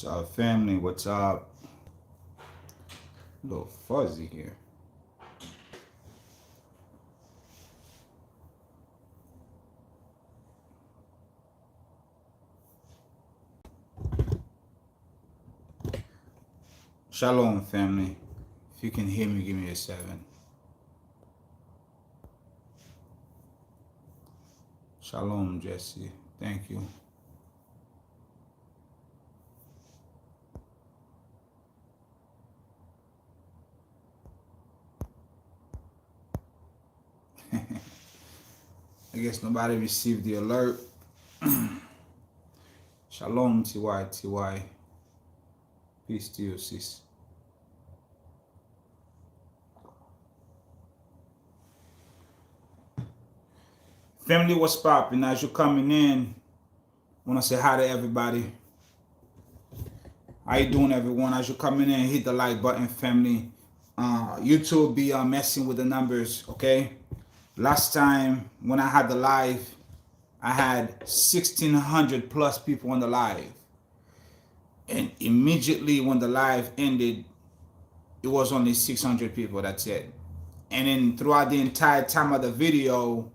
What's up, family? What's up? A little fuzzy here. Shalom, family. If you can hear me, give me a 7. Shalom, Jesse. Thank you. I guess nobody received the alert. Shalom, TY. Peace to you, sis. Family, what's poppin'? As you're coming in, I want to say hi to everybody. How you doing, everyone? As you're coming in, hit the like button, family. YouTube be messing with the numbers, okay? Last time when I had the live, I had 1,600 plus people on the live. And immediately when the live ended, it was only 600 people, that's it. And then throughout the entire time of the video,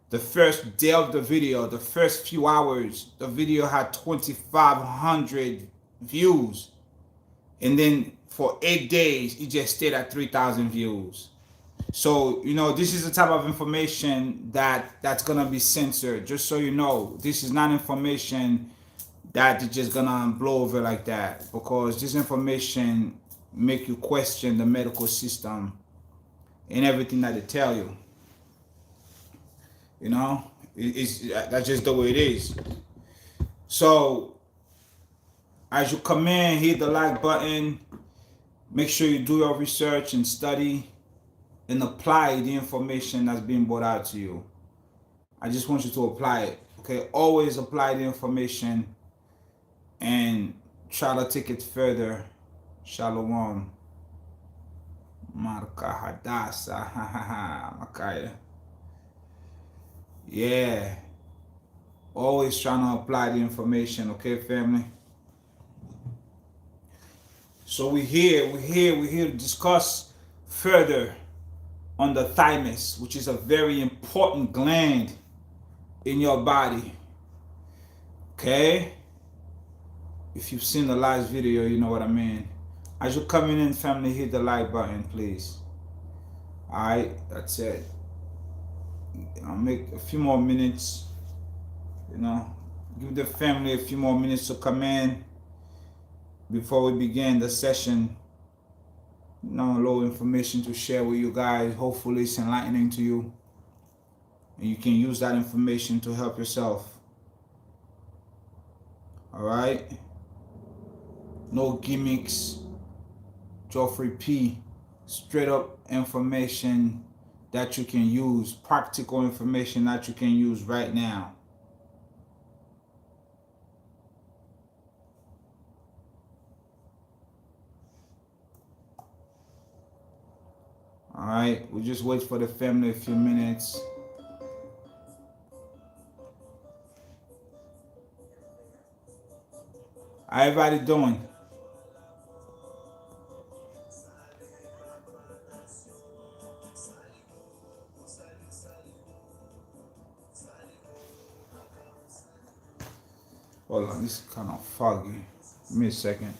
the first day of the video, the first few hours, the video had 2,500 views. And then for 8 days, it just stayed at 3,000 views. So, you know, this is the type of information that's going to be censored. Just so you know, this is not information that is just going to blow over like that. Because this information make you question the medical system and everything that they tell you. You know, that's just the way it is. So, as you come in, hit the like button. Make sure you do your research and study and apply the information that's being brought out to you. I just want you to apply it. Okay, always apply the information and try to take it further. Shalom. Marka Hadasa. Makaya. Yeah. Always trying to apply the information, okay, family? So we're here to discuss further on the thymus, which is a very important gland in your body. Okay? If you've seen the last video, you know what I mean. As you're coming in, family, hit the like button, please. Alright, that's it. I'll make a few more minutes, you know, give the family a few more minutes to come in before we begin the session. You know, a little information to share with you guys. Hopefully it's enlightening to you and you can use that information to help yourself. All right, no gimmicks. Geoffrey P, straight up information that you can use, practical information that you can use right now. All right, we'll just wait for the family a few minutes. How everybody doing? Hold on, this is kind of foggy. Give me a second.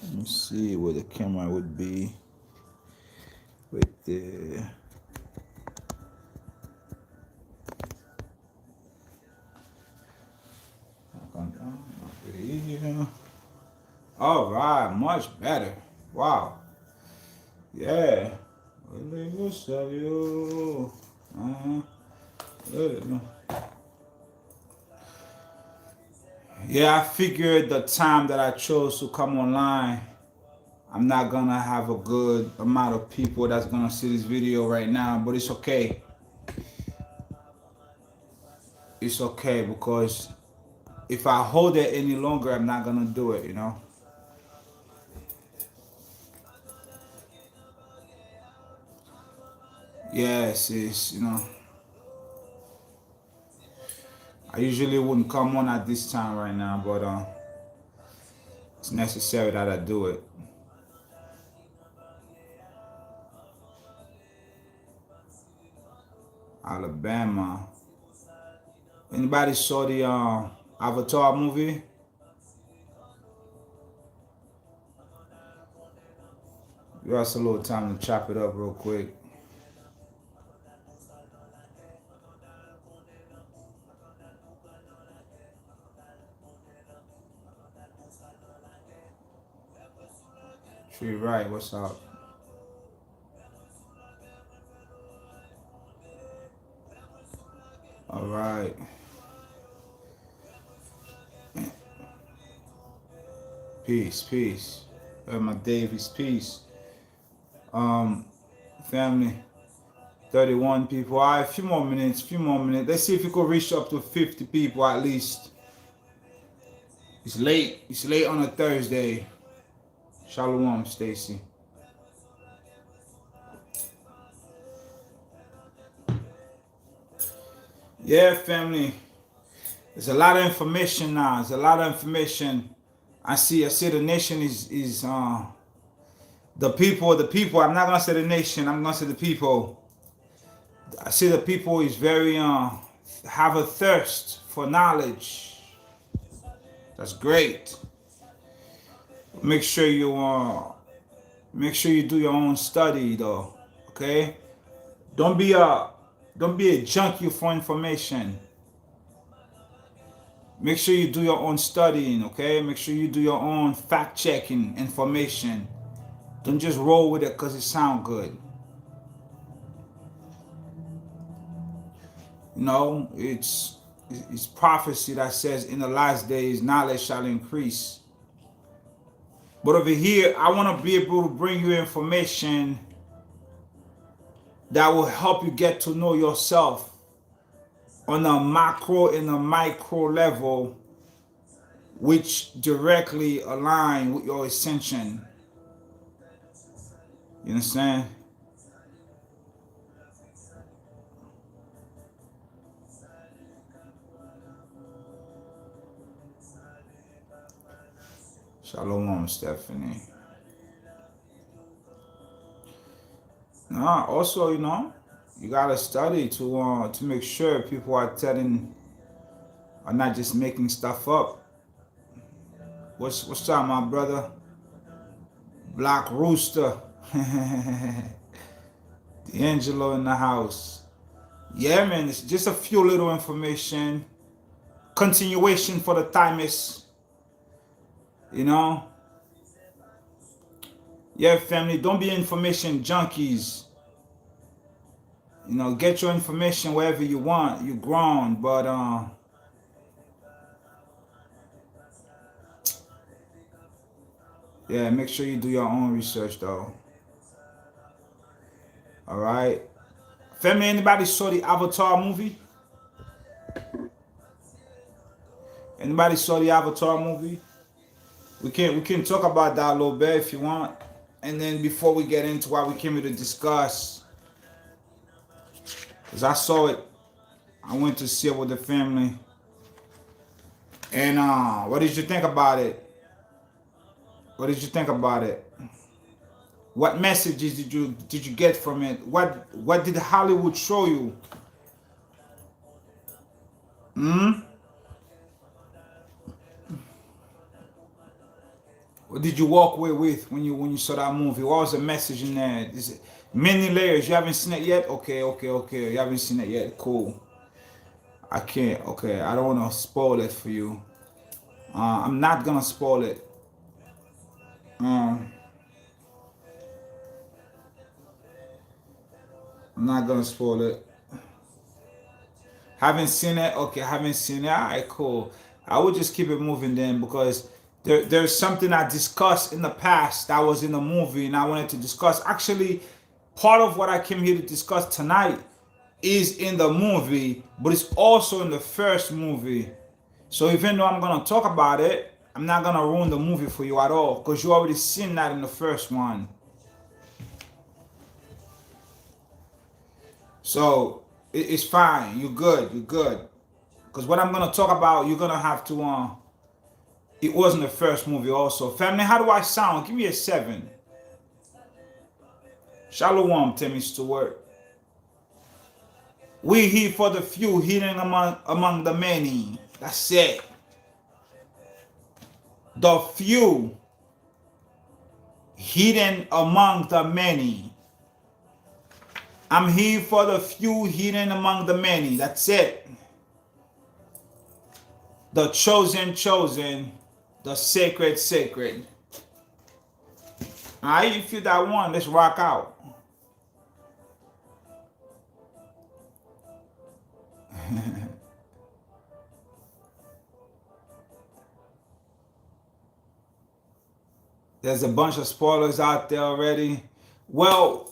Let me see where the camera would be. Right there. All right, much better. Wow. Yeah. Yeah, I figured the time that I chose to come online, I'm not gonna have a good amount of people that's gonna see this video right now, but it's okay. It's okay, because if I hold it any longer, I'm not gonna do it, you know. Yes, it's, you know, I usually wouldn't come on at this time right now, but it's necessary that I do it. Alabama. Anybody saw the Avatar movie? You got a little time to chop it up real quick. Tree right, what's up? All right. Peace, peace. My Davies, peace. Family. 31 people. All right, a few more minutes, few more minutes. Let's see if we could reach up to 50 people at least. It's late. It's late on a Thursday. Shalom, Stacy. Yeah, family. There's a lot of information now. There's a lot of information. I see the nation is the people. I'm not gonna say the nation, I'm gonna say the people. I see the people is very have a thirst for knowledge. That's great. Make sure you do your own study though. Okay? Don't be a junkie for information. Make sure you do your own studying, okay? Make sure you do your own fact-checking information. Don't just roll with it because it sounds good. You know, it's prophecy that says in the last days knowledge shall increase. But over here, I want to be able to bring you information that will help you get to know yourself on a macro and a micro level, which directly align with your ascension. You understand? Shalom, Stephanie. Also, you know, you gotta study to make sure people are not just making stuff up. What's up, my brother? Black Rooster. D'Angelo in the house. Yeah, man, it's just a few little information. Continuation for the Thymus. You know? Yeah, family, don't be information junkies. You know, get your information wherever you want. You're grown, but yeah, make sure you do your own research though. All right. Family, anybody saw the Avatar movie? Anybody saw the Avatar movie? We can talk about that a little bit if you want. And then before we get into what we came here to discuss, because I saw it, I went to see it with the family. And what did you think about it? What did you think about it? What messages did you get from it? What did Hollywood show you? What did you walk away with when you saw that movie? What was the message in there? Is it many layers? You haven't seen it yet? Okay. You haven't seen it yet. Cool. I can't. Okay, I don't want to spoil it for you. I'm not gonna spoil it. I'm not gonna spoil it. Haven't seen it? Okay, haven't seen it. Alright, cool. I would just keep it moving then, because there's something I discussed in the past that was in the movie and I wanted to discuss. Actually, part of what I came here to discuss tonight is in the movie, but it's also in the first movie. So even though I'm gonna talk about it, I'm not gonna ruin the movie for you at all, because you already seen that in the first one. So it's fine. You're good. You're good. Because what I'm gonna talk about, you're gonna have to. It wasn't the first movie, also. Family, how do I sound? Give me a 7. Shalom, Timmy Stewart. We here for the few, hidden among the many. That's it. The few, hidden among the many. I'm here for the few, hidden among the many. That's it. The chosen, the sacred. Alright, you feel that one? Let's rock out. There's a bunch of spoilers out there already. Well,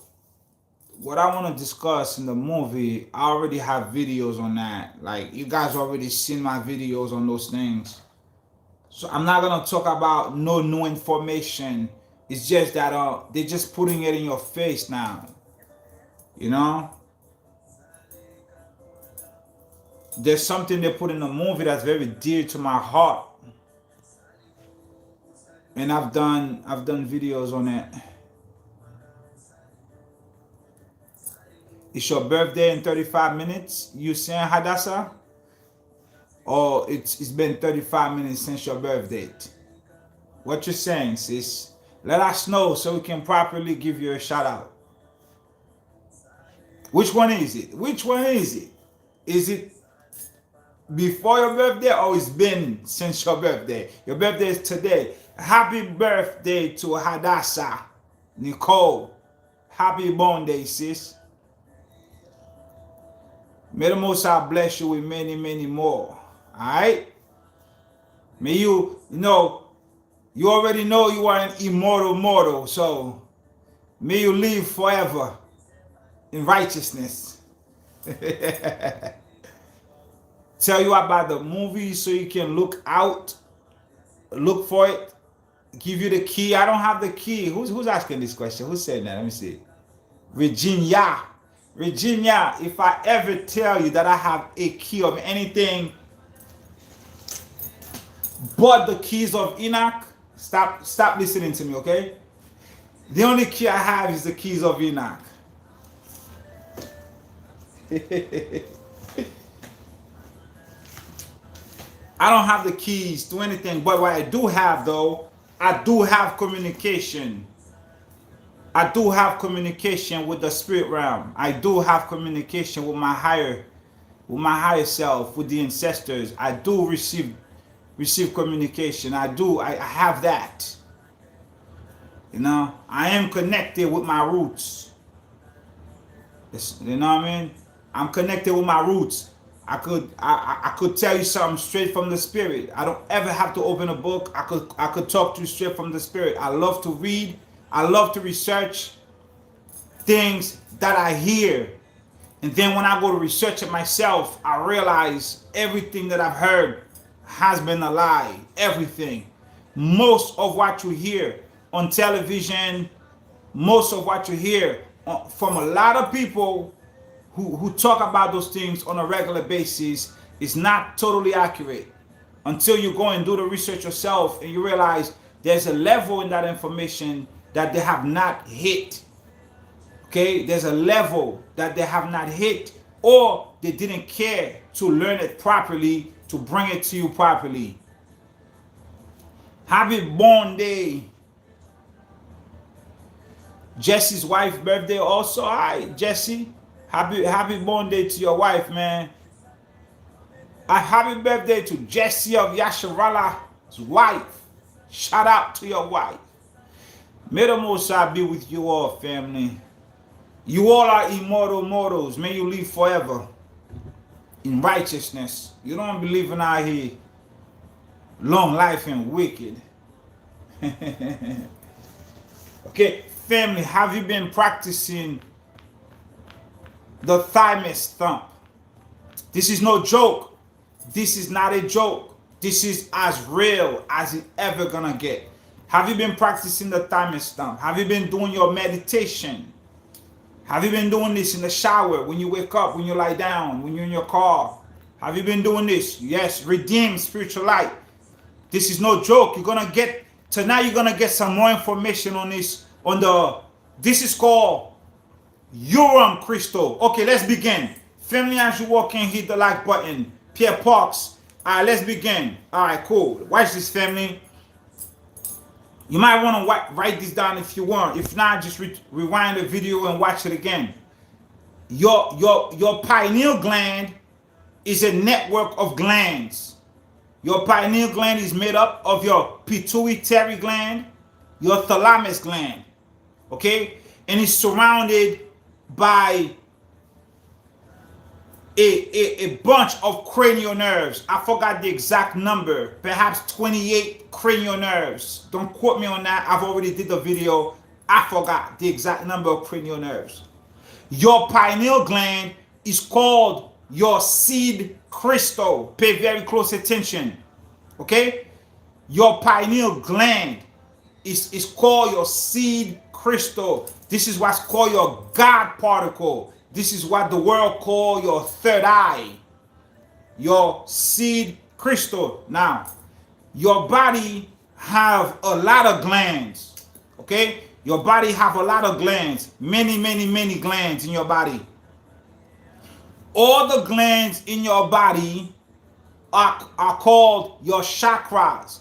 what I want to discuss in the movie, I already have videos on that. Like, you guys already seen my videos on those things. So I'm not going to talk about no new information. It's just that they're just putting it in your face now. You know? There's something they put in the movie that's very dear to my heart. And I've done videos on it. It's your birthday in 35 minutes. You saying Hadassah? Or it's been 35 minutes since your birthday. What you saying, sis? Let us know so we can properly give you a shout out. Which one is it? Which one is it? Is it before your birthday or it's been since your birthday? Your birthday is today. Happy birthday to Hadassah Nicole. Happy born day, sis. May the Most High bless you with many, many more. Alright? May you already know you are an immortal mortal, so may you live forever in righteousness. Tell you about the movie so you can look for it. Give you the key. I don't have the key. Who's asking this question? Who's saying that? Let me see. Virginia, if I ever tell you that I have a key of anything but the keys of Enoch, stop listening to me, okay? The only key I have is the keys of Enoch. I don't have the keys to anything, but what I do have, though, I do have communication. I do have communication with the spirit realm. I do have communication with my higher self, with the ancestors. I do receive communication. I have that. You know, I am connected with my roots. You know what I mean? I'm connected with my roots. I could tell you something straight from the spirit. I don't ever have to open a book. I could talk to you straight from the spirit. I love to read. I love to research things that I hear. And then when I go to research it myself, I realize everything that I've heard has been a lie. Everything. Most of what you hear on television, most of what you hear from a lot of people who talk about those things on a regular basis is not totally accurate until you go and do the research yourself and you realize there's a level in that information that they have not hit. Okay, there's a level that they have not hit, or they didn't care to learn it properly, to bring it to you properly. Happy born day. Jesse's wife's birthday also. Hi, Jesse. Happy born day to your wife, man. A happy birthday to Jesse of Yasharalah's wife. Shout out to your wife. May the Most High be with you all, family. You all are immortal mortals. May you live forever in righteousness. You don't be living out here long life and wicked. Okay, family, have you been practicing the Thymus thump? This is no joke. This is not a joke. This is as real as it ever gonna get. Have you been practicing the Thymus thump? Have you been doing your meditation? Have you been doing this in the shower, when you wake up, when you lie down, when you're in your car? Have you been doing this? Yes, redeem spiritual light. This is no joke. You're gonna get tonight. You're gonna get some more information on this. This is called Urim crystal. Okay, let's begin. Family, as you walk in, hit the like button. Pierre Parks. All right, let's begin. All right, cool. Watch this, family. You might want to write this down if you want. If not, just rewind the video and watch it again. Your pineal gland is a network of glands. Your pineal gland is made up of your pituitary gland, your thymus gland, okay? And it's surrounded by a bunch of cranial nerves. I forgot the exact number, perhaps 28 cranial nerves. Don't quote me on that. I've already did the video. I forgot the exact number of cranial nerves. Your pineal gland is called your seed crystal. Pay very close attention, okay? Your pineal gland is called your seed crystal. This is what's called your God particle. This is what the world call your third eye, your seed crystal. Now, your body have a lot of glands, okay? Your body have a lot of glands, many glands in your body. All the glands in your body are called your chakras.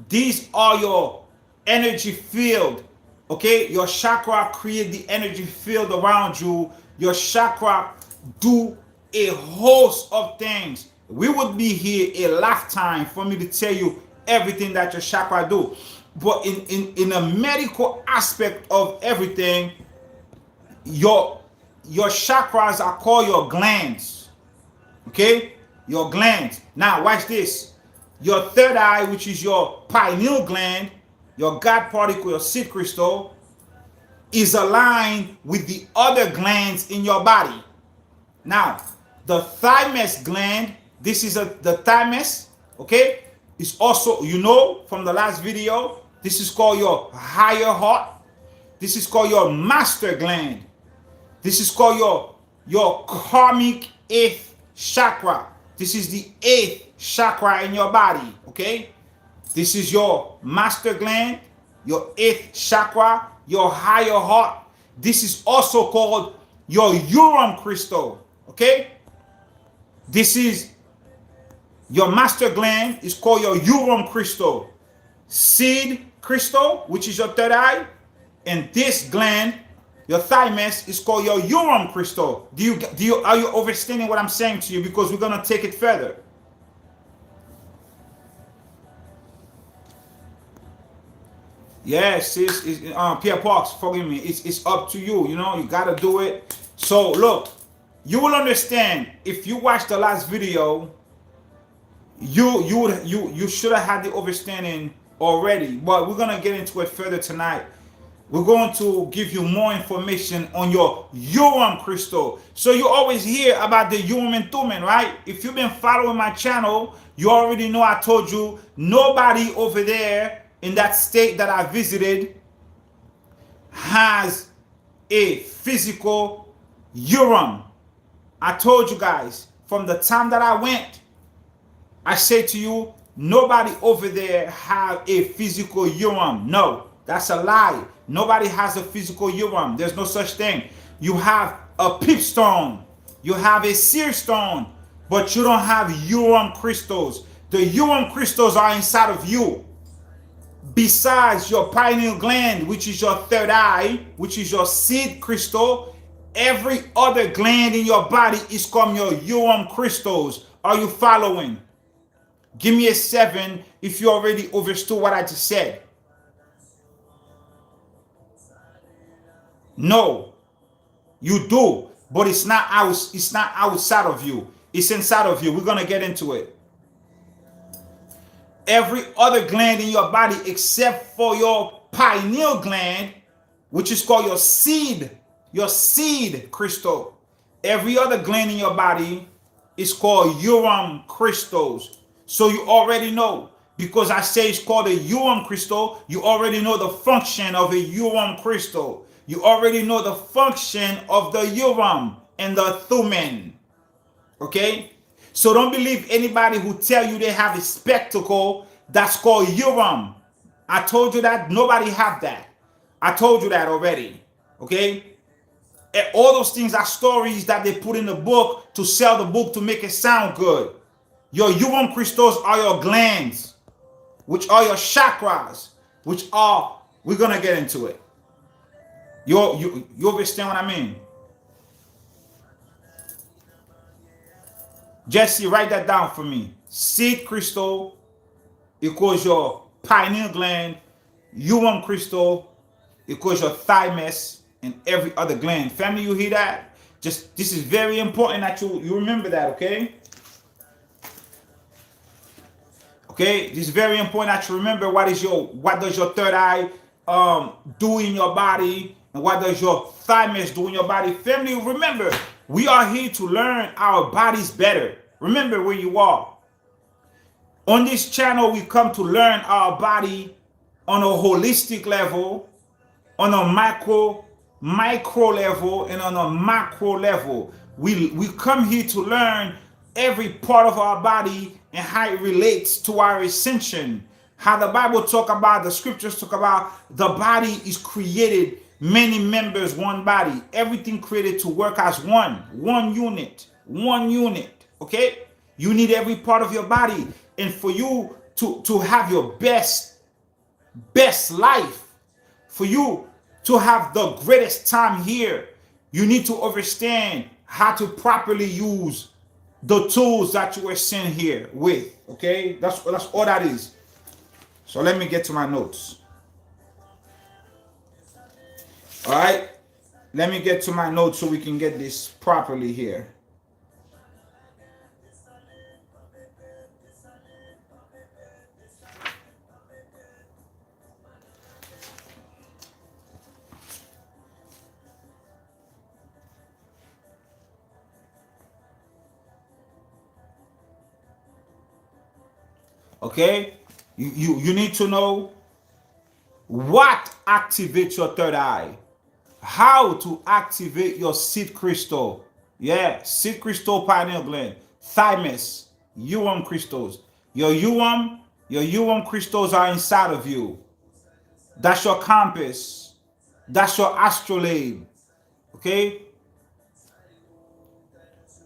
These are your energy field, okay? Your chakra create the energy field around you. Your chakra do a host of things. We would be here a lifetime for me to tell you everything that your chakra do. But in a medical aspect of everything, your chakras are called your glands. Okay? Your glands. Now watch this. Your third eye, which is your pineal gland, your God particle, your seed crystal, is aligned with the other glands in your body. Now, the thymus gland, this is the thymus, okay? It's also, you know, from the last video, this is called your higher heart. This is called your master gland. This is called your karmic eighth chakra. This is the eighth chakra in your body, okay? This is your master gland, your eighth chakra, your higher heart. This is also called your Urim crystal, okay? This is your master gland is called your Urim crystal. Seed crystal, which is your third eye, and this gland, your thymus, is called your Urim crystal. Are you understanding what I'm saying to you? Because we're gonna take it further. Yes, Pierre Parks, forgive me. It's up to you. You know, you gotta do it. So look, you will understand if you watch the last video. You should have had the understanding already, but we're gonna get into it further tonight. We're going to give you more information on your Urim crystal. So you always hear about the Urim and Thummim, right? If you've been following my channel, you already know I told you nobody over there in that state that I visited has a physical Urim. I told you guys from the time that I went, I say to you, nobody over there have a physical Urim. No, that's a lie. Nobody has a physical Urim. There's no such thing. You have a pipstone. You have a seer stone, but you don't have Urim crystals. The Urim crystals are inside of you. Besides your pineal gland, which is your third eye, which is your seed crystal, every other gland in your body is called your Urim crystals. Are you following? Give me a 7 if you already understood what I just said. No, you do, but it's not outside of you. It's inside of you. We're gonna get into it. Every other gland in your body except for your pineal gland, which is called your seed crystal. Every other gland in your body is called Urim crystals. So you already know, because I say it's called a Urim crystal, you already know the function of a Urim crystal. You already know the function of the Urim and the Thummim. Okay? So don't believe anybody who tell you they have a spectacle that's called Urim. I told you that. Nobody have that. I told you that already. Okay? And all those things are stories that they put in the book to sell the book to make it sound good. Your Urim crystals are your glands, which are your chakras, which are, we're going to get into it. You understand what I mean? Jesse, write that down for me. Seed crystal equals your pineal gland. Urim crystal equals your thymus and every other gland. Family, you hear that? Just, this is very important that you remember that, okay? Okay, this is very important that you remember what does your third eye do in your body, and what does your thymus do in your body. Family, remember, we are here to learn our bodies better. Remember where you are. On this channel, we come to learn our body on a holistic level, on a micro level, and on a macro level. We come here to learn every part of our body and how it relates to our ascension. How the Bible talk about, the scriptures talk about, the body is created, many members, one body. Everything created to work as one unit, okay? You need every part of your body. And for you to have your best life, for you to have the greatest time here, you need to understand how to properly use the tools that you were sent here with. Okay, that's all that is. So let me get to my notes. All right, let me get to my notes so we can get this properly here. Okay, you need to know what activates your third eye, how to activate your seed crystal. Yeah, seed crystal, pineal gland, thymus, Urim crystals. Your Urim crystals are inside of you. That's your compass. That's your astrolabe. Okay?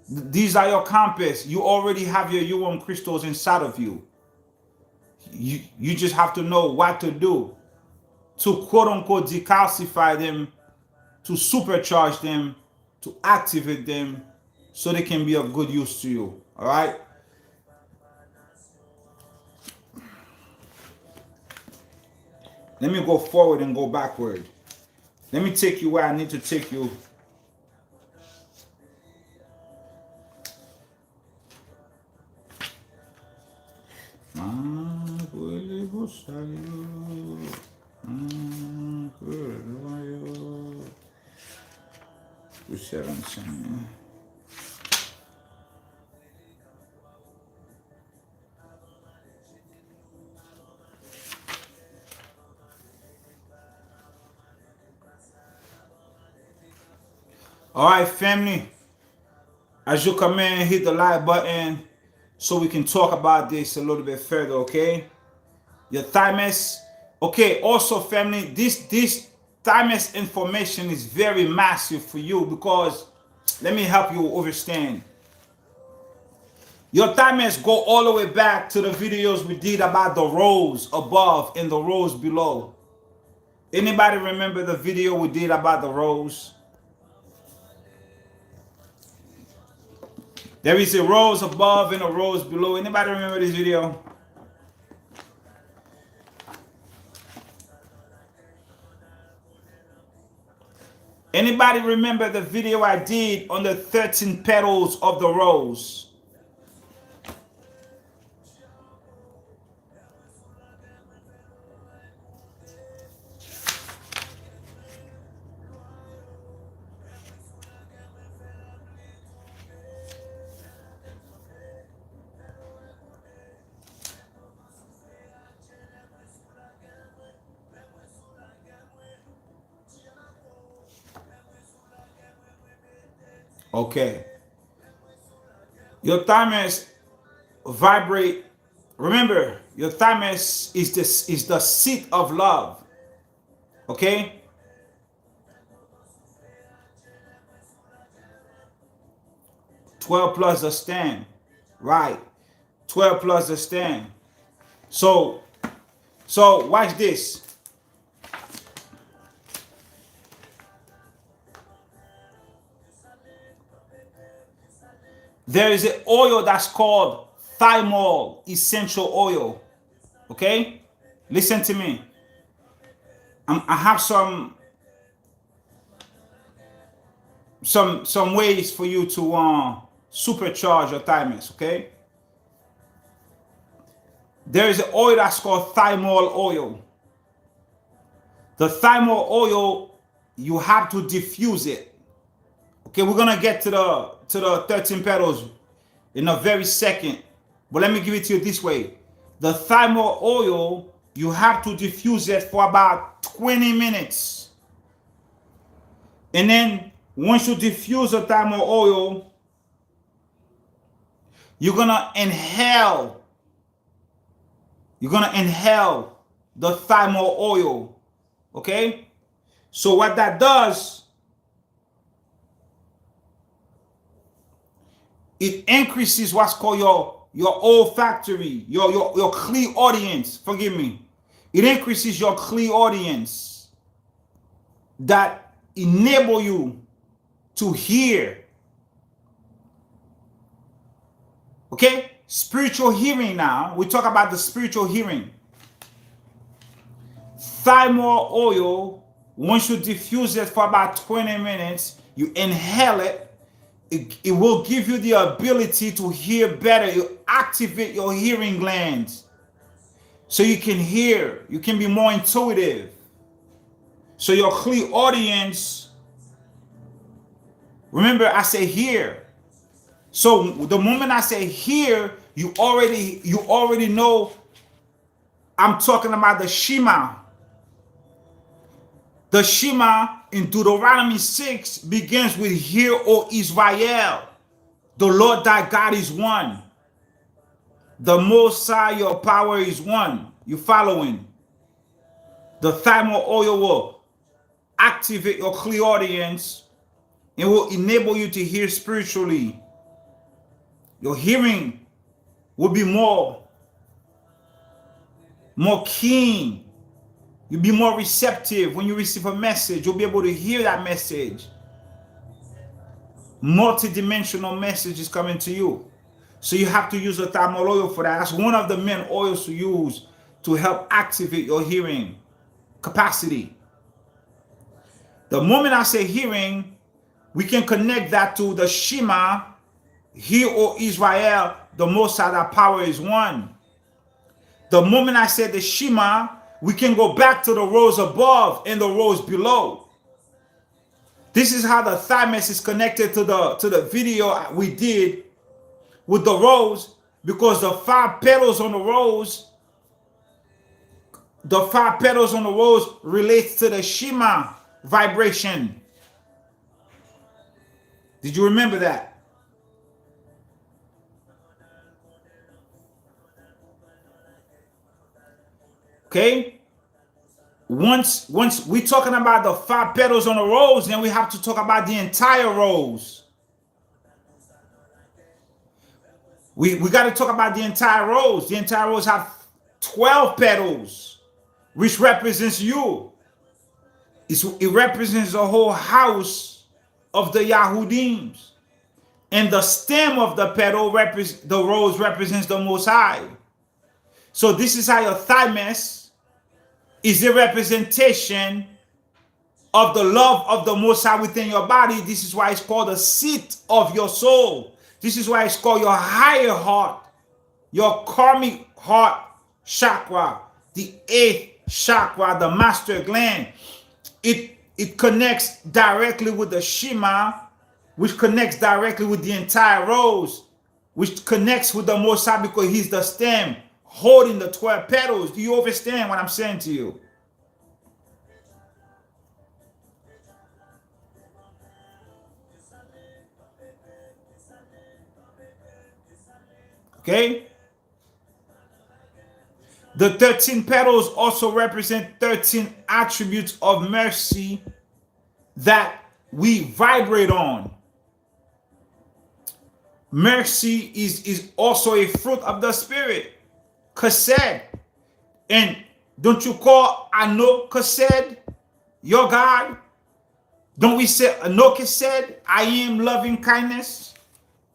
These are your compass. You already have your Urim crystals inside of you. You just have to know what to do to quote unquote decalcify them, to supercharge them, to activate them so they can be of good use to you. All right? Let me go forward and go backward. Let me take you where I need to take you. All right, family. As you come in, hit the like button so we can talk about this a little bit further, okay? Your thymus. Okay, also, family, this thymus information is very massive for you because let me help you understand. Your thymus go all the way back to the videos we did about the rows above and the rows below. Anybody remember the video we did about the rows? There is a rows above and a rows below. Anybody remember this video? Anybody remember the video I did on the 13 petals of the rose? Okay. Your thymus vibrate. Remember, your thymus is the seat of love. Okay? 12 plus the stand. Right. 12 plus the stand. So watch this. There is an oil that's called thymol essential oil. Okay? Listen to me. I have some ways for you to supercharge your thymus, okay? There is an oil that's called thymol oil. The thymol oil, you have to diffuse it. Okay, we're gonna get to the 13 petals in a very second, but let me give it to you this way. The thymol oil, you have to diffuse it for about 20 minutes. And then once you diffuse the thymol oil, you're gonna inhale the thymol oil. Okay? So what that does, it increases what's called your olfactory, your clear audience. Forgive me. It increases your clear audience that enable you to hear. Okay? Spiritual hearing now. We talk about the spiritual hearing. Thymol oil, once you diffuse it for about 20 minutes, you inhale it, it will give you the ability to hear better. You activate your hearing glands so you can hear. You can be more intuitive. So your clear audience, remember I say hear. So the moment I say hear, you already know I'm talking about the Shema. The Shema in Deuteronomy 6 begins with, "Hear, O Israel, the Lord thy God is one. The Most High, your power is one." You following? The thymol oil will activate your clear audience and will enable you to hear spiritually. Your hearing will be more keen. You'll be more receptive when you receive a message. You'll be able to hear that message. Multi-dimensional message is coming to you. So you have to use the thymol oil for that. That's one of the main oils to use to help activate your hearing capacity. The moment I say hearing, we can connect that to the Shema. "Hear, O Israel, the Most High, thy power is one." The moment I said the Shema, we can go back to the rows above and the rows below. This is how the thymus is connected to the video we did with the rows, because the 5 petals on the rows, relates to the Shema vibration. Did you remember that? Okay? Once we're talking about the 5 petals on the rose, then we have to talk about the entire rose. We got to talk about the entire rose. The entire rose have 12 petals, which represents you. It represents the whole house of the Yahudims. And the stem of the petal, the rose, represents the Most High. So this is how your thymus is a representation of the love of the Most High within your body. This is why it's called the seat of your soul. This is why it's called your higher heart, your karmic heart chakra, the 8th chakra, the master gland. It connects directly with the Shema, which connects directly with the entire rose, which connects with the Most High because he's the stem holding the 12 petals. Do you understand what I'm saying to you? Okay? The 13 petals also represent 13 attributes of mercy that we vibrate on. Mercy is also a fruit of the spirit. Chesed. And don't you call Ano Chesed your God? Don't we say Ano Chesed, I am loving kindness?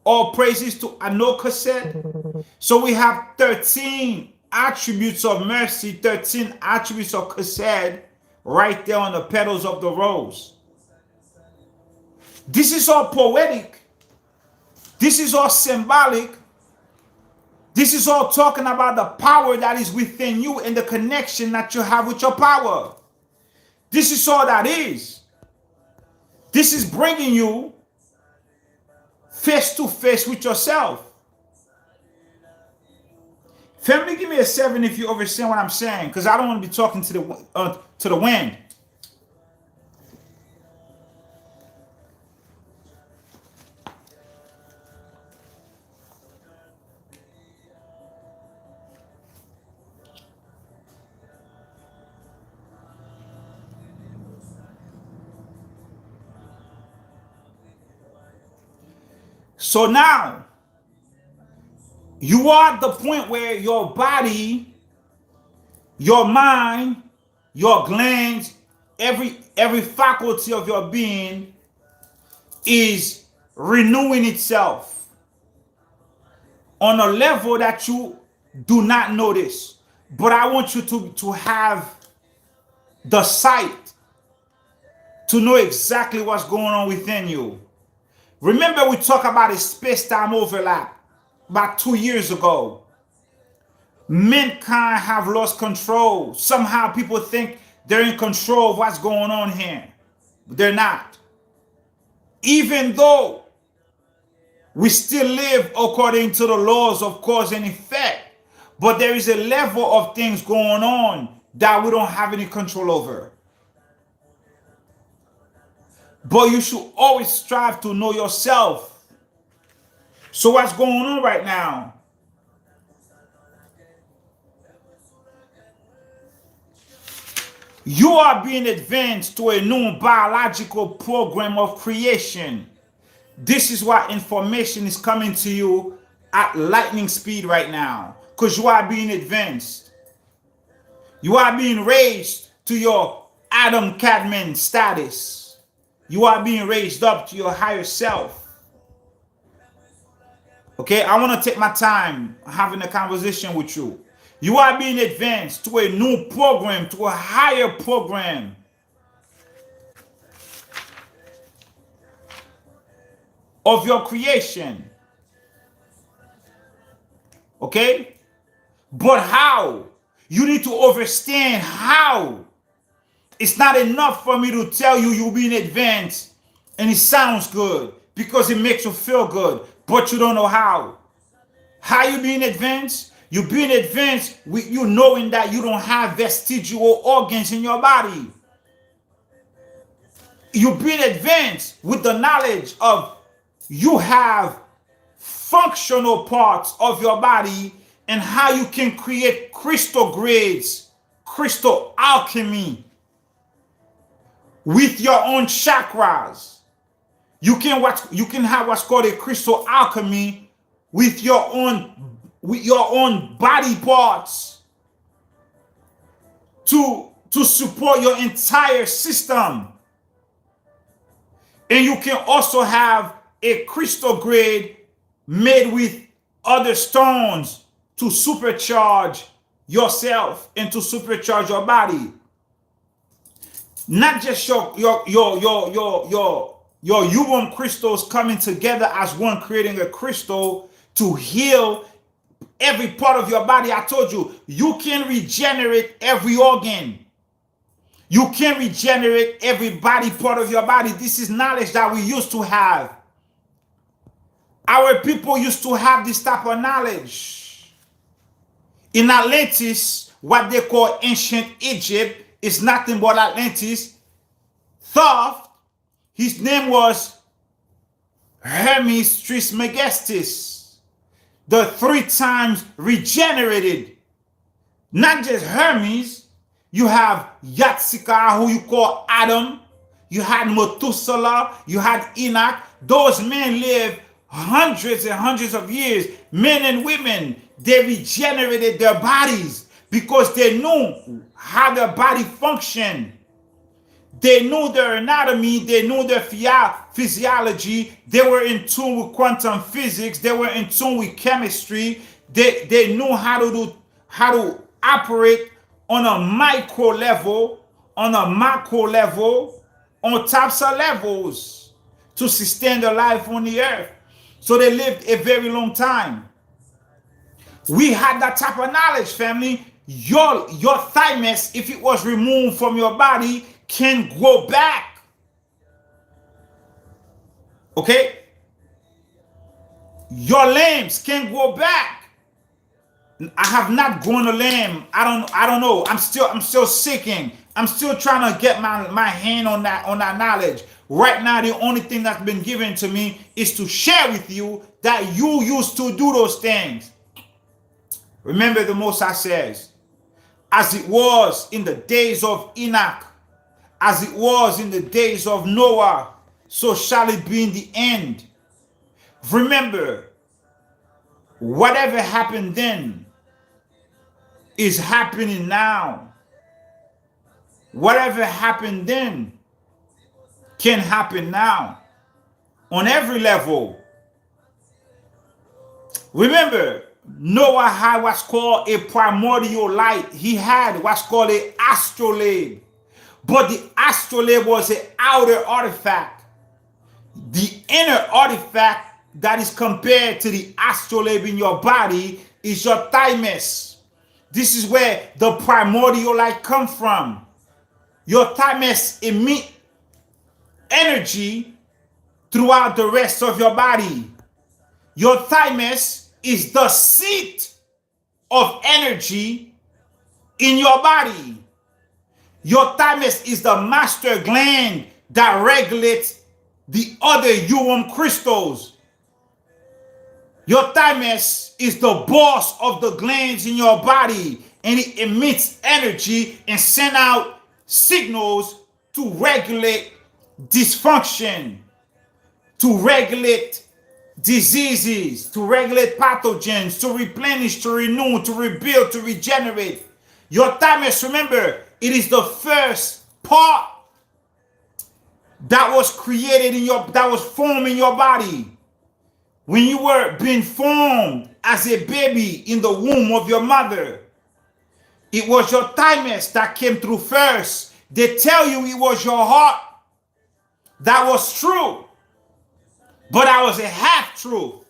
All praises to Ano Chesed. So we have 13 attributes of mercy, 13 attributes of Chesed right there on the petals of the rose. This is all poetic. This is all symbolic. This is all talking about the power that is within you and the connection that you have with your power. This is all that is. This is bringing you face to face with yourself. Family, give me a 7 if you understand what I'm saying, because I don't want to be talking to the wind. So now, you are at the point where your body, your mind, your glands, every faculty of your being is renewing itself on a level that you do not notice. But I want you to have the sight to know exactly what's going on within you. Remember, we talked about a space-time overlap about 2 years ago. Mankind have lost control. Somehow people think they're in control of what's going on here. But they're not. Even though we still live according to the laws of cause and effect, but there is a level of things going on that we don't have any control over. But you should always strive to know yourself. So what's going on right now? You are being advanced to a new biological program of creation. This is why information is coming to you at lightning speed right now. Because you are being advanced. You are being raised to your Adam Cadman status. You are being raised up to your higher self. Okay, I want to take my time having a conversation with you. You are being advanced to a new program, to a higher program. Of your creation. Okay? But how? You need to understand how. It's not enough for me to tell you you're being advanced and it sounds good because it makes you feel good, but you don't know how. How you being advanced? You're being advanced with you knowing that you don't have vestigial organs in your body. You're being advanced with the knowledge of you have functional parts of your body and how you can create crystal grades, crystal alchemy with your own chakras. You can have what's called a crystal alchemy with your own body parts to support your entire system. And you can also have a crystal grade made with other stones to supercharge yourself and to supercharge your body. Not just your Urim crystals coming together as one, creating a crystal to heal every part of your body. I told you, you can regenerate every organ. You can regenerate every body part of your body. This is knowledge that we used to have. Our people used to have this type of knowledge. In Atlantis, what they call ancient Egypt, is nothing but Atlantis. Thoth, his name was Hermes Trismegistus. the 3 times regenerated. Not just Hermes, you have Yatsika, who you call Adam, you had Methuselah, you had Enoch. Those men lived hundreds and hundreds of years. Men and women, they regenerated their bodies because they knew how their body functioned. They knew their anatomy, they knew their physiology, they were in tune with quantum physics, they were in tune with chemistry, they knew how to operate on a micro level, on a macro level, on types of levels to sustain their life on the earth. So they lived a very long time. We had that type of knowledge, family. Your thymus, if it was removed from your body, can grow back. Okay? Your limbs can grow back. I have not grown a limb. I don't know. I'm still seeking. I'm still trying to get my hand on that knowledge. Right now, the only thing that's been given to me is to share with you that you used to do those things. Remember, the Most High says, as it was in the days of Enoch, as it was in the days of Noah, so shall it be in the end. Remember, whatever happened then is happening now. Whatever happened then can happen now on every level. Remember, Noah had what's called a primordial light. He had what's called an astrolabe. But the astrolabe was an outer artifact. The inner artifact that is compared to the astrolabe in your body is your thymus. This is where the primordial light comes from. Your thymus emits energy throughout the rest of your body. Your thymus is the seat of energy in your body. Your thymus is the master gland that regulates the other Urim crystals. Your thymus is the boss of the glands in your body, and it emits energy and sends out signals to regulate dysfunction, to regulate diseases, to regulate pathogens, to replenish, to renew, to rebuild, to regenerate. Your thymus, remember, it is the first part that was created that was formed in your body. When you were being formed as a baby in the womb of your mother, it was your thymus that came through first. They tell you it was your heart. That was true. But that was a half-truth.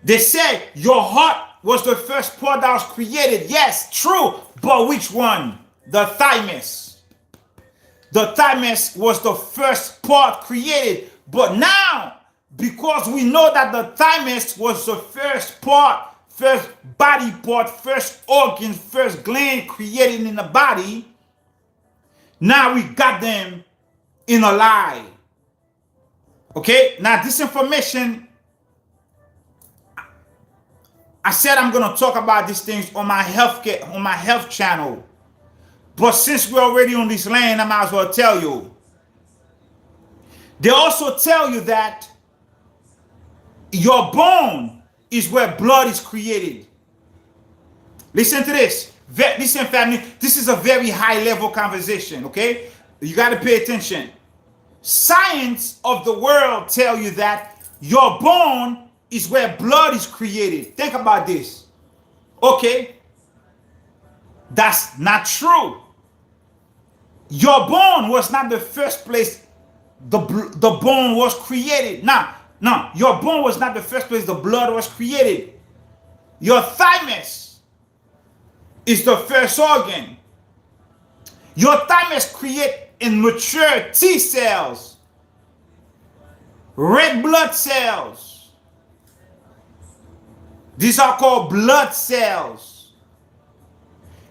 They said your heart was the first part that was created. Yes, true. But which one? The thymus. The thymus was the first part created. But now, because we know that the thymus was the first part, first body part, first organ, first gland created in the body, now we got them in a lie. Okay, now this information, I said I'm going to talk about these things on my health channel. But since we're already on this land, I might as well tell you. They also tell you that your bone is where blood is created. Listen to this. Listen, family, this is a very high level conversation, okay? You got to pay attention. Science of the world tell you that your bone is where blood is created. Think about this. Okay? That's not true. Your bone was not the first place the bone was created. No, your bone was not the first place the blood was created. Your thymus is the first organ. Your thymus creates and mature T cells, red blood cells. These are called blood cells.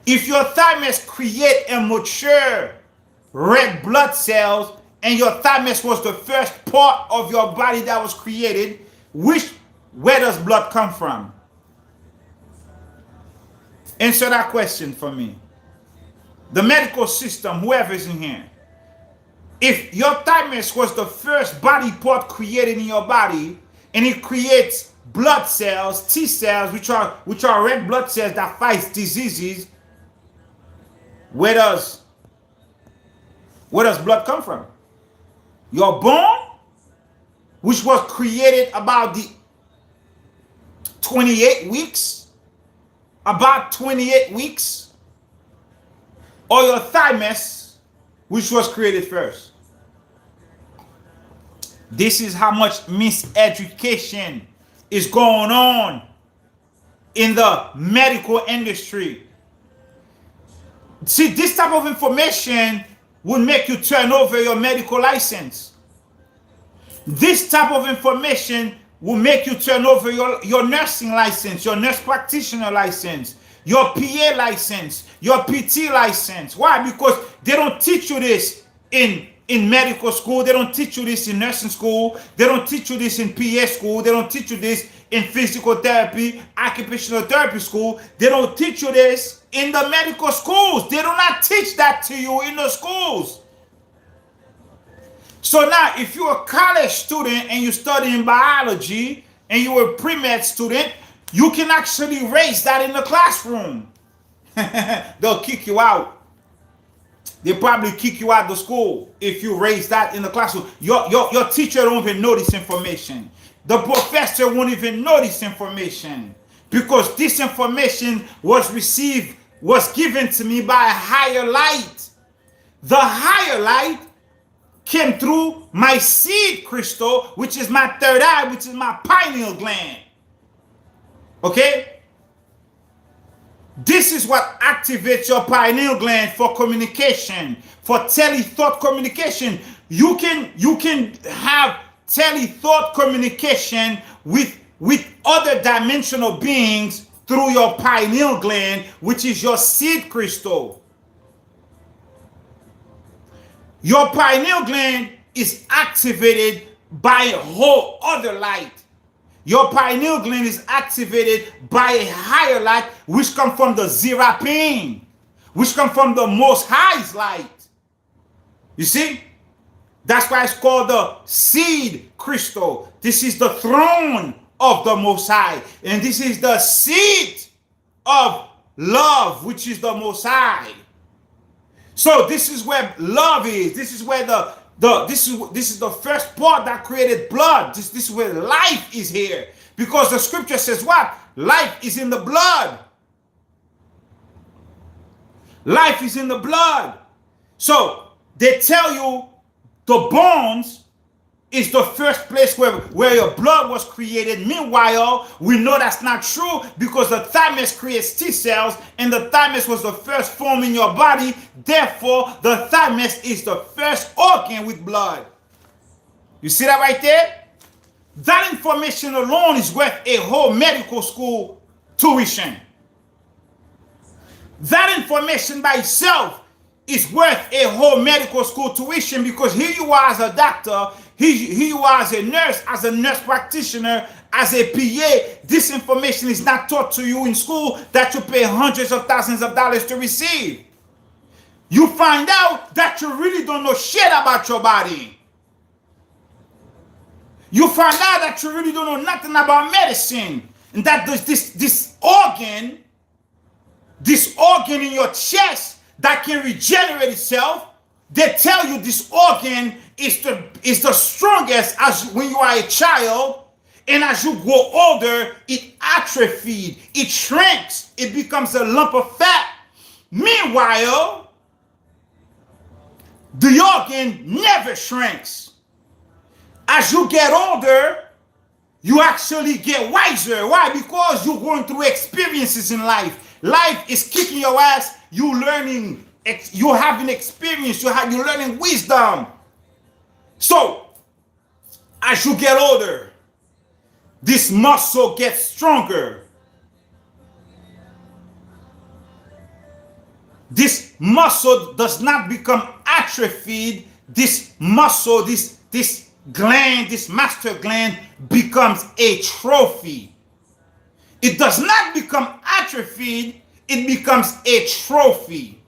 If your thymus create and mature red blood cells, and your thymus was the first part of your body that was created, which where does blood come from? Answer that question for me. The medical system, whoever's in here. If your thymus was the first body part created in your body, and it creates blood cells, T cells, which are red blood cells that fight diseases, where does blood come from? Your bone, which was created about the 28 weeks, or your thymus, which was created first. This is how much miseducation is going on in the medical industry. See, this type of information will make you turn over your medical license. This type of information will make you turn over your nursing license, your nurse practitioner license, your PA license, your PT license. Why? Because they don't teach you this in medical school. They don't teach you this in nursing school. They don't teach you this in PA school. They don't teach you this in physical therapy, occupational therapy school. They don't teach you this in the medical schools. They do not teach that to you in the schools. So now, if you're a college student and you're studying biology and you're a pre-med student, you can actually raise that in the classroom. They'll kick you out. They'll probably kick you out of the school if you raise that in the classroom. Your teacher don't even know this information. The professor won't even know this information, because this information was given to me by a higher light. The higher light came through my seed crystal, which is my third eye, which is my pineal gland. Okay? This is what activates your pineal gland for communication, for tele-thought communication. You can have tele-thought communication with other dimensional beings through your pineal gland, which is your seed crystal. Your pineal gland is activated by a whole other light. Your pineal gland is activated by a higher light, which comes from the Zirapin, which comes from the Most High's light. You see? That's why it's called the seed crystal. This is the throne of the Most High. And this is the seat of love, which is the Most High. So this is where love is. This is where this is the first part that created blood. This is where life is here. Because the scripture says what? Life is in the blood. Life is in the blood. So they tell you the bones is the first place where your blood was created. Meanwhile, we know that's not true, because the thymus creates T cells, and the thymus was the first form in your body. Therefore, the thymus is the first organ with blood. You see that right there? That information alone is worth a whole medical school tuition. That information by itself is worth a whole medical school tuition, because here you are as a doctor, here you are as a nurse practitioner, as a PA. This information is not taught to you in school that you pay hundreds of thousands of dollars to receive. You find out that you really don't know shit about your body. You find out that you really don't know nothing about medicine, and that there's this organ in your chest that can regenerate itself. They tell you this organ is the strongest as when you are a child, and as you grow older, it atrophies, it shrinks, it becomes a lump of fat. Meanwhile, the organ never shrinks. As you get older, you actually get wiser. Why? Because you're going through experiences in life. Life is kicking your ass. You're learning. You're having experience. You're learning wisdom. So, as you get older, this muscle gets stronger. This muscle does not become atrophied. This muscle, this gland, this master gland, becomes a trophy. It does not become atrophied, it becomes a trophy.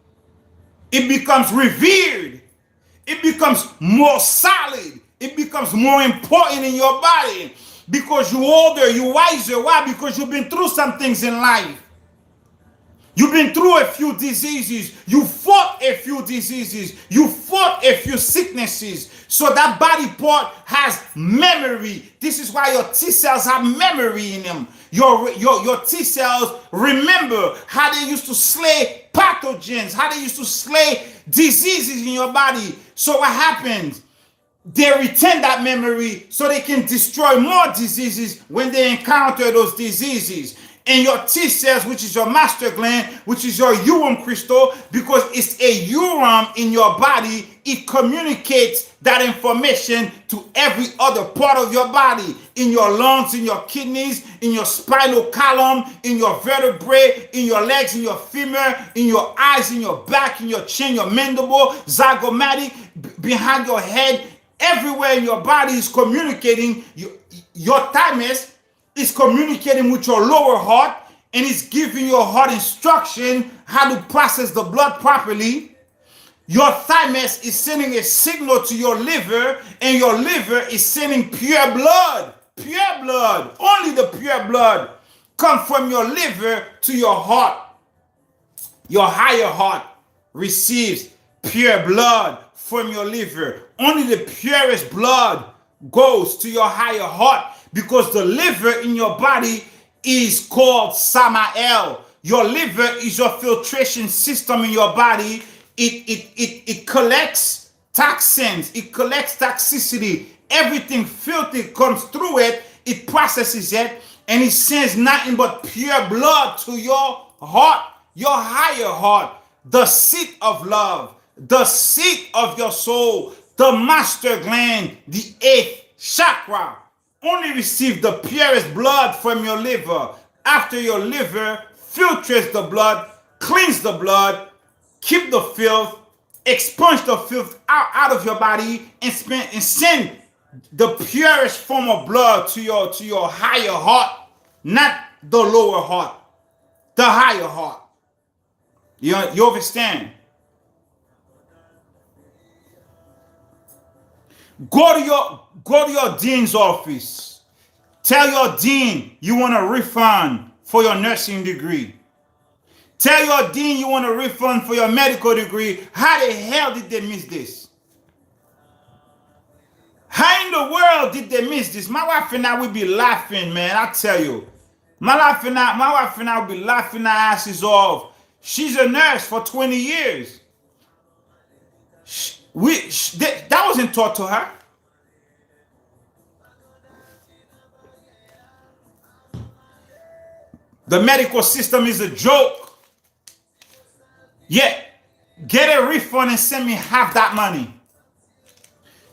It becomes revered. It becomes more solid. It becomes more important in your body because you're older, you're wiser. Why? Because you've been through some things in life. You've been through a few diseases. You fought a few diseases. You fought a few sicknesses. So that body part has memory. This is why your T cells have memory in them. Your T cells remember how they used to slay pathogens, how they used to slay diseases in your body. So what happens? They retain that memory so they can destroy more diseases when they encounter those diseases. And your T cells, which is your master gland, which is your Urim crystal, because it's a Urim in your body, it communicates that information to every other part of your body, in your lungs, in your kidneys, in your spinal column, in your vertebrae, in your legs, in your femur, in your eyes, in your back, in your chin, your mandible, zygomatic, behind your head, everywhere in your body is communicating. Your thymus is communicating with your lower heart, and it's giving your heart instruction how to process the blood properly. Your thymus is sending a signal to your liver, and your liver is sending pure blood. Pure blood. Only the pure blood comes from your liver to your heart. Your higher heart receives pure blood from your liver. Only the purest blood goes to your higher heart, because the liver in your body is called Samael. Your liver is your filtration system in your body. It collects toxins. It collects toxicity. Everything filthy comes through it. It processes it, and it sends nothing but pure blood to your heart, your higher heart, the seat of love, the seat of your soul, the master gland, the eighth chakra. Only receive the purest blood from your liver. After your liver filters the blood, cleans the blood, keep the filth, expunge the filth out of your body, and send the purest form of blood to your higher heart, not the lower heart, the higher heart. You understand? Go to your dean's office. Tell your dean you want a refund for your nursing degree. Tell your dean you want a refund for your medical degree. How the hell did they miss this? How in the world did they miss this? My wife and I would be laughing, man. I tell you. My wife and I would be laughing our asses off. She's a nurse for 20 years. That wasn't taught to her. The medical system is a joke. Yeah, get a refund and send me half that money.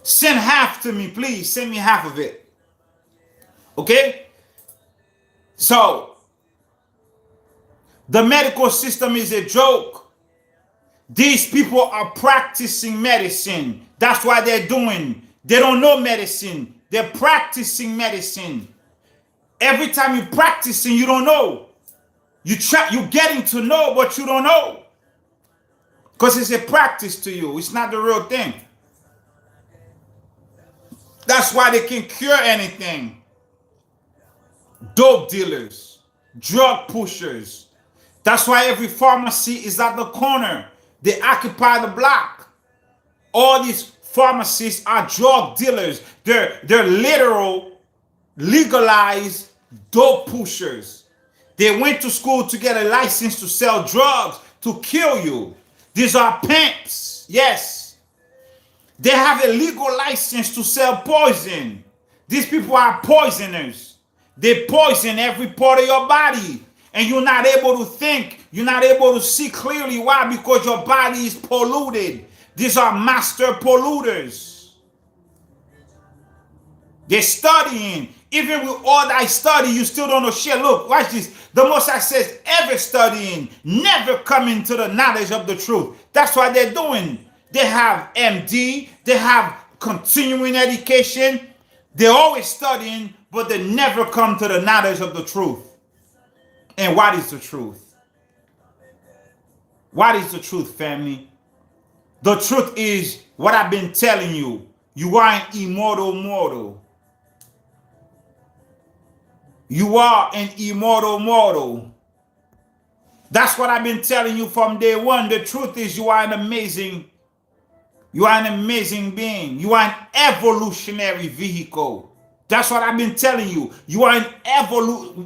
Send half to me, please. Send me half of it. Okay? So, the medical system is a joke. These people are practicing medicine. That's what they're doing. They don't know medicine. They're practicing medicine. Every time you're practicing, you don't know. You're getting to know, but you don't know. Because it's a practice to you. It's not the real thing. That's why they can cure anything. Dope dealers, drug pushers. That's why every pharmacy is at the corner. They occupy the block. All these pharmacies are drug dealers. They're literal, legalized dope pushers. They went to school to get a license to sell drugs, to kill you. These are pimps. Yes. They have a legal license to sell poison. These people are poisoners. They poison every part of your body. And you're not able to think. You're not able to see clearly. Why? Because your body is polluted. These are master polluters. They're studying. Even with all that study, you still don't know shit. Look, watch this. The Most High says, ever studying, never coming to the knowledge of the truth. That's what they're doing. They have MD. They have continuing education. They're always studying, but they never come to the knowledge of the truth. And what is the truth? What is the truth, family? The truth is what I've been telling you. You are an immortal mortal. You are an immortal mortal. That's what I've been telling you from day one. The truth is you are an amazing being. You are an evolutionary vehicle. That's what I've been telling you. You are an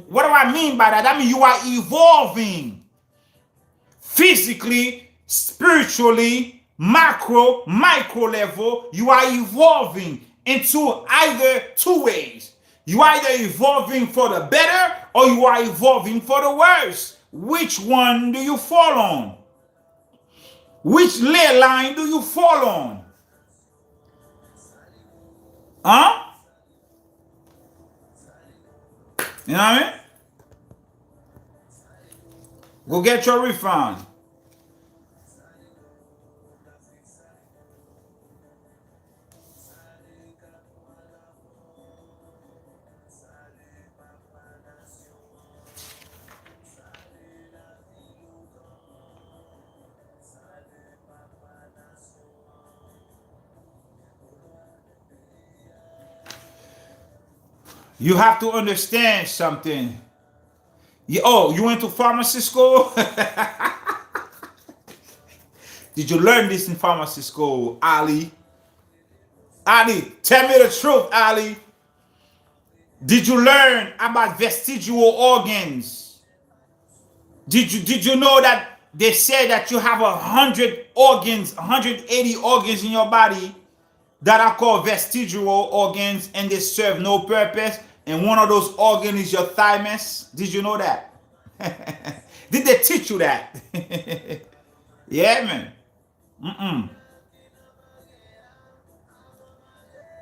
What do I mean by that? I mean you are evolving. Physically, spiritually, micro level, you are evolving into either two ways. You are either evolving for the better or you are evolving for the worse. Which one do you fall on? Which ley line do you fall on? Huh? You know what I mean? Go get your refund. You have to understand something. You went to pharmacy school? Did you learn this in pharmacy school, Ali? Ali, tell me the truth, Ali. Did you learn about vestigial organs? Did you know that they say that you have 100 organs, 180 organs in your body that are called vestigial organs and they serve no purpose? And one of those organs is your thymus. Did you know that? Did they teach you that? Yeah, man.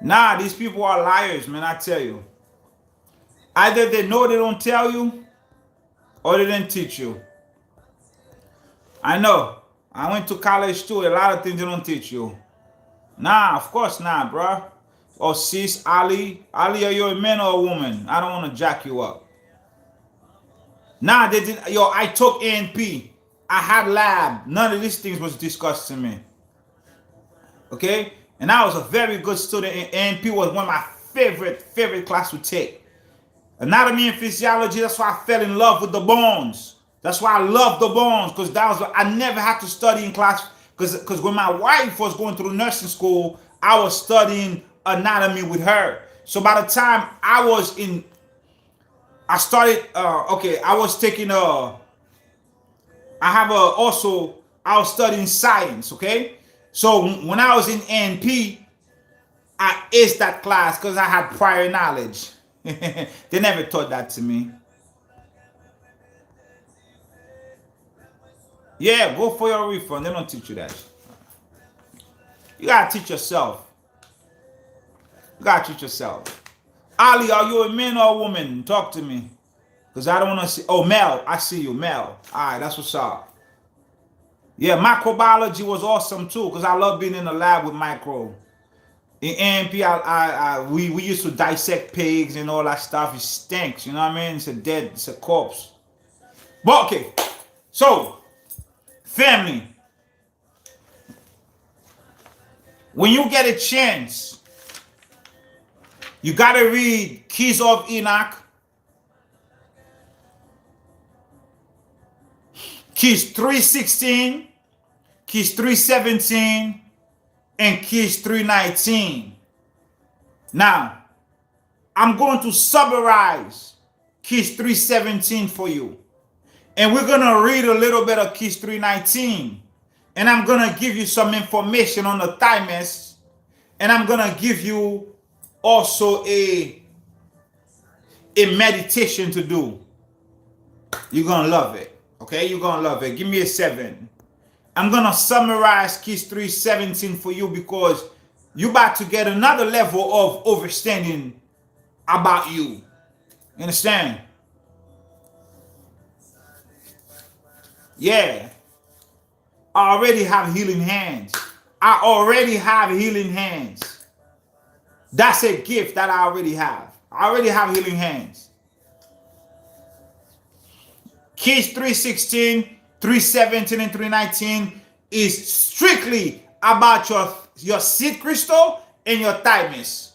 Nah, these people are liars, man, I tell you. Either they know they don't tell you, or they didn't teach you. I know. I went to college too. A lot of things they don't teach you. Nah, of course not, bro. Or sis, Ali. Ali, are you a man or a woman? I don't want to jack you up. Nah, they did. Yo, I took A&P. I had lab. None of these things was discussed to me. Okay? And I was a very good student. A&P was one of my favorite class to take. Anatomy and physiology, that's why I fell in love with the bones. That's why I love the bones, because I never had to study in class. Because when my wife was going through nursing school, I was studying anatomy with her. So by the time I was was studying science, okay? So when I was in A&P, I aced that class because I had prior knowledge. They never taught that to me. Yeah, go for your refund. They don't teach you that. You gotta teach yourself. Ali, are you a man or a woman? Talk to me. Because I don't want to see. Oh, Mel. I see you, Mel. All right, that's what's up. Yeah, microbiology was awesome too, because I love being in the lab with micro. In A&P, we used to dissect pigs and all that stuff. It stinks, you know what I mean? It's a corpse. But okay, so, family, when you get a chance, you gotta read Keys of Enoch, Keys 3:16, Keys 3:17, and Keys 3:19. Now, I'm going to summarize Keys 3:17 for you. And we're going to read a little bit of Keys 3:19. And I'm going to give you some information on the thymus. And I'm going to give you also a meditation to do. You're going to love it. Okay? You're going to love it. Give me a 7. I'm going to summarize Keys 3:17 for you because you're about to get another level of understanding about you. You understand? Yeah. I already have healing hands. That's a gift that I already have. I already have healing hands. Keys 3:16, 3:17, and 3:19 is strictly about your seed crystal and your thymus,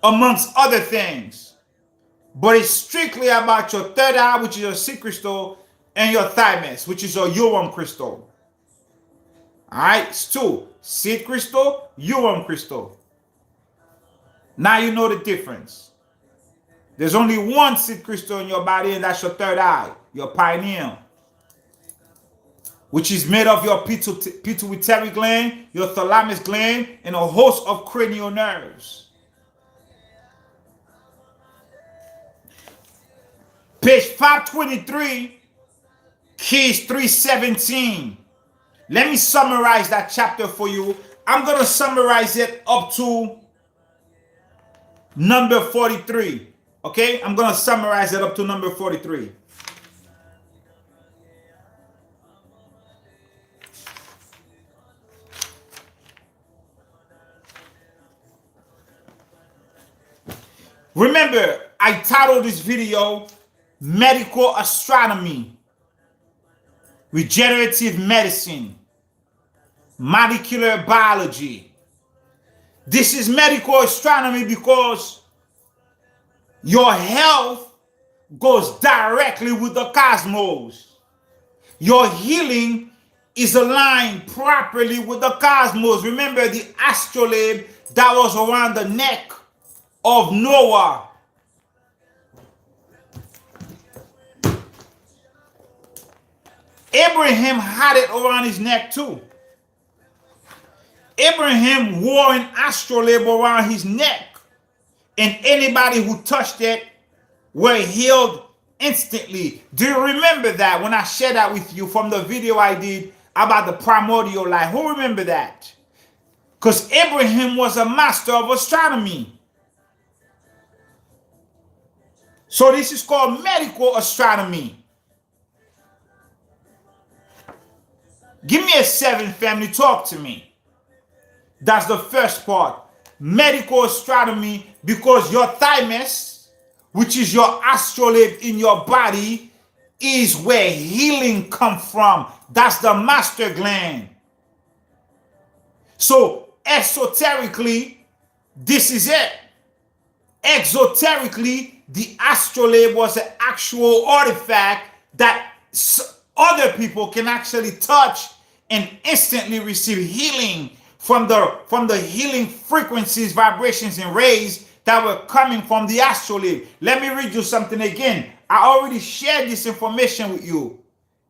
amongst other things. But it's strictly about your third eye, which is your seed crystal, and your thymus, which is your Urim crystal. Alright, it's two. Seed crystal, Urim crystal. Now you know the difference. There's only one seed crystal in your body, and that's your third eye, your pineal, which is made of your pituitary gland, your thalamus gland, and a host of cranial nerves. Page 523, Keys 3:17. Let me summarize that chapter for you. I'm going to summarize it up to number 43. Okay? I'm going to summarize it up to number 43. Remember, I titled this video Medical Astronomy, Regenerative Medicine, Molecular Biology. This is medical astronomy because your health goes directly with the cosmos. Your healing is aligned properly with the cosmos. Remember the astrolabe that was around the neck of Noah. Abraham had it around his neck too. Abraham wore an astrolabe around his neck, and anybody who touched it were healed instantly. Do you remember that when I shared that with you from the video I did about the primordial light? Who remember that? Because Abraham was a master of astronomy. So this is called medical astronomy. Give me a 7, family. Talk to me. That's the first part. Medical astronomy, because your thymus, which is your astrolabe in your body, is where healing comes from. That's the master gland. So esoterically, this is it. Exoterically, the astrolabe was an actual artifact that other people can actually touch and instantly receive healing from the healing frequencies, vibrations, and rays that were coming from the astrolabe. Let me read you something again. I already shared this information with you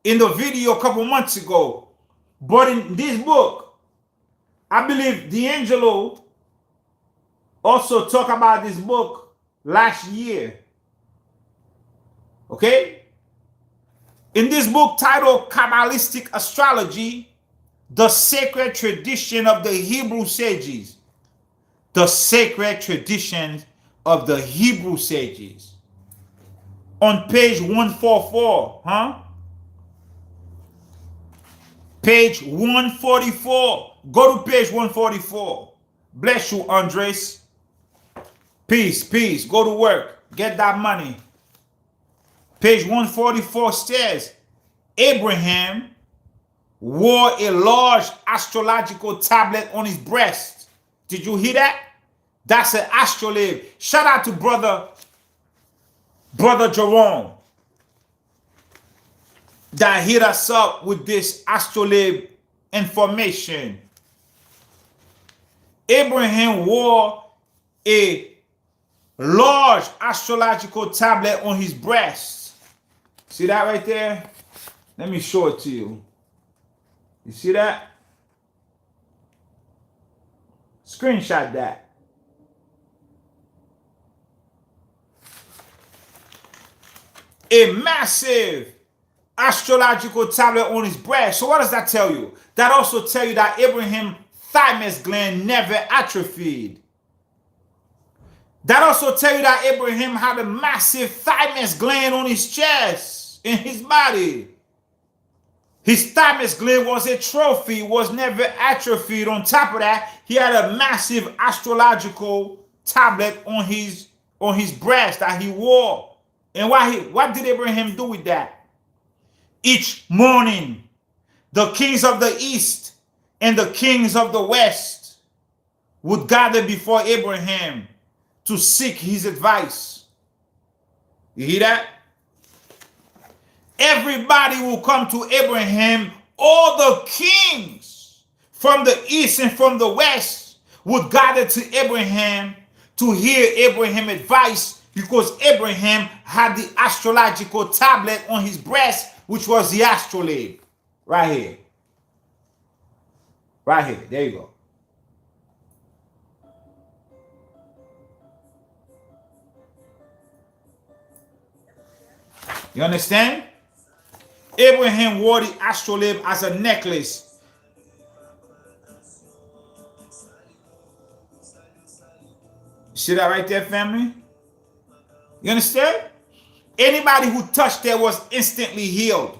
in the video a couple months ago. But in this book, I believe D'Angelo also talked about this book last year. Okay? In this book titled Kabbalistic Astrology, the Sacred Tradition of the Hebrew Sages. The Sacred Traditions of the Hebrew Sages. On page 144, Page 144. Go to page 144. Bless you, Andres. Peace, peace. Go to work. Get that money. Page 144 says, Abraham wore a large astrological tablet on his breast. Did you hear that? That's an astrolabe. Shout out to brother Jerome that hit us up with this astrolabe information. Abraham wore a large astrological tablet on his breast. See that right there? Let me show it to you. You see that? Screenshot that. A massive astrological tablet on his breast. So what does that tell you? That also tells you that Abraham's thymus gland never atrophied. That also tells you that Abraham had a massive thymus gland on his chest, in his body. His thymus gland was a trophy, was never atrophied. On top of that, he had a massive astrological tablet on his breast that he wore. And what did Abraham do with that? Each morning, the kings of the east and the kings of the west would gather before Abraham to seek his advice. You hear that? Everybody will come to Abraham. All the kings from the east and from the west would gather to Abraham to hear Abraham's advice, because Abraham had the astrological tablet on his breast, which was the astrolabe. Right here. Right here. There you go. You understand? Abraham wore the astrolabe as a necklace. See that right there, family? You understand? Anybody who touched it was instantly healed.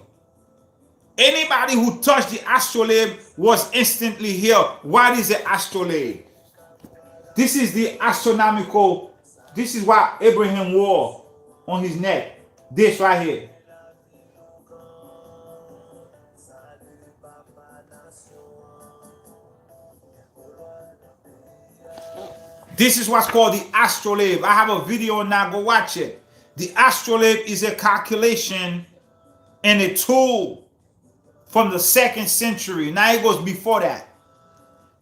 Anybody who touched the astrolabe was instantly healed. What is the astrolabe? This is the astronomical. This is what Abraham wore on his neck. This right here. This is what's called the astrolabe. I have a video now, go watch it. The astrolabe is a calculation and a tool from the 2nd century. Now it goes before that.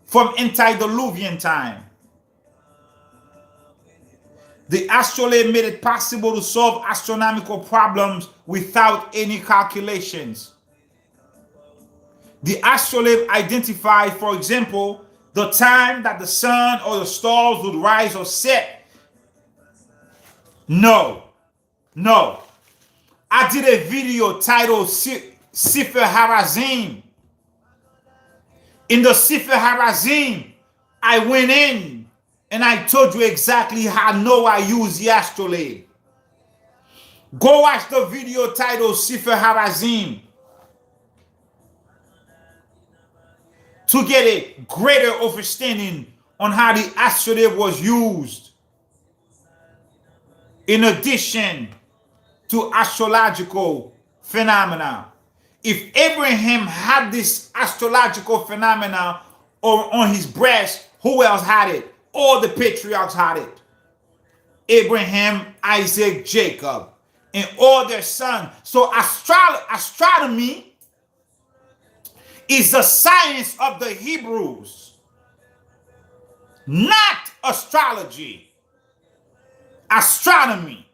From antediluvian time. The astrolabe made it possible to solve astronomical problems without any calculations. The astrolabe identified, for example, the time that the sun or the stars would rise or set. No. I did a video titled Sefer Harazim. In the Sefer Harazim, I went in and I told you exactly how Noah used the astrolabe. Go watch the video titled Sefer Harazim to get a greater understanding on how the astrolabe was used, in addition to astrological phenomena. If Abraham had this astrological phenomena on his breast, who else had it? All the patriarchs had it. Abraham, Isaac, Jacob, and all their sons. So astronomy is the science of the Hebrews, not astrology. Astronomy,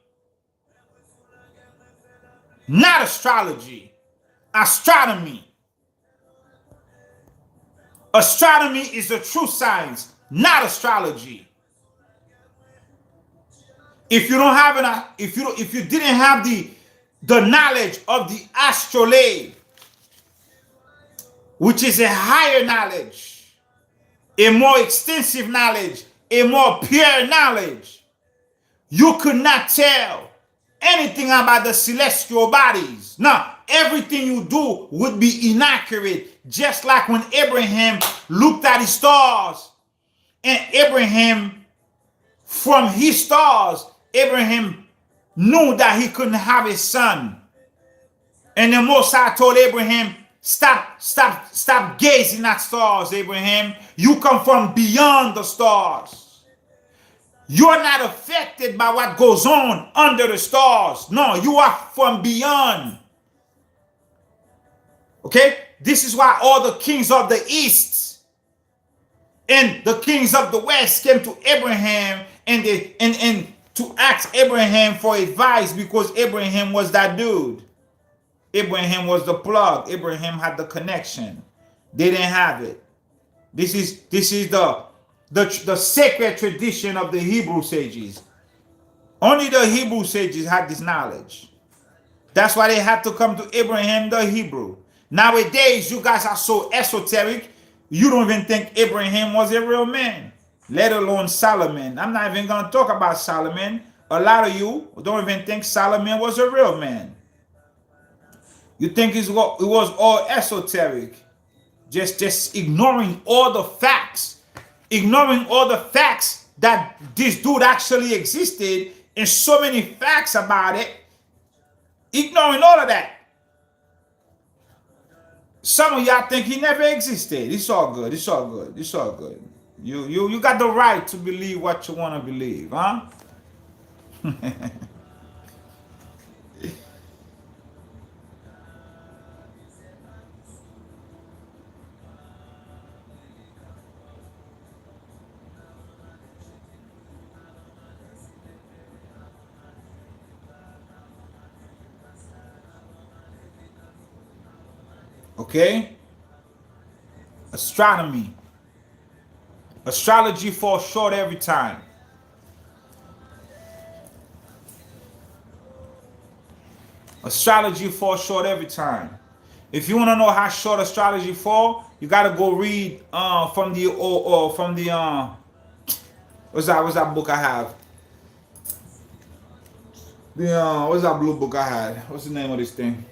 not astrology. Astronomy. Astronomy is the true science, not astrology. If you don't have if you didn't have the knowledge of the astrolabe, which is a higher knowledge, a more extensive knowledge, a more pure knowledge, you could not tell anything about the celestial bodies. Now, everything you do would be inaccurate, just like when Abraham looked at his stars, and Abraham, from his stars, Abraham knew that he couldn't have a son. And the Most High told Abraham, stop gazing at stars, Abraham. You come from beyond the stars. You're not affected by what goes on under the stars. No, you are from beyond. Okay? This is why all the kings of the east and the kings of the west came to Abraham and to ask Abraham for advice, because Abraham was that dude. Abraham was the plug. Abraham had the connection. They didn't have it. This is the sacred tradition of the Hebrew sages. Only the Hebrew sages had this knowledge. That's why they had to come to Abraham the Hebrew. Nowadays, you guys are so esoteric, you don't even think Abraham was a real man, let alone Solomon. I'm not even going to talk about Solomon. A lot of you don't even think Solomon was a real man. You think it was all esoteric. Just ignoring all the facts. Ignoring all the facts that this dude actually existed and so many facts about it. Ignoring all of that. Some of y'all think he never existed. It's all good. It's all good. It's all good. You got the right to believe what you want to believe, huh? Okay? Astronomy. Astrology falls short every time. Astrology falls short every time. If you want to know how short astrology fall, you got to go read from the what's that book I have? What's that blue book I had? What's the name of this thing?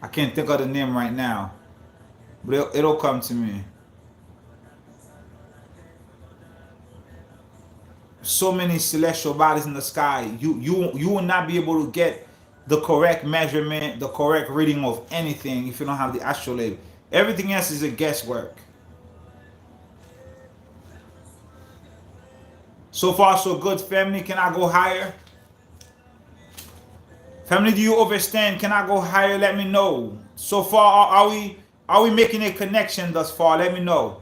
I can't think of the name right now, but it'll come to me. So many celestial bodies in the sky. You will not be able to get the correct measurement, the correct reading of anything if you don't have the astrolabe. Everything else is a guesswork. So far, so good, family. Can I go higher? Family, do you understand? Can I go higher? Let me know. So far, are we making a connection thus far? Let me know.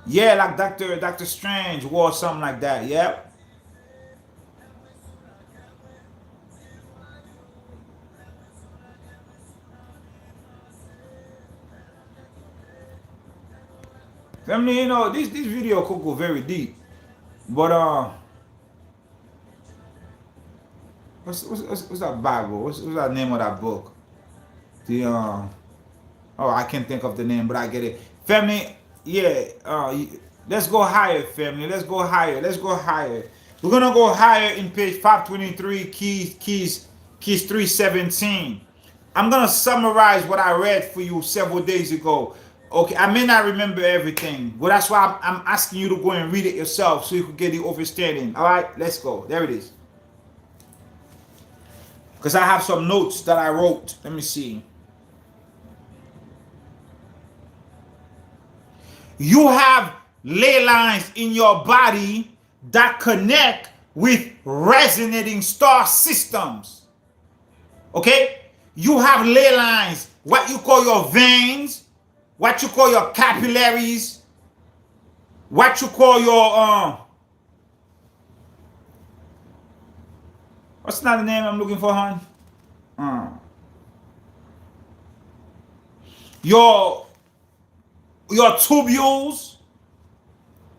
Yeah, like Dr. Strange or something like that. Yep. Family, you know, this video could go very deep. But what's that Bible? What's that name of that book? Oh, I can't think of the name, but I get it. Family, yeah, let's go higher, family. Let's go higher. Let's go higher. We're gonna go higher in page 523, keys 317. I'm gonna summarize what I read for you several days ago. Okay, I may not remember everything, but that's why I'm asking you to go and read it yourself so you can get the understanding. All right, let's go. There it is. Because I have some notes that I wrote. Let me see. You have ley lines in your body that connect with resonating star systems. Okay? You have ley lines, what you call your veins, what you call your capillaries, what you call your what's not the name I'm looking for, hon? Your tubules.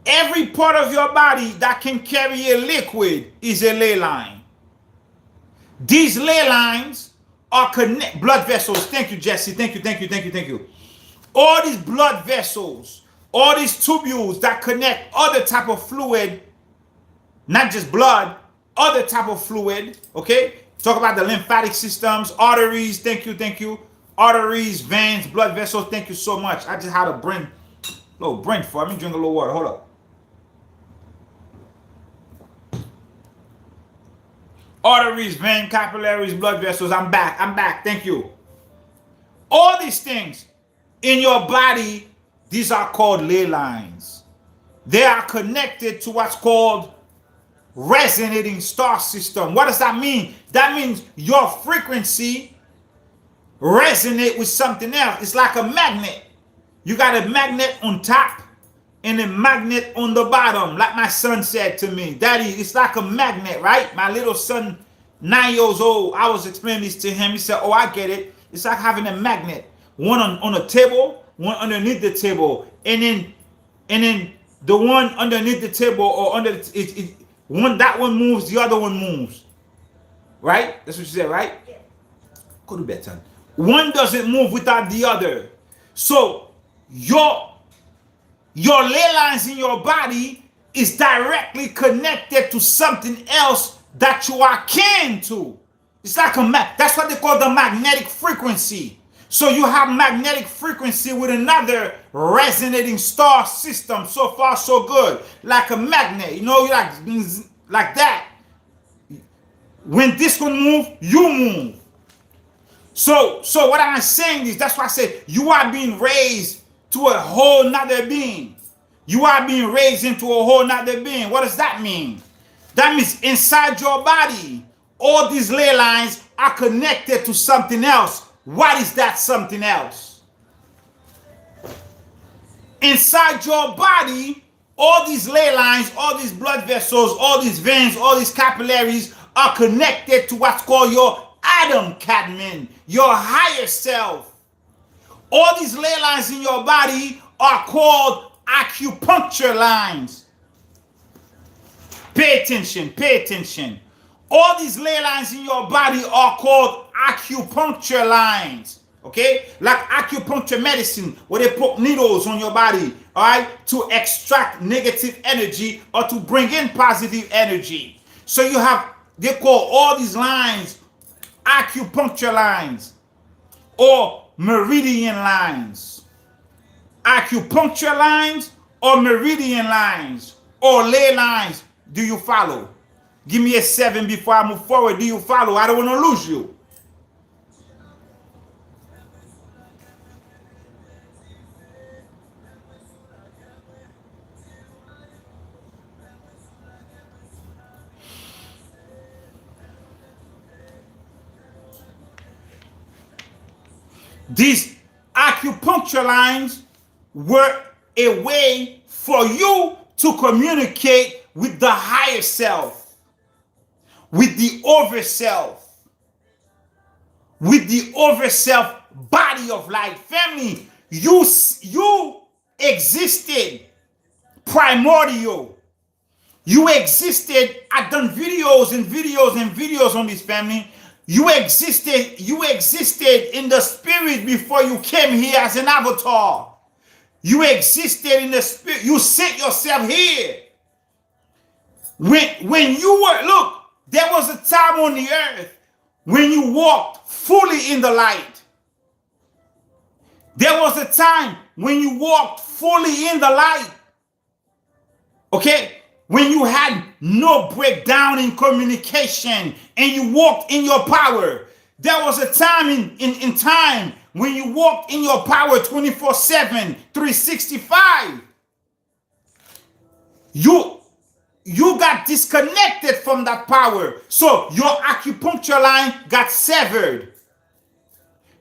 Every part of your body that can carry a liquid is a ley line. These ley lines are blood vessels. Thank you, Jesse. Thank you. All these blood vessels, all these tubules that connect other type of fluid, not just blood, other type of fluid, okay? Talk about the lymphatic systems, arteries, thank you. Arteries, veins, blood vessels, thank you so much. I just had a little brain fart. Let me drink a little water, hold up. Arteries, veins, capillaries, blood vessels, I'm back, thank you. All these things in your body, these are called ley lines. They are connected to what's called resonating star system. What does that mean? That means your frequency resonate with something else. It's like a magnet. You got a magnet on top and a magnet on the bottom. Like my son said to me, Daddy, it's like a magnet, right? My little son, 9 years old, I was explaining this to him. He said, oh, I get it. It's like having a magnet. One on a table, one underneath the table. And then the one underneath the table or under that one moves, the other one moves. Right? That's what you said, right? Yeah. Go to bed, son. One doesn't move without the other. So your ley lines in your body, is directly connected to something else that you are kin to. It's like that's what they call the magnetic frequency. So you have magnetic frequency with another resonating star system. So far, so good. Like a magnet, you know, like that. When this one move, you move. So what I'm saying is, that's why I said you are being raised to a whole nother being. You are being raised into a whole nother being. What does that mean? That means inside your body, all these ley lines are connected to something else. What is that something else? Inside your body, all these ley lines, all these blood vessels, all these veins, all these capillaries are connected to what's called your Adam Cadman, your higher self. All these ley lines in your body are called acupuncture lines. Pay attention, pay attention. All these ley lines in your body are called acupuncture lines. Okay? Like acupuncture medicine, where they put needles on your body, all right, to extract negative energy or to bring in positive energy. So you have, they call all these lines acupuncture lines or meridian lines. Acupuncture lines or meridian lines or ley lines. Do you follow? Give me a 7 before I move forward. Do you follow? I don't want to lose you. These acupuncture lines were a way for you to communicate with the higher self, with the over self, with the over self body of light. Family, you existed primordial. You existed. I've done videos and videos and videos on this, family. You existed in the spirit before you came here as an avatar. You existed in the spirit. You sent yourself here. When you were, look, there was a time on the earth when you walked fully in the light. There was a time when you walked fully in the light. Okay? When you had no breakdown in communication and you walked in your power. There was a time in time when you walked in your power 24/7, 365. You got disconnected from that power. So your acupuncture line got severed.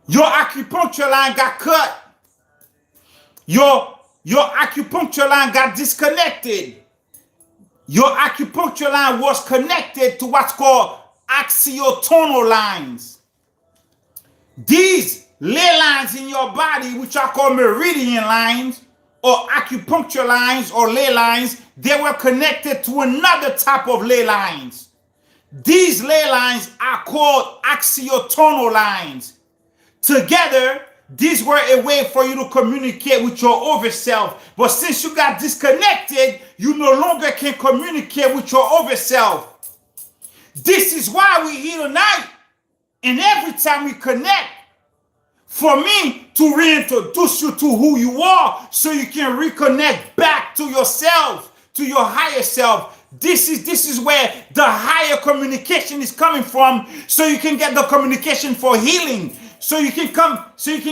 Your acupuncture line got cut. Your acupuncture line got disconnected. Your acupuncture line was connected to what's called axiotonal lines. These ley lines in your body, which are called meridian lines or acupuncture lines or ley lines, they were connected to another type of ley lines. These ley lines are called axiotonal lines. Together, these were a way for you to communicate with your over self. But since you got disconnected, you no longer can communicate with your over self. This is why we're here tonight. And every time we connect, for me to reintroduce you to who you are so you can reconnect back to yourself, to your higher self. This is where the higher communication is coming from, so you can get the communication for healing. So you can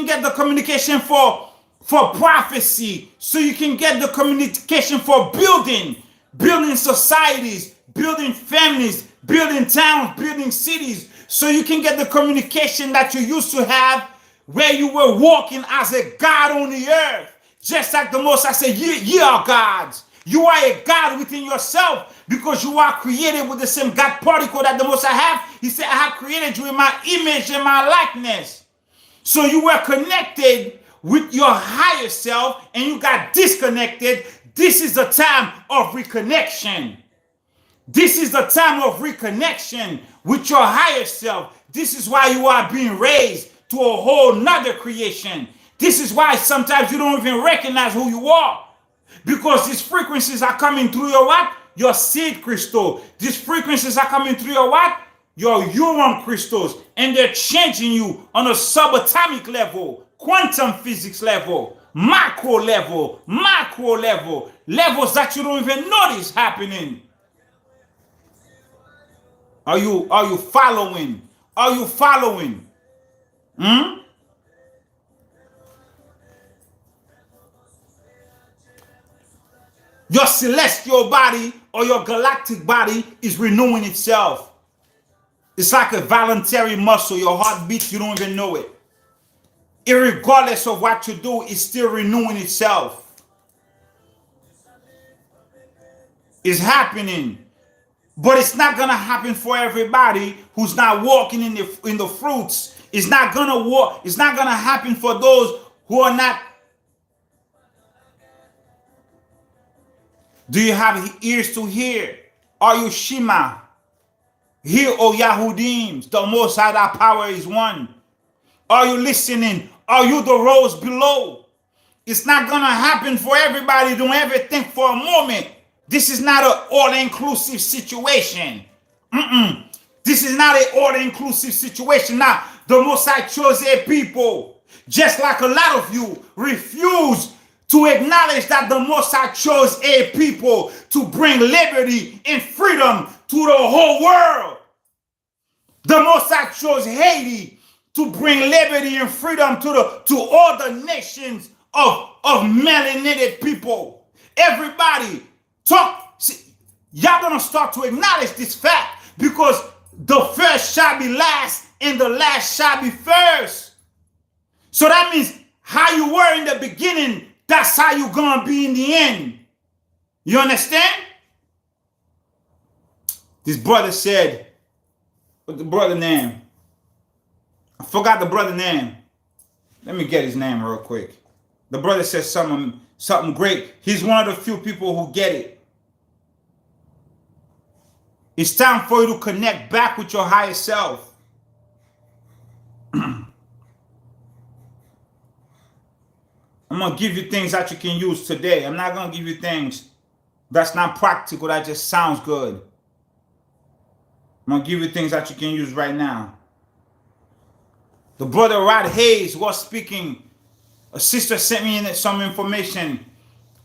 get the communication for prophecy. So you can get the communication for building societies, building families, building towns, building cities. So you can get the communication that you used to have where you were walking as a God on the earth. Just like the Most High said, ye are gods. You are a God within yourself because you are created with the same God particle that the Most High have. He said, I have created you in my image and my likeness. So you were connected with your higher self and you got disconnected. This is the time of reconnection. This is the time of reconnection with your higher self. This is why you are being raised to a whole nother creation. This is why sometimes you don't even recognize who you are. Because these frequencies are coming through your what? Your seed crystal. These frequencies are coming through your what? Your Urim crystals. And they're changing you on a subatomic level, quantum physics level, macro level, levels that you don't even notice happening. Are you following? Are you following? Your celestial body or your galactic body is renewing itself. It's like a voluntary muscle. Your heart beats, you don't even know it. Irregardless of what you do, it's still renewing itself. It's happening. But it's not gonna happen for everybody who's not walking in the fruits. It's not gonna happen for those who are not. Do you have ears to hear? Are you Shema? Hear, O Yahudim, the Most High, thy power is one. Are you listening? Are you the rose below? It's not gonna happen for everybody. Don't ever think for a moment. This is not an all-inclusive situation. This is not an all-inclusive situation. Now, the Most High chose a people, just like a lot of you refuse to acknowledge that the Most High chose a people to bring liberty and freedom to the whole world. The Most High chose Haiti to bring liberty and freedom to all the nations of melanated people. Everybody talk. See, y'all gonna start to acknowledge this fact, because the first shall be last and the last shall be first. So that means how you were in the beginning, that's how you're gonna be in the end. You understand? This brother said, what's the brother name? I forgot the brother name. Let me get his name real quick. The brother said something great. He's one of the few people who get it. It's time for you to connect back with your higher self. I'm going to give you things that you can use today. I'm not going to give you things that's not practical, that just sounds good. I'm going to give you things that you can use right now. The brother Rod Hayes was speaking. A sister sent me some information.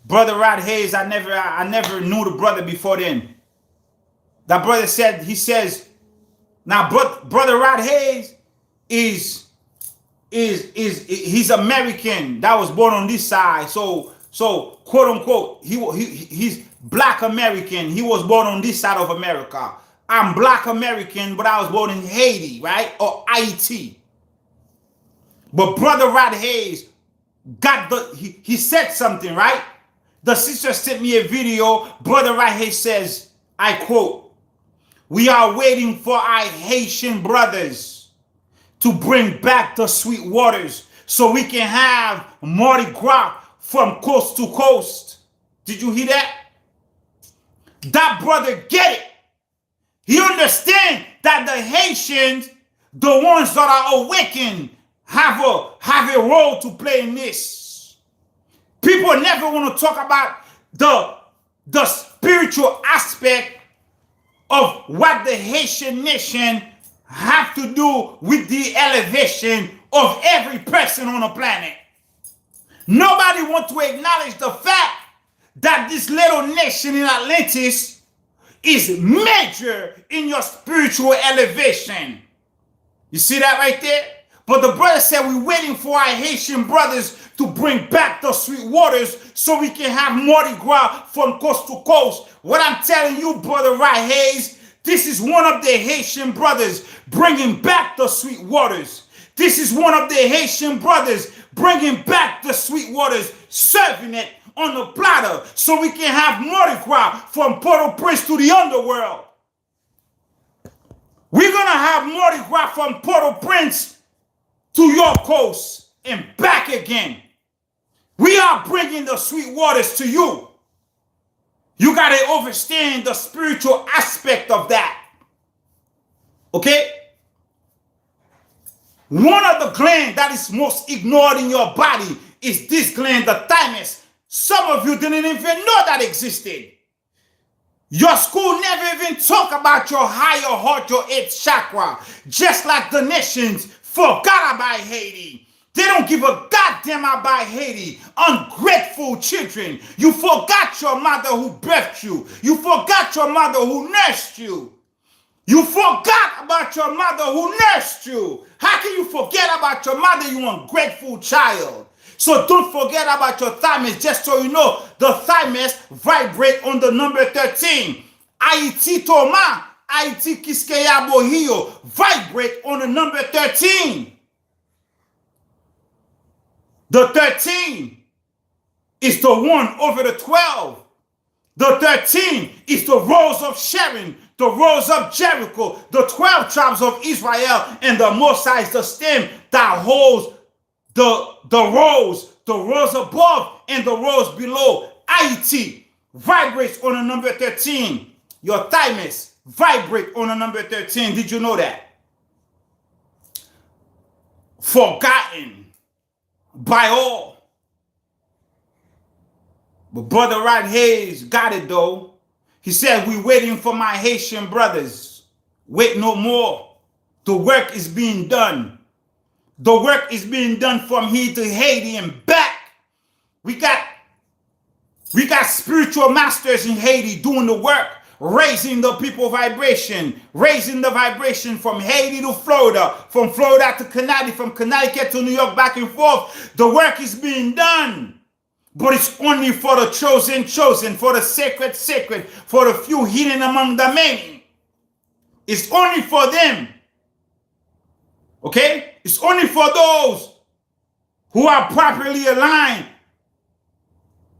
Brother Rod Hayes, I never knew the brother before then. That brother said, he says, now brother Rod Hayes he's American, that was born on this side. So quote unquote, he's Black American. He was born on this side of America. I'm Black American, but I was born in Haiti, right? Or Haiti. But brother Rod Hayes he said something, right? The sister sent me a video. Brother Rod Hayes says, I quote, "We are waiting for our Haitian brothers to bring back the sweet waters so we can have Mardi Gras from coast to coast." Did you hear that? That brother get it. He understands that the Haitians, the ones that are awakened, have a role to play in this. People never want to talk about the spiritual aspect of what the Haitian nation have to do with the elevation of every person on the planet. Nobody wants to acknowledge the fact that this little nation in Atlantis is major in your spiritual elevation. You see that right there? But the brother said we're waiting for our Haitian brothers to bring back the sweet waters so we can have Mardi Gras from coast to coast. What I'm telling you, brother Rod Hayes, this is one of the Haitian brothers bringing back the sweet waters. This is one of the Haitian brothers bringing back the sweet waters, serving it on the platter so we can have Mardi Gras from Port-au-Prince to the underworld. We're going to have Mardi Gras from Port-au-Prince to your coast and back again. We are bringing the sweet waters to you. You got to understand the spiritual aspect of that. Okay? One of the glands that is most ignored in your body is this gland, the thymus. Some of you didn't even know that existed. Your school never even talk about your higher heart, your 8th chakra. Just like the nations forgot about Haiti. They don't give a goddamn about Haiti. Ungrateful children. You forgot your mother who birthed you. You forgot your mother who nursed you. You forgot about your mother who nursed you. How can you forget about your mother, you ungrateful child? So don't forget about your thymus. Just so you know, the thymus vibrate on the number 13. Haiti Toma, Haiti Kiskeya Bohio, vibrate on the number 13. The 13 is the 1 over the 12. The 13 is the rose of Sharon, the rose of Jericho, the 12 tribes of Israel, and the Most High is the stem that holds the rose above and the rose below. Haiti vibrates on the number 13. Your thymus vibrate on the number 13. Did you know that? Forgotten by all. But Brother Rod Hayes got it though. He said, we waiting for my Haitian brothers. Wait no more. The work is being done. The work is being done from here to Haiti and back. We got spiritual masters in Haiti doing the work, raising the people vibration, raising the vibration from Haiti to Florida, from Florida to Connecticut, from Connecticut to New York, back and forth. The work is being done. But it's only for the chosen, for the sacred, for the few hidden among the many. It's only for them. Okay? It's only for those who are properly aligned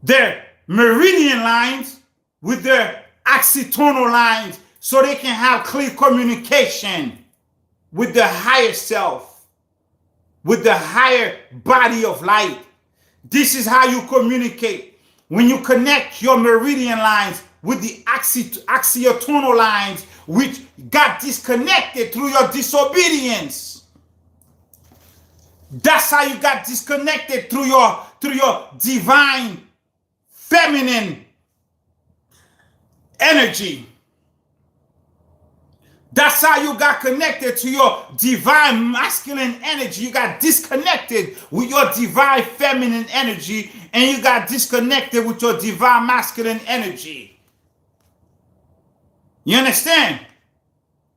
their meridian lines with their axitonal lines so they can have clear communication with the higher self, with the higher body of light. This is how you communicate. When you connect your meridian lines with the axiotonal lines, which got disconnected through your disobedience. That's how you got disconnected through your divine feminine energy. That's how you got connected to your divine masculine energy. You got disconnected with your divine feminine energy, and you got disconnected with your divine masculine energy. You understand?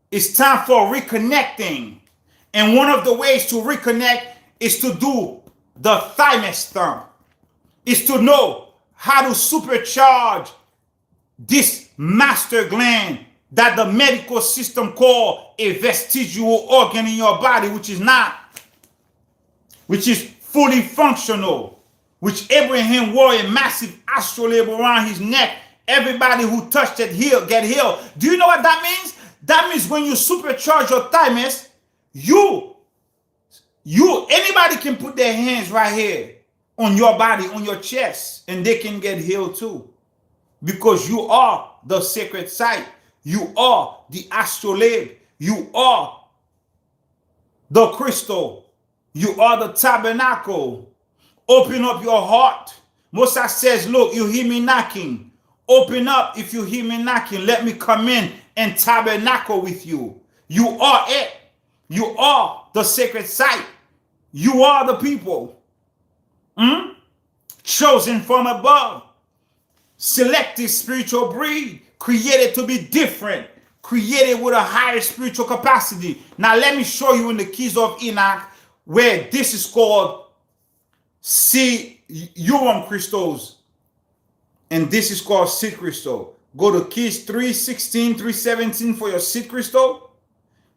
It's time for reconnecting. And one of the ways to reconnect is to do the thymus thump. Is to know how to supercharge this master gland that the medical system call a vestigial organ in your body, which is fully functional, which Abraham wore a massive astrolabe around his neck. Everybody who touched it get healed. Do you know what that means? That means when you supercharge your thymus, anybody can put their hands right here on your body, on your chest, and they can get healed too. Because you are the sacred site. You are the astrolabe. You are the crystal. You are the tabernacle. Open up your heart. Moses says, look, you hear me knocking. Open up if you hear me knocking. Let me come in and tabernacle with you. You are it. You are the sacred site. You are the people. Chosen from above. Selected spiritual breed. Created to be different. Created with a higher spiritual capacity. Now let me show you in the Keys of Enoch where this is called Urim crystals. And this is called seed crystal. Go to Keys 3:16, 3:17 for your seed crystal.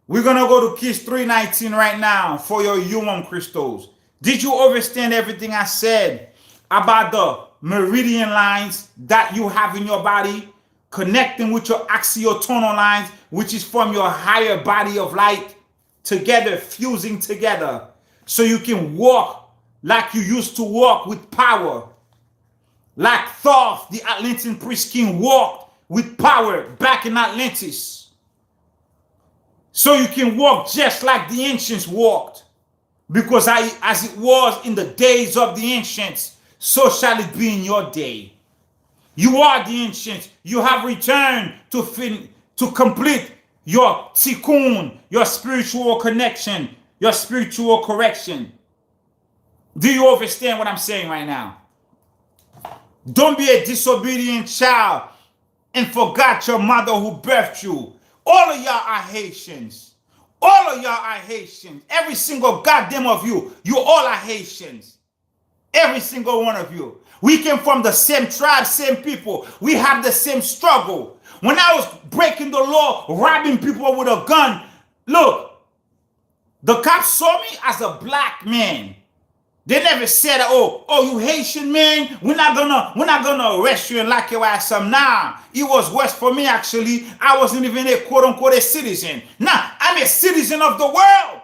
We're going to go to Keys 3:19 right now for your Urim crystals. Did you understand everything I said about the meridian lines that you have in your body? Connecting with your axiotonal lines, which is from your higher body of light, together, fusing together, so you can walk like you used to walk with power. Like Thoth, the Atlantean priest king, walked with power back in Atlantis. So you can walk just like the ancients walked. Because as it was in the days of the ancients, so shall it be in your day. You are the ancients. You have returned to complete your tikkun, your spiritual connection, your spiritual correction. Do you understand what I'm saying right now? Don't be a disobedient child and forgot your mother who birthed you. All of y'all are Haitians. All of y'all are Haitians. Every single goddamn of you. You all are Haitians. Every single one of you. We came from the same tribe, same people. We have the same struggle. When I was breaking the law, robbing people with a gun, look, the cops saw me as a black man. They never said, oh, you Haitian man, we're not gonna arrest you and lock your ass up. Nah, it was worse for me actually. I wasn't even a quote unquote a citizen. Nah, I'm a citizen of the world.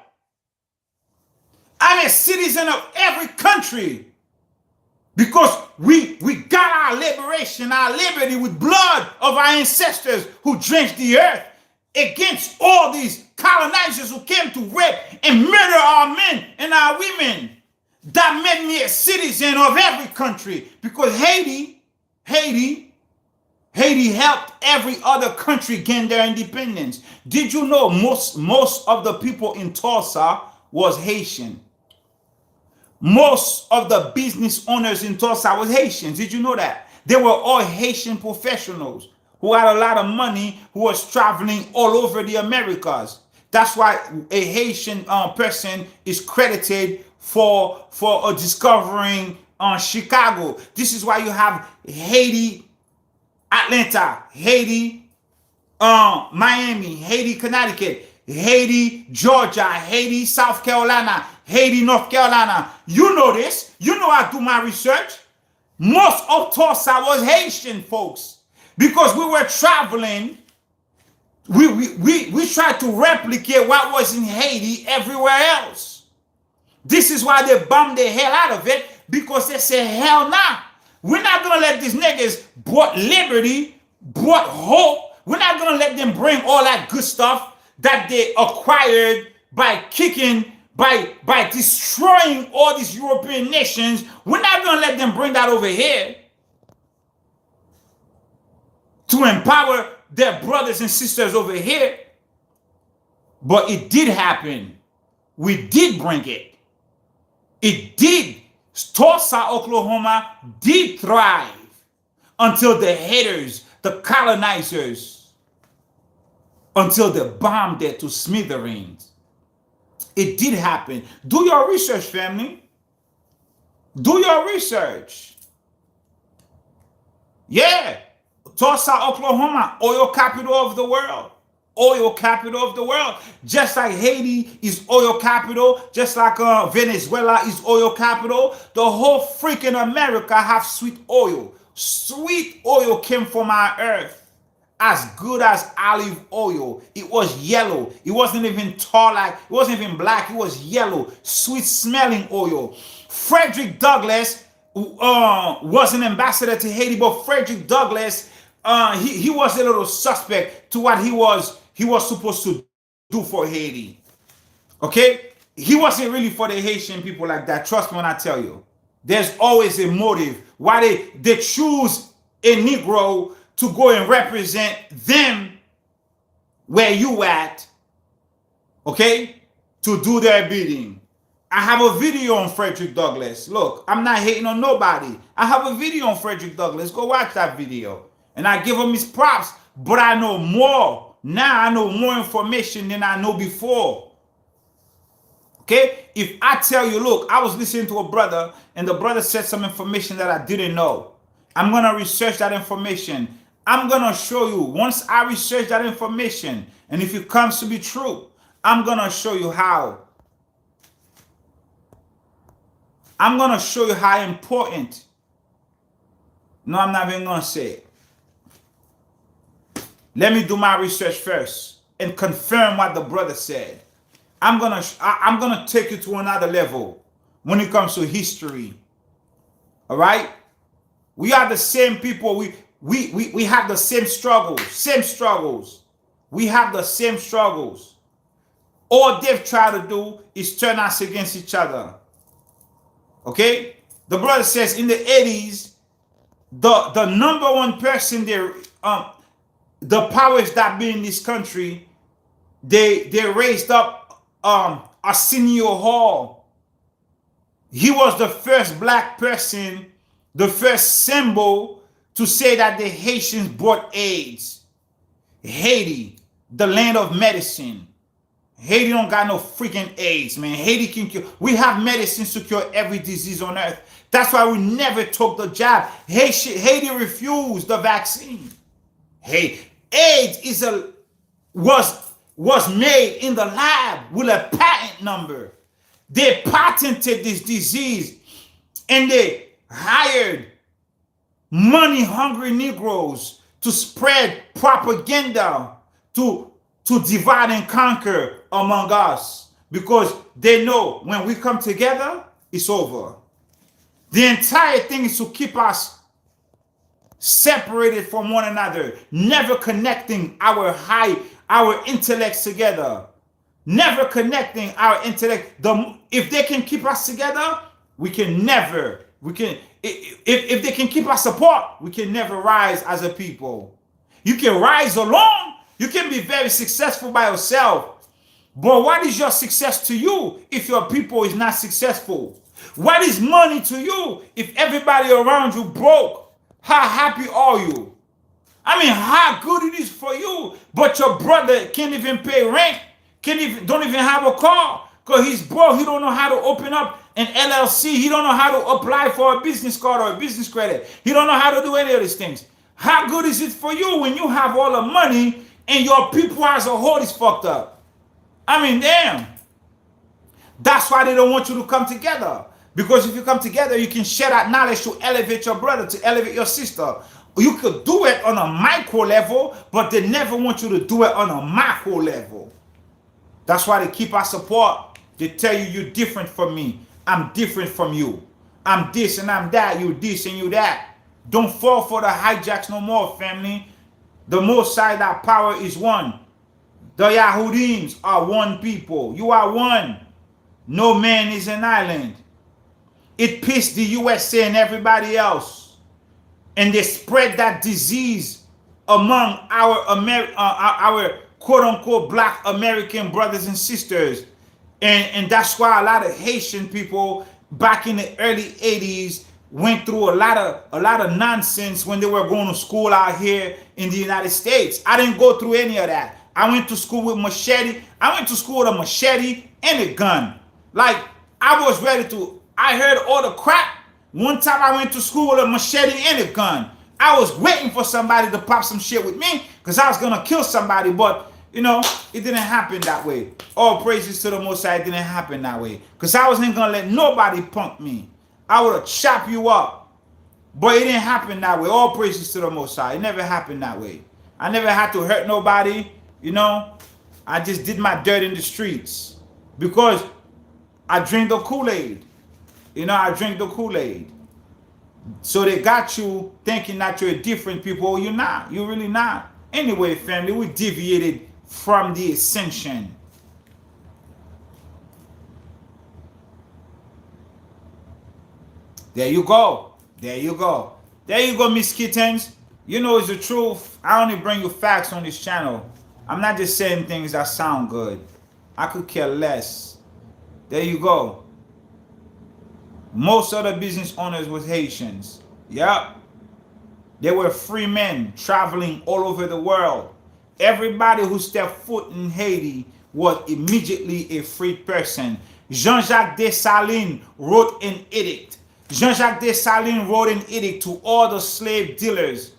I'm a citizen of every country. Because we got our liberation, our liberty with blood of our ancestors who drenched the earth against all these colonizers who came to rape and murder our men and our women. That made me a citizen of every country, because Haiti helped every other country gain their independence. Did you know most of the people in Tulsa was Haitian? Most of the business owners in Tulsa was Haitians. Did you know that? They were all Haitian professionals who had a lot of money, who was traveling all over the Americas. That's why a Haitian person is credited for discovering Chicago. This is why you have Haiti, Atlanta, Haiti, Miami, Haiti, Connecticut, Haiti, Georgia, Haiti, South Carolina, Haiti, North Carolina. You know this. You know I do my research. Most of Tulsa was Haitian, folks, because we were traveling. We tried to replicate what was in Haiti everywhere else. This is why they bombed the hell out of it, because they say, hell nah. We're not going to let these niggas brought liberty, brought hope. We're not going to let them bring all that good stuff that they acquired by kicking, by destroying all these European nations. We're not going to let them bring that over here to empower their brothers and sisters over here. But it did happen. We did bring it. It did. Tulsa, Oklahoma did thrive until the haters, the colonizers, until they bombed it to smithereens. It did happen. Do your research, family. Do your research. Yeah. Tulsa, Oklahoma, oil capital of the world. Oil capital of the world. Just like Haiti is oil capital, just like Venezuela is oil capital, the whole freaking America have sweet oil. Sweet oil came from our earth. As good as olive oil. It was yellow. It wasn't even tall, like it wasn't even black. It was yellow. Sweet smelling oil. Frederick Douglass was an ambassador to Haiti, but Frederick Douglass, he was a little suspect to what he was supposed to do for Haiti. Okay? He wasn't really for the Haitian people like that. Trust me when I tell you. There's always a motive. Why they choose a Negro to go and represent them where you at, okay, to do their bidding. I have a video on Frederick Douglass. Look, I'm not hating on nobody. I have a video on Frederick Douglass. Go watch that video. And I give him his props, but I know more. Now I know more information than I know before. Okay? If I tell you, look, I was listening to a brother, and the brother said some information that I didn't know. I'm going to research that information. I'm going to show you, once I research that information, and if it comes to be true, I'm going to show you how. I'm going to show you how important. No, I'm not even going to say it. Let me do my research first and confirm what the brother said. I'm gonna take you to another level when it comes to history. All right? We are the same people. We have the same struggles. Same struggles. We have the same struggles. All they've tried to do is turn us against each other. Okay? The brother says in the 80s, the number one person there, the powers that be in this country, they raised up Arsenio Hall. He was the first black person, the first symbol to say that the Haitians brought AIDS. Haiti, the land of medicine. Haiti don't got no freaking AIDS, man. Haiti can cure. We have medicines to cure every disease on earth. That's why we never took the jab. Haiti refused the vaccine. Hey, AIDS was made in the lab with a patent number. They patented this disease and they hired money-hungry Negroes to spread propaganda to divide and conquer among us, because they know when we come together, it's over. The entire thing is to keep us separated from one another, never connecting our intellects together, never connecting our intellect. If they can keep us together, if they can keep us apart, we can never rise as a people. You can rise alone. You can be very successful by yourself. But what is your success to you if your people is not successful? What is money to you if everybody around you broke? How happy are you? I mean, how good it is for you, but your brother can't even pay rent, don't even have a car because he's broke. He don't know how to open up an LLC. He don't know how to apply for a business card or a business credit. He don't know how to do any of these things. How good is it for you when you have all the money and your people as a whole is fucked up? I mean, damn. That's why they don't want you to come together. Because if you come together, you can share that knowledge to elevate your brother, to elevate your sister. You could do it on a micro level, but they never want you to do it on a macro level. That's why they keep us apart. They tell you you're different from me. I'm different from you. I'm this and I'm that. You this and you that. Don't fall for the hijacks no more, family. The Most High, that power is one. The Yahudims are one people. You are one. No man is an island. It pissed the USA and everybody else. And they spread that disease among our quote-unquote black American brothers and sisters. And that's why a lot of Haitian people back in the early 80s went through a lot of nonsense when they were going to school out here in the United States. I didn't go through any of that. I went to school with machete. I went to school with a machete and a gun. Like, I was ready to. I heard all the crap. One time I went to school with a machete and a gun. I was waiting for somebody to pop some shit with me because I was going to kill somebody. But, you know, it didn't happen that way. All praises to the Most High, it didn't happen that way. Because I wasn't going to let nobody punk me. I would have chopped you up. But it didn't happen that way. All praises to the Most High. It never happened that way. I never had to hurt nobody, you know. I just did my dirt in the streets. Because I drink the Kool-Aid. You know, I drink the Kool-Aid. So they got you thinking that you're different people. You're not. You're really not. Anyway, family, we deviated from the ascension. There you go. There you go. There you go, Miss Kittens. You know it's the truth. I only bring you facts on this channel. I'm not just saying things that sound good. I could care less. There you go. Most of the business owners was Haitians. Yep. They were free men traveling all over the world. Everybody who stepped foot in Haiti was immediately a free person. Jean-Jacques Dessalines wrote an edict. Jean-Jacques Dessalines wrote an edict to all the slave dealers,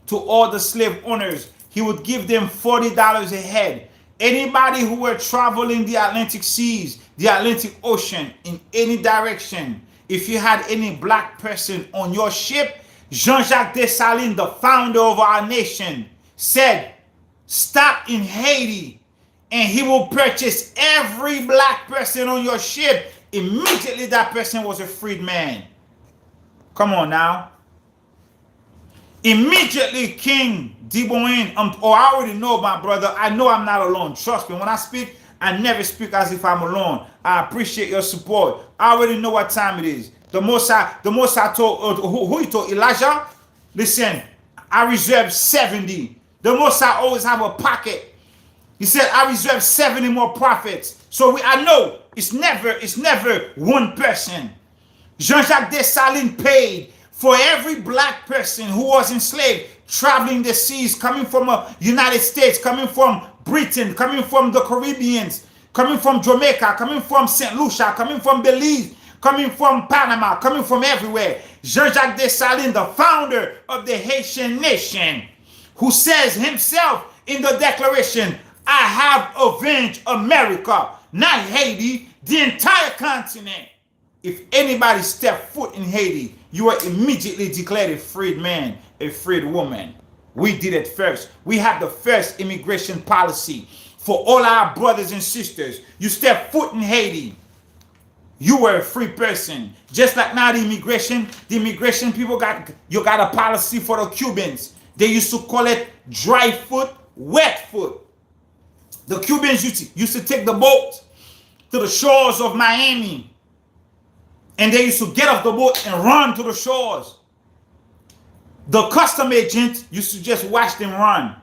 to all the slave owners. He would give them $40 a head. Anybody who were traveling the Atlantic seas, the Atlantic Ocean, in any direction, if you had any black person on your ship, Jean-Jacques Dessalines, the founder of our nation, said, stop in Haiti and he will purchase every black person on your ship. Immediately that person was a freed man. Come on now. Immediately King Deboin, I already know my brother. I know I'm not alone. Trust me, when I speak, I never speak as if I'm alone. I appreciate your support. I already know what time it is. The Most High told, who he told? Elijah? Listen, I reserve 70. The Most High always have a pocket. He said, I reserve 70 more prophets. So I know it's never one person. Jean-Jacques Dessalines paid for every black person who was enslaved, traveling the seas, coming from the United States, coming from Britain, coming from the Caribbeans, coming from Jamaica, coming from St. Lucia, coming from Belize, coming from Panama, coming from everywhere. Jean-Jacques Dessalines, the founder of the Haitian nation, who says himself in the declaration, I have avenged America, not Haiti, the entire continent. If anybody step foot in Haiti, you are immediately declared a freed man, a freed woman. We did it first. We had the first immigration policy for all our brothers and sisters. You step foot in Haiti, you were a free person. Just like now the immigration people got a policy for the Cubans. They used to call it dry foot, wet foot. The Cubans used to take the boat to the shores of Miami. And they used to get off the boat and run to the shores. The custom agent used to just watch them run.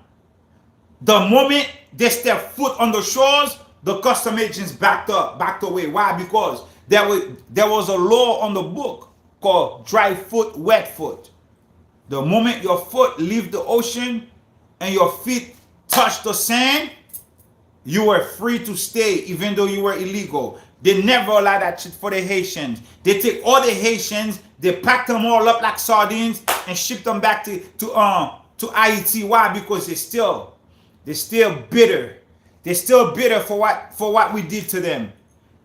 The moment they stepped foot on the shores, the custom agents backed away. Why? Because there was a law on the book called dry foot, wet foot. The moment your foot leave the ocean and your feet touch the sand, you were free to stay even though you were illegal. They never allow that shit for the Haitians. They take all the Haitians, they pack them all up like sardines and ship them back to Haiti. Why? Because they're still bitter. They're still bitter for what we did to them.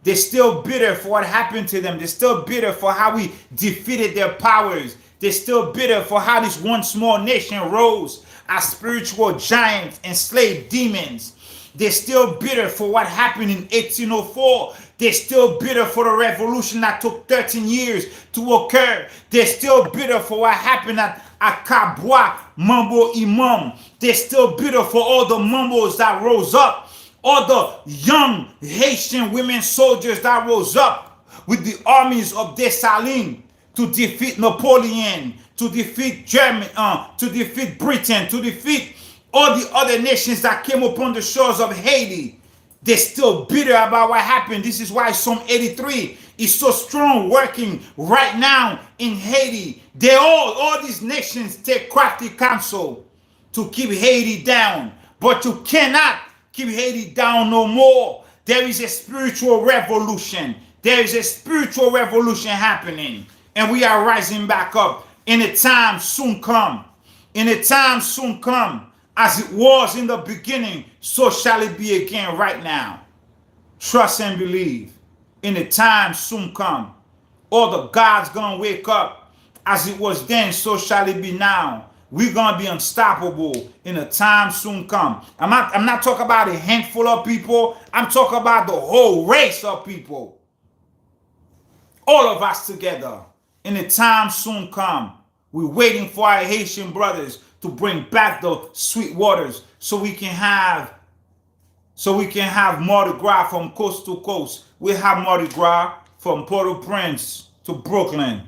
They're still bitter for what happened to them. They're still bitter for how we defeated their powers. They're still bitter for how this one small nation rose as spiritual giants and slayed demons. They're still bitter for what happened in 1804. They're still bitter for the revolution that took 13 years to occur. They're still bitter for what happened at Kabwa, Mambo Imam. They're still bitter for all the Mambos that rose up. All the young Haitian women soldiers that rose up with the armies of Dessalines to defeat Napoleon, to defeat Germany, to defeat Britain, to defeat all the other nations that came upon the shores of Haiti. They're still bitter about what happened. This is why Psalm 83 is so strong working right now in Haiti. All these nations take crafty counsel to keep Haiti down. But you cannot keep Haiti down no more. There is a spiritual revolution. There is a spiritual revolution happening. And we are rising back up. And the time soon come. And the time soon come. As it was in the beginning, so shall it be again right now. Trust and believe. In the time soon come. All the gods gonna wake up. As it was then, so shall it be now. We're gonna be unstoppable in the time soon come. I'm not talking about a handful of people. I'm talking about the whole race of people. All of us together. In the time soon come. We're waiting for our Haitian brothers to bring back the sweet waters so we can have Mardi Gras from coast to coast. We have Mardi Gras from Port-au-Prince to Brooklyn,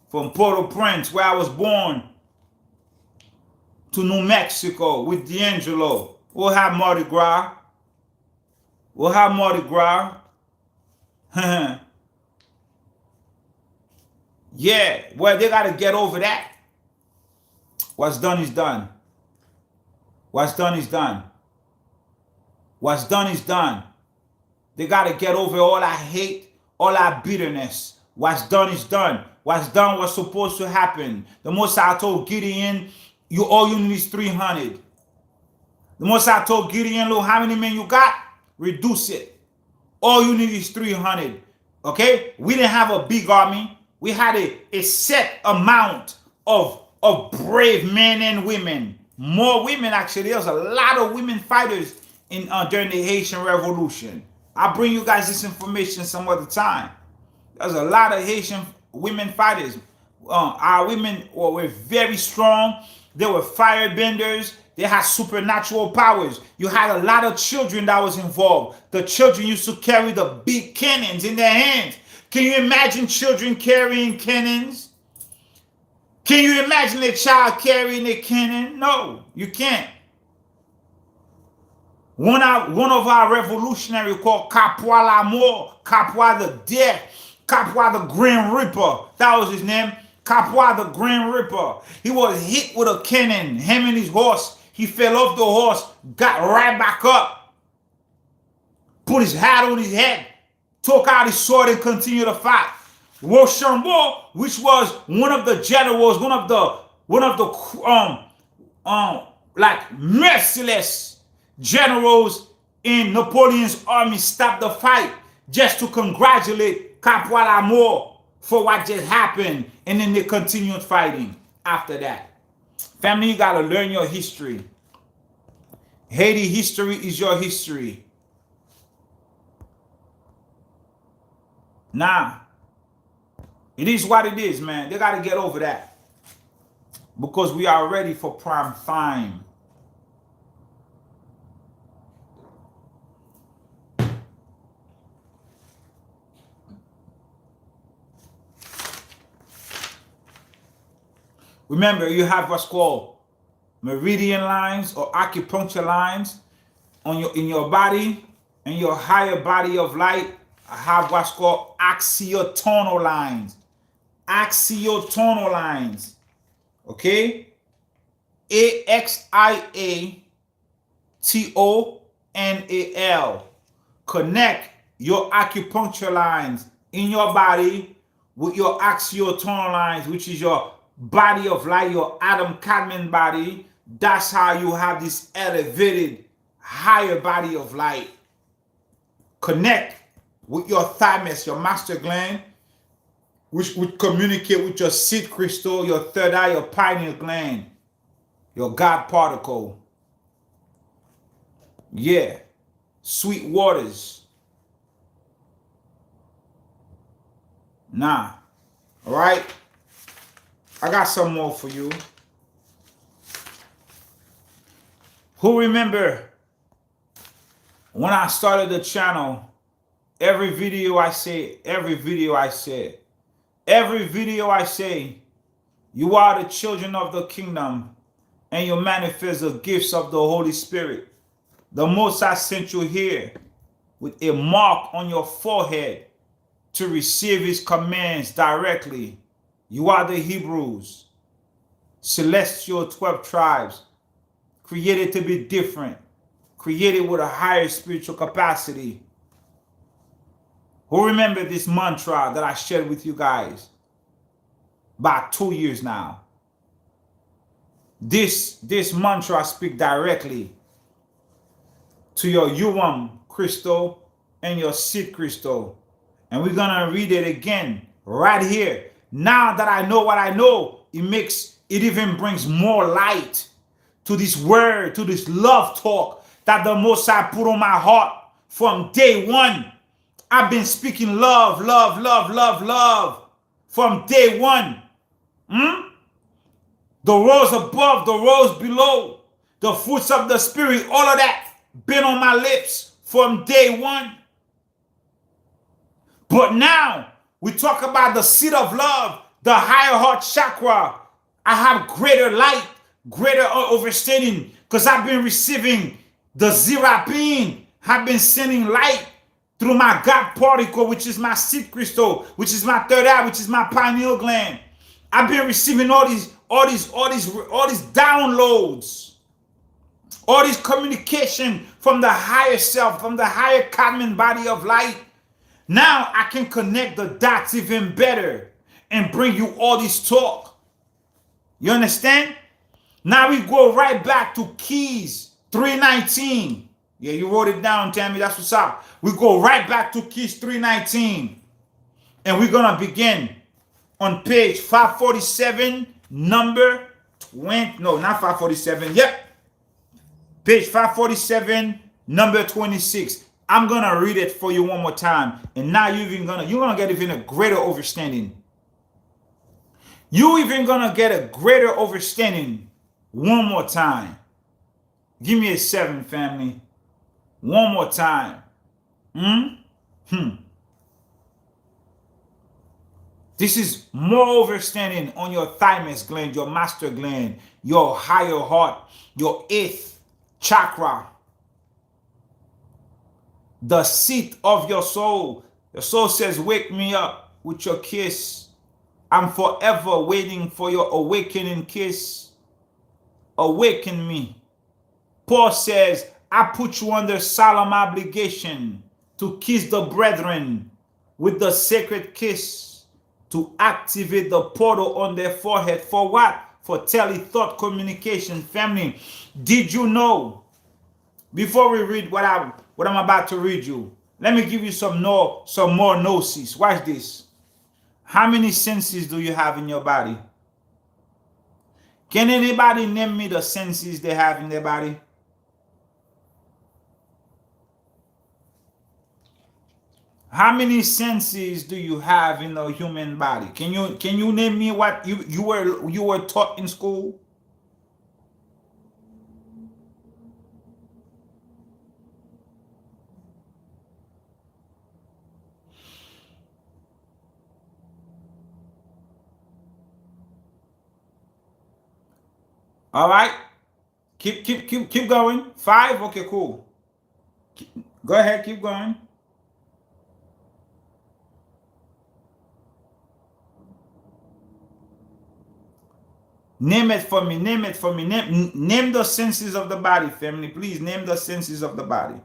from Port-au-Prince where I was born to New Mexico with D'Angelo. We'll have Mardi Gras. We'll have Mardi Gras. Yeah, well, they got to get over that. What's done is done. What's done is done. What's done is done. They got to get over all our hate, all our bitterness. What's done is done. What's done was supposed to happen. The Most High told Gideon, all you need is 300. The Most High told Gideon, look, how many men you got? Reduce it. All you need is 300. Okay? We didn't have a big army. We had a set amount of brave men and women. More women, actually. There was a lot of women fighters during the Haitian Revolution. I'll bring you guys this information some other time. There's a lot of Haitian women fighters. Our women were very strong. They were firebenders. They had supernatural powers. You had a lot of children that was involved. The children used to carry the big cannons in their hands Can you imagine children carrying cannons? Can you imagine a child carrying a cannon? No, you can't. One of our revolutionary called CHAKRA-THE, CHAKRA-THE Grand Ripper. That was his name. CHAKRA-THE Grand Ripper. He was hit with a cannon. Him and his horse. He fell off the horse, got right back up, put his hat on his head, took out his sword and continued to fight. Rochambeau, which was one of the generals, one of the like merciless generals in Napoleon's army, stopped the fight just to congratulate CHAKRA-THE for what just happened, and then they continued fighting after that. Family, you gotta learn your history. Haiti history is your history. Nah, it is what it is, man. They gotta get over that, because we are ready for prime time. Remember, you have what's called meridian lines or acupuncture lines in your body, and your higher body of light. I have what's called axiotonal lines. Axiotonal lines. Okay? AXIATONAL. Connect your acupuncture lines in your body with your axiotonal lines, which is your body of light, your atom cadmium body. That's how you have this elevated higher body of light. Connect with your thymus, your master gland, which would communicate with your seed crystal, your third eye, your pineal gland, your God particle. Yeah, sweet waters. Nah, all right. I got some more for you. Who remember when I started the channel, every video I say, you are the children of the kingdom and you manifest the gifts of the Holy Spirit. The Most High sent you here with a mark on your forehead to receive his commands directly. You are the Hebrews, celestial 12 tribes, created to be different, created with a higher spiritual capacity. Who remember this mantra that I shared with you guys about 2 years now? This mantra speaks directly to your Urim crystal and your seed crystal. And we're going to read it again right here. Now that I know what I know, it even brings more light to this word, to this love talk that the Most High put on my heart from day one. I've been speaking love from day one. The rose above, the rose below, the fruits of the Spirit, all of that been on my lips from day one. But now, we talk about the seed of love, the higher heart chakra. I have greater light, greater understanding, because I've been receiving the Zirapin. I've been sending light through my God particle, which is my seed crystal, which is my third eye, which is my pineal gland. I've been receiving all these downloads, all this communication from the higher self, from the higher cadmium body of light. Now I can connect the dots even better and bring you all this talk. You understand? Now we go right back to Keys 319. Yeah, you wrote it down, Tammy. That's what's up. We go right back to Keys 319. And we're going to begin on page 547, number 20. No, not 547. Yep. Page 547, number 26. I'm going to read it for you one more time. And now you're going to get even a greater understanding. You're even going to get a greater understanding one more time. Give me a 7, family. One more time. This is more overstanding on your thymus gland, your master gland, your higher heart, your eighth chakra, the seat of your soul. Your soul says, wake me up with your kiss. I'm forever waiting for your awakening kiss. Awaken me. Paul says, I put you under solemn obligation to kiss the brethren with the sacred kiss, to activate the portal on their forehead. For what? For tele-thought communication. Family, did you know? Before we read what I'm about to read you, let me give you some more gnosis. Watch this. How many senses do you have in your body? Can anybody name me the senses they have in their body? How many senses do you have in the human body? Can you name me what you were taught in school? All right. Keep going. 5. Okay, cool. Go ahead, keep going. Name it for me. Name it for me. Name the senses of the body, family. Please name the senses of the body.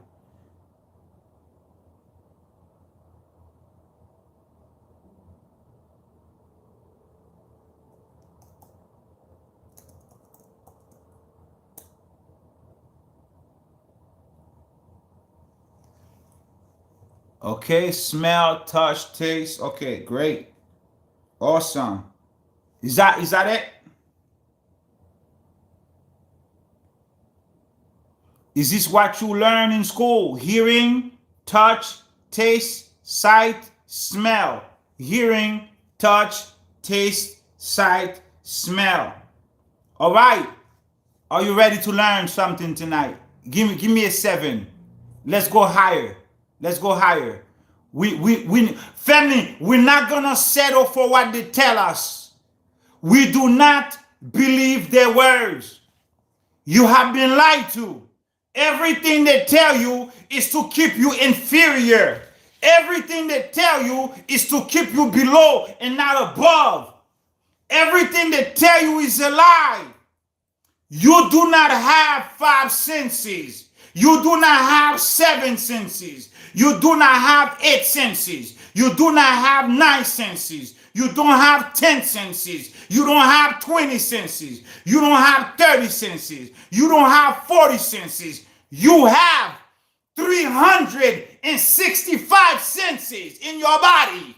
Okay, smell, touch, taste. Okay, great. Awesome. Is that it? Is this what you learn in school? Hearing, touch, taste, sight, smell. Hearing, touch, taste, sight, smell. All right. Are you ready to learn something tonight? Give me a 7. Let's go higher. Let's go higher. Family, we're not gonna settle for what they tell us. We do not believe their words. You have been lied to. Everything they tell you is to keep you inferior. Everything they tell you is to keep you below and not above. Everything they tell you is a lie. You do not have 5 senses. You do not have 7 senses. You do not have 8 senses. You do not have 9 senses. You don't have 10 senses. You don't have 20 senses. You don't have 30 senses. You don't have 40 senses. You have 365 senses in your body.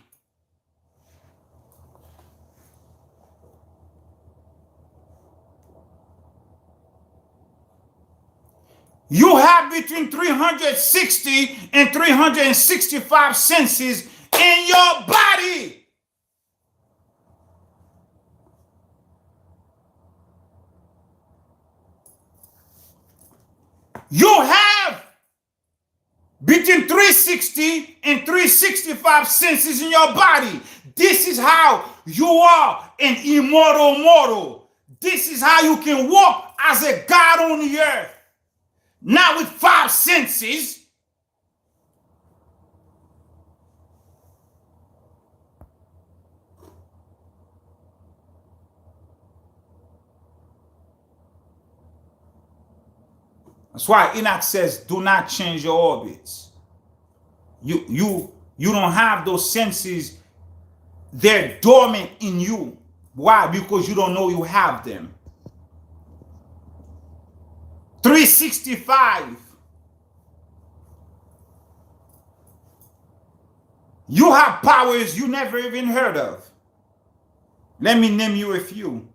You have between 360 and 365 senses in your body. You have between 360 and 365 senses in your body. This is how you are an immortal mortal. This is how you can walk as a God on the earth. Not with 5 senses. That's why Enoch says, do not change your orbits. You don't have those senses. They're dormant in you. Why? Because you don't know you have them. 365. You have powers you never even heard of. Let me name you a few.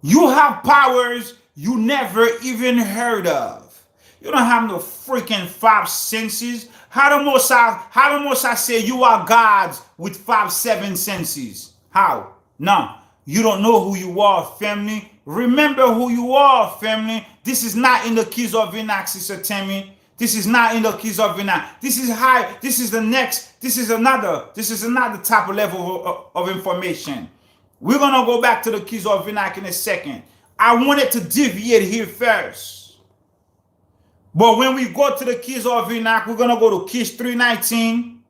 You have powers you never even heard of. You don't have no freaking 5 senses. How the most I say you are gods with 5, 7 senses? How? No. You don't know who you are, family. remember who you are, family. This is not in the keys of Enoch, Sister Tammy. This is not in the keys of Enoch. This is high. This is the next. This is another type of level of information. We're going to go back to the keys of Enoch in a second. I wanted to deviate here first. But when we go to the keys of Enoch, we're going to go to keys 319,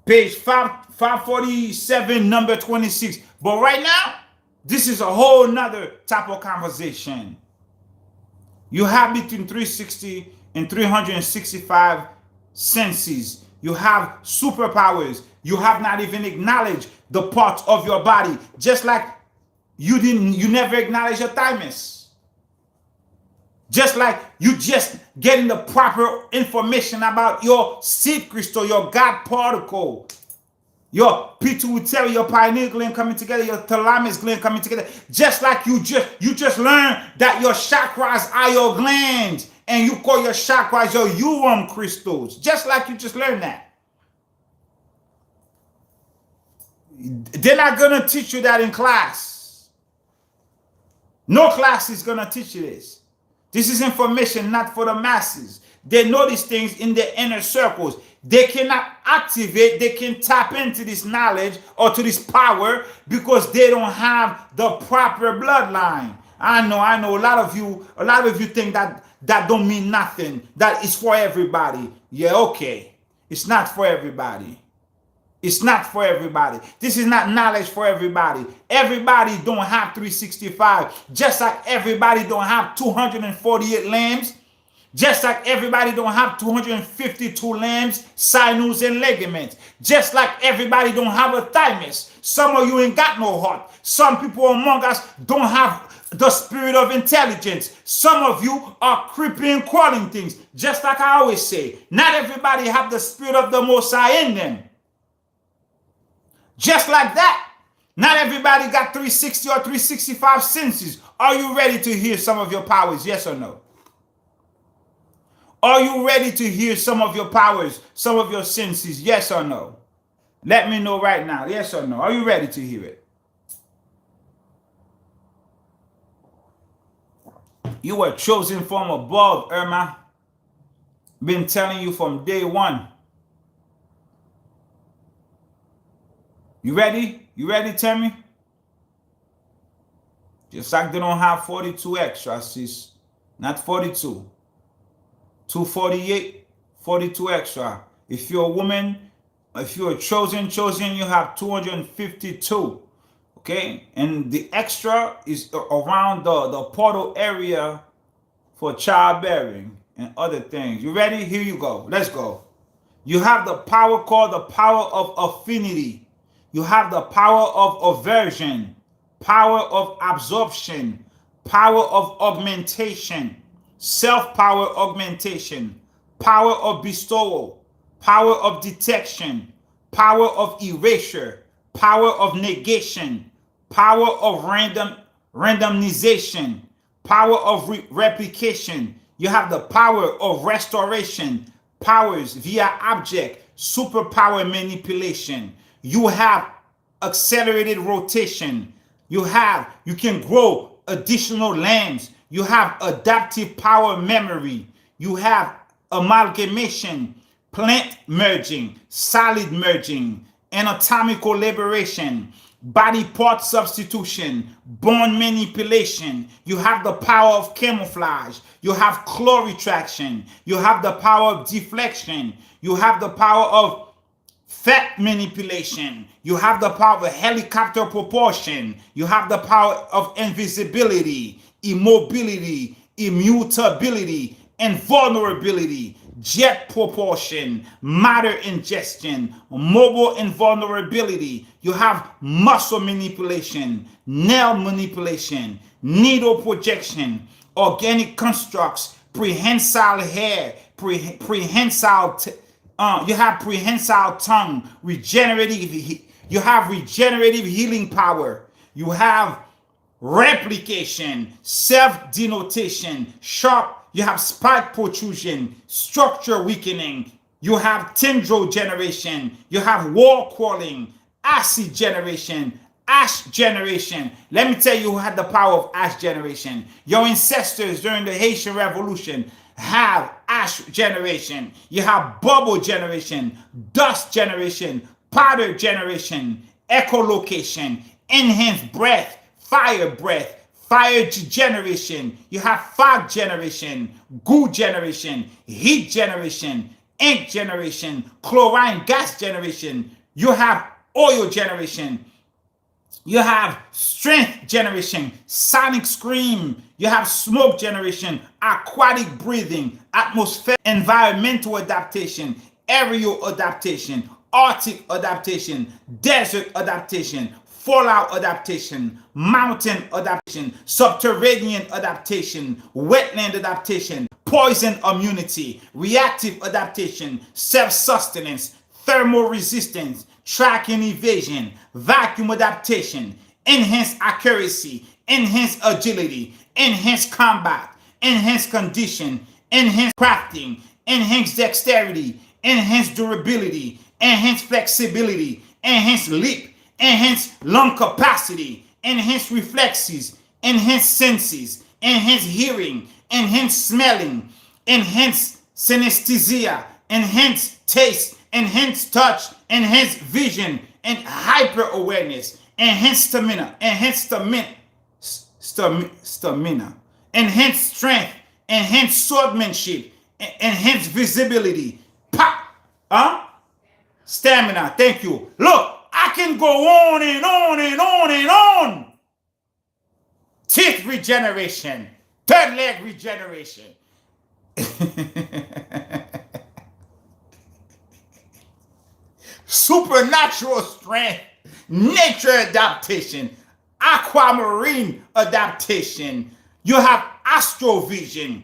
page 547, number 26. But right now, this is a whole nother type of conversation. You have between 360 and 365 senses. You have superpowers. You have not even acknowledged the parts of your body. Just like you never acknowledge your thymus. Just like you just getting the proper information about your seed crystal, your God particle, your pituitary, your pineal gland coming together, your thalamus gland coming together. Just like you just learned that your chakras are your glands, and you call your chakras your Urim crystals. Just like you just learned that. They're not gonna teach you that in class. No class is gonna teach you this. This is information not for the masses. They know these things in their inner circles. They cannot activate, they can tap into this knowledge or to this power because they don't have the proper bloodline. I know. A lot of you think that don't mean nothing. That is for everybody. Yeah, okay. It's not for everybody. It's not for everybody. This is not knowledge for everybody. Everybody don't have 365. Just like everybody don't have 248 limbs. Just like everybody don't have 252 limbs, sinews, and ligaments. Just like everybody don't have a thymus. Some of you ain't got no heart. Some people among us don't have the spirit of intelligence. Some of you are creeping and crawling things. Just like I always say, not everybody have the spirit of the Most High in them. Just like that, not everybody got 360 or 365 senses. Are you ready to hear some of your powers? Yes or no? Are you ready to hear some of your powers, some of your senses? Yes or no? Let me know right now. Yes or no? Are you ready to hear it? You were chosen from above, Irma. Been telling you from day one. You ready? You ready, Tammy? Just like they don't have 42 extra, sis. Not 42. 248, 42 extra. If you're a woman, if you're chosen, you have 252. Okay? And the extra is around the portal area for childbearing and other things. You ready? Here you go. Let's go. You have the power called the power of affinity. You have the power of aversion, power of absorption, power of augmentation, self-power augmentation, power of bestowal, power of detection, power of erasure, power of negation, power of randomization, power of replication. You have the power of restoration, powers via object, superpower manipulation. You have accelerated rotation. You can grow additional limbs. You have adaptive power memory. You have amalgamation, plant merging, solid merging, anatomical liberation, body part substitution, bone manipulation. You have the power of camouflage. You have claw retraction. You have the power of deflection. You have the power of fat manipulation. You have the power of helicopter propulsion. You have the power of invisibility, immobility, immutability, and vulnerability, jet propulsion, matter ingestion, mobile invulnerability. You have muscle manipulation, nail manipulation, needle projection, organic constructs, prehensile hair, you have prehensile tongue, regenerative. You have regenerative healing power. You have replication, self-denotation, sharp. You have spike protrusion, structure weakening. You have tendril generation. You have wall crawling, acid generation, ash generation. Let me tell you who had the power of ash generation. Your ancestors during the Haitian Revolution have ash generation. You have bubble generation, dust generation, powder generation, echolocation, enhanced breath, fire generation. You have fog generation, goo generation, heat generation, ink generation, chlorine gas generation. You have oil generation. You have strength generation, sonic scream. You have smoke generation, aquatic breathing, atmospheric environmental adaptation, aerial adaptation, Arctic adaptation, desert adaptation, fallout adaptation, mountain adaptation, subterranean adaptation, wetland adaptation, poison immunity, reactive adaptation, self-sustenance, thermal resistance, tracking evasion, vacuum adaptation, enhanced accuracy, enhanced agility, enhanced combat, enhanced condition, enhanced crafting, enhanced dexterity, enhanced durability, enhanced flexibility, enhanced leap, enhanced lung capacity, enhanced reflexes, enhanced senses, enhanced hearing, enhanced smelling, enhanced synesthesia, enhanced taste, enhanced touch, enhanced vision, and hyper awareness, enhanced stamina, enhanced strength, enhanced swordsmanship, enhanced visibility, stamina. Thank you. Look, I can go on and on and on and on. Teeth regeneration, third leg regeneration. Supernatural strength, nature adaptation, aquamarine adaptation. You have astrovision,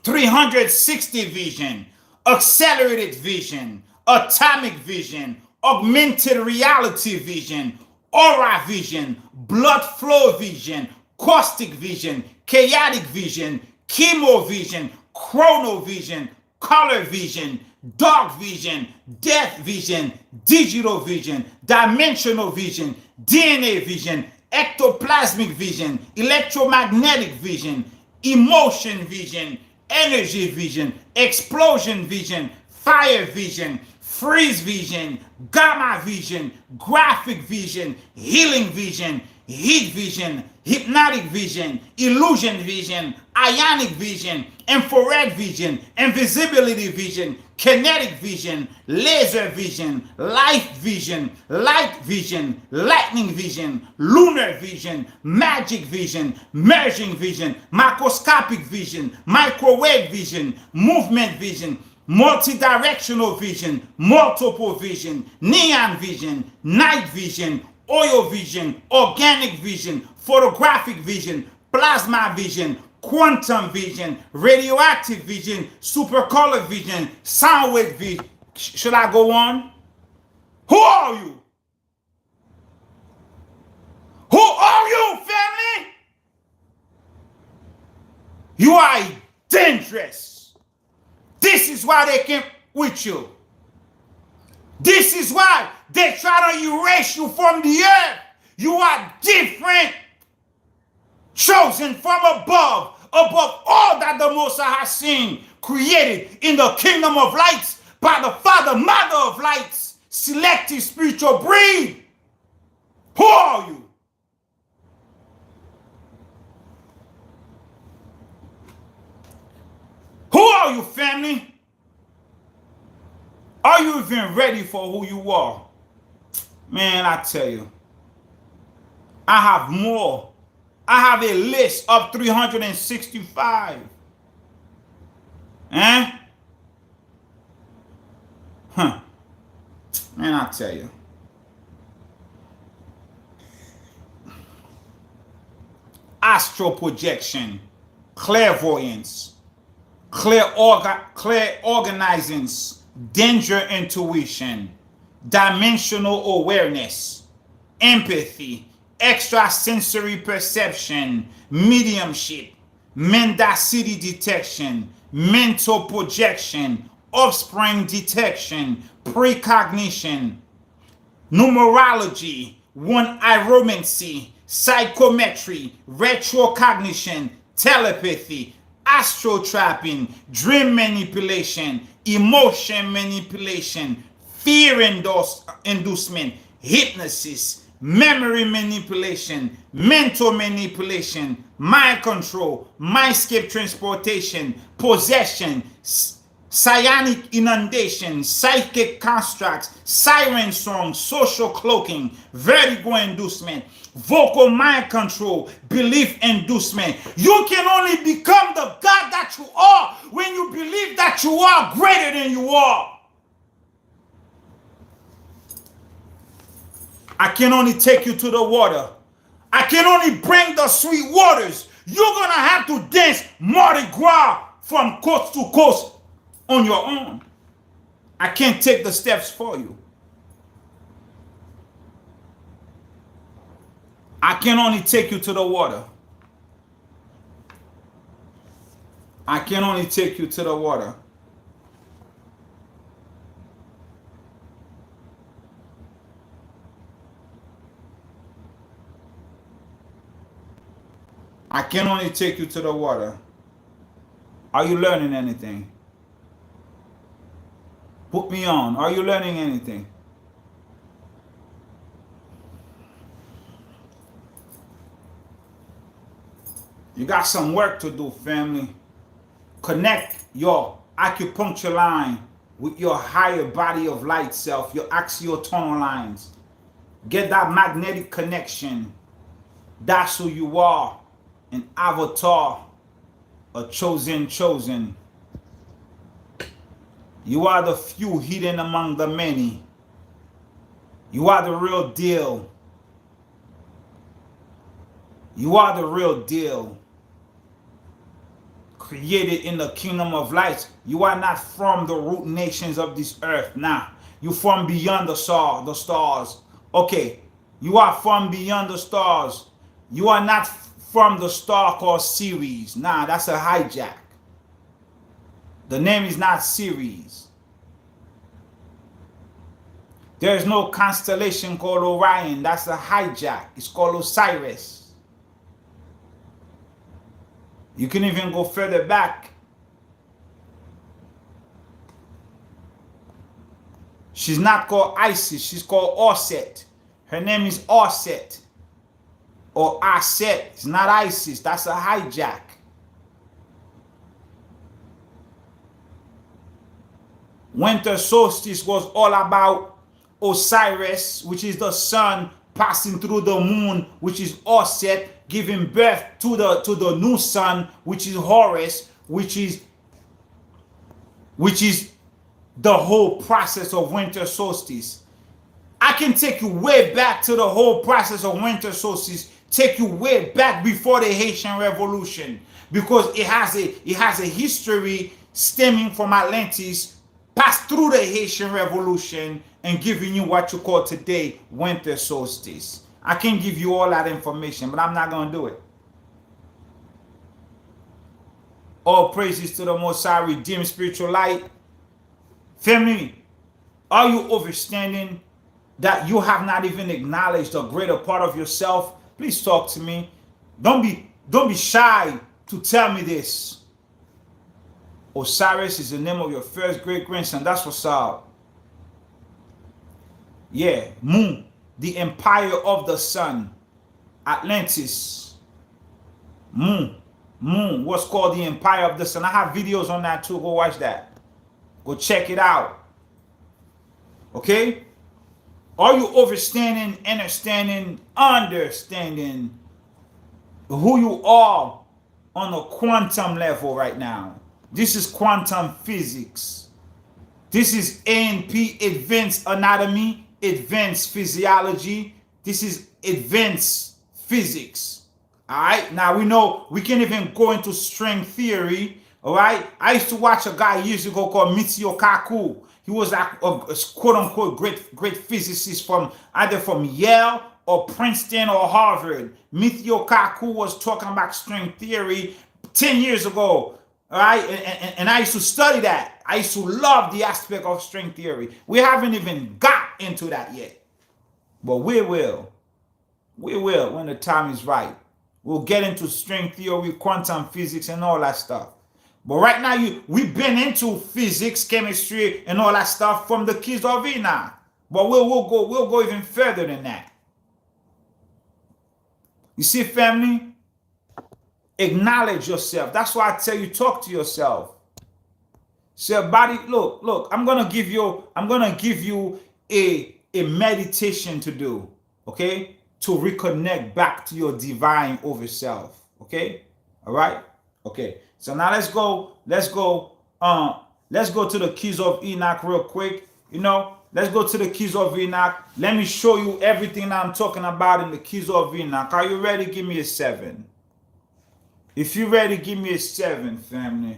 360 vision, accelerated vision, atomic vision, augmented reality vision, aura vision, blood flow vision, caustic vision, chaotic vision, chemo vision, chrono vision, color vision, dark vision, death vision, digital vision, dimensional vision, DNA vision, ectoplasmic vision, electromagnetic vision, emotion vision, energy vision, explosion vision, fire vision, freeze vision, gamma vision, graphic vision, healing vision, heat vision, hypnotic vision, illusion vision, ionic vision, infrared vision, invisibility vision, kinetic vision, laser vision, light vision, lightning vision, lunar vision, magic vision, merging vision, macroscopic vision, microwave vision, movement vision, multi-directional vision, multiple vision, neon vision, night vision, oil vision, organic vision, photographic vision, plasma vision, quantum vision, radioactive vision, supercolor vision, sound wave vision. Should I go on? Who are you? Who are you, family? You are dangerous. This is why they came with you. This is why they try to erase you from the earth. You are different. Chosen from above all that the Most High has seen, created in the kingdom of lights by the Father, Mother of lights, selected spiritual breed. Who are you? Who are you, family? Are you even ready for who you are? Man, I tell you, I have more. I have a list of 365. Man, I tell you. Astral projection, clairvoyance, clairorganizance, danger intuition, dimensional awareness, empathy, extrasensory perception, mediumship, mendacity detection, mental projection, offspring detection, precognition, numerology, one aromancy, psychometry, retrocognition, telepathy, astral trapping, dream manipulation, emotion manipulation, fear inducement, hypnosis, memory manipulation, mental manipulation, mind control, mindscape transportation, possession, psionic inundation, psychic constructs, siren songs, social cloaking, vertigo inducement, vocal mind control, belief inducement. You can only become the God that you are when you believe that you are greater than you are. I can only take you to the water. I can only bring the sweet waters. You're going to have to dance Mardi Gras from coast to coast on your own. I can't take the steps for you. I can only take you to the water. I can only take you to the water. I can only take you to the water. Are you learning anything? Put me on. Are you learning anything? You got some work to do, family. Connect your acupuncture line with your higher body of light self, your axial tonal lines. Get that magnetic connection. That's who you are. An avatar, a chosen. You are the few hidden among the many. You are the real deal. You are the real deal. Created in the kingdom of light. You are not from the root nations of this earth. Nah, you from beyond the stars. Okay, you are from beyond the stars. You are not from the star called Ceres. Nah, that's a hijack. The name is not Ceres. There's no constellation called Orion. That's a hijack. It's called Osiris. You can even go further back. She's not called Isis. She's called Orset. Her name is Orset. Or Aset. It's not Isis. That's a hijack. Winter solstice was all about Osiris, which is the sun passing through the moon, which is Orset, giving birth to the new sun, which is Horus, which is the whole process of winter solstice. I can take you way back to the whole process of winter solstice, take you way back before the Haitian Revolution, because it has a history stemming from Atlantis, passed through the Haitian Revolution, and giving you what you call today winter solstice. I can give you all that information, but I'm not going to do it. All praises to the Most High, redeemed spiritual light. Family, are you understanding that you have not even acknowledged a greater part of yourself? Please talk to me. Don't be shy to tell me this. Osiris is the name of your first great grandson. That's what's up. Yeah, Moon, the empire of the sun. Atlantis. Moon, what's called the empire of the sun. I have videos on that too. Go watch that. Go check it out. Okay? Are you understanding who you are on a quantum level right now? This is quantum physics. This is A&P, advanced anatomy, advanced physiology. This is advanced physics. All right? Now we know we can even go into string theory. All right? I used to watch a guy years ago called Michio Kaku. He was a quote-unquote great physicist either from Yale or Princeton or Harvard. Michio Kaku was talking about string theory 10 years ago. All right, and I used to study that. I used to love the aspect of string theory. We haven't even got into that yet, but we will. We will when the time is right. We'll get into string theory, quantum physics, and all that stuff. But right now, we've been into physics, chemistry, and all that stuff from the keys of Enoch. But we'll go even further than that. You see, family, acknowledge yourself. That's why I tell you, talk to yourself. Say, body, look, I'm gonna give you a meditation to do, okay? To reconnect back to your divine over self. Okay? All right? Okay. So now let's go to the keys of Enoch real quick. Let's go to the keys of Enoch. Let me show you everything I'm talking about in the keys of Enoch. Are you ready? Give me a 7. If you're ready, give me a 7, family.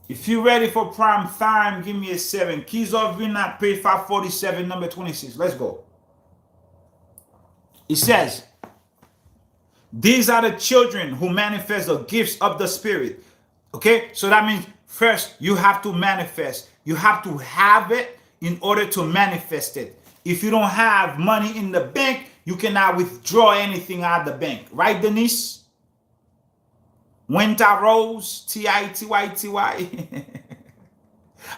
If you're ready for prime time, give me a 7. Keys of Enoch, page 547, number 26. Let's go. It says, these are the children who manifest the gifts of the Spirit. Okay? So that means first you have to manifest. You have to have it in order to manifest it. If you don't have money in the bank, you cannot withdraw anything out of the bank. Right, Denise? Winter Rose, T-I-T-Y-T-Y.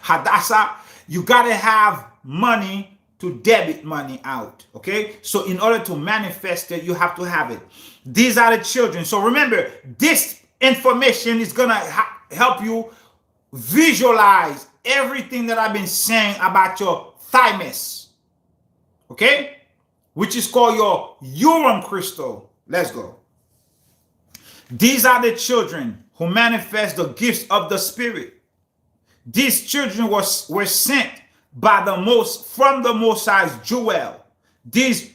Hadassah, you got to have money to debit money out, okay? So in order to manifest it, you have to have it. These are the children. So remember, this information is going to help you visualize everything that I've been saying about your thymus, okay? Which is called your Urim crystal. Let's go. These are the children who manifest the gifts of the Spirit. These children were sent by the Most High's jewel. These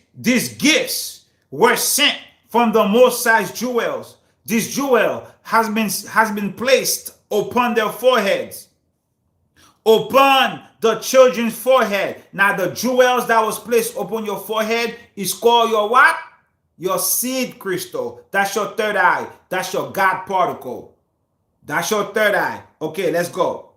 gifts were sent from the Most High's jewels. This jewel has been placed upon their foreheads, upon the children's forehead. Now the jewels that was placed upon your forehead is called your what? Your seed crystal. That's your third eye. That's your God particle. That's your third eye. Okay, let's go.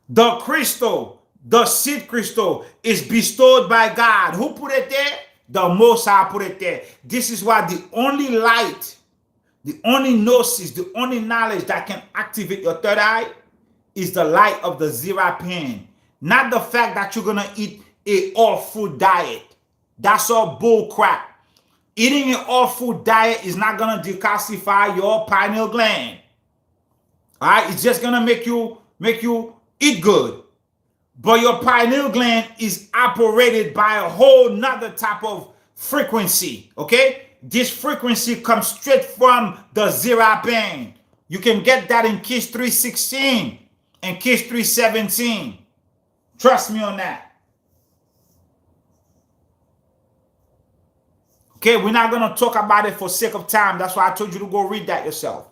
The crystal, the seed crystal, is bestowed by God. Who put it there? The Most High put it there. This is why the only light, the only gnosis, the only knowledge that can activate your third eye is the light of the Zerapan. Not the fact that you're going to eat a all-food diet. That's all bull crap. Eating an all-food diet is not going to decalcify your pineal gland. All right? It's just going to make you eat good. But your pineal gland is operated by a whole nother type of frequency. Okay? This frequency comes straight from the Zerapan. You can get that in Kiss 316 and Kiss 317. Trust me on that. Okay, we're not going to talk about it for sake of time. That's why I told you to go read that yourself.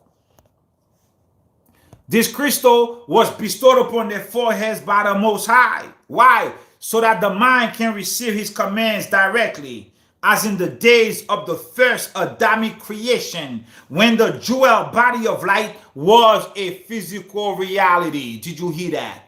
This crystal was bestowed upon their foreheads by the Most High. Why? So that the mind can receive his commands directly, as in the days of the first Adamic creation, when the jewel body of light was a physical reality. Did you hear that?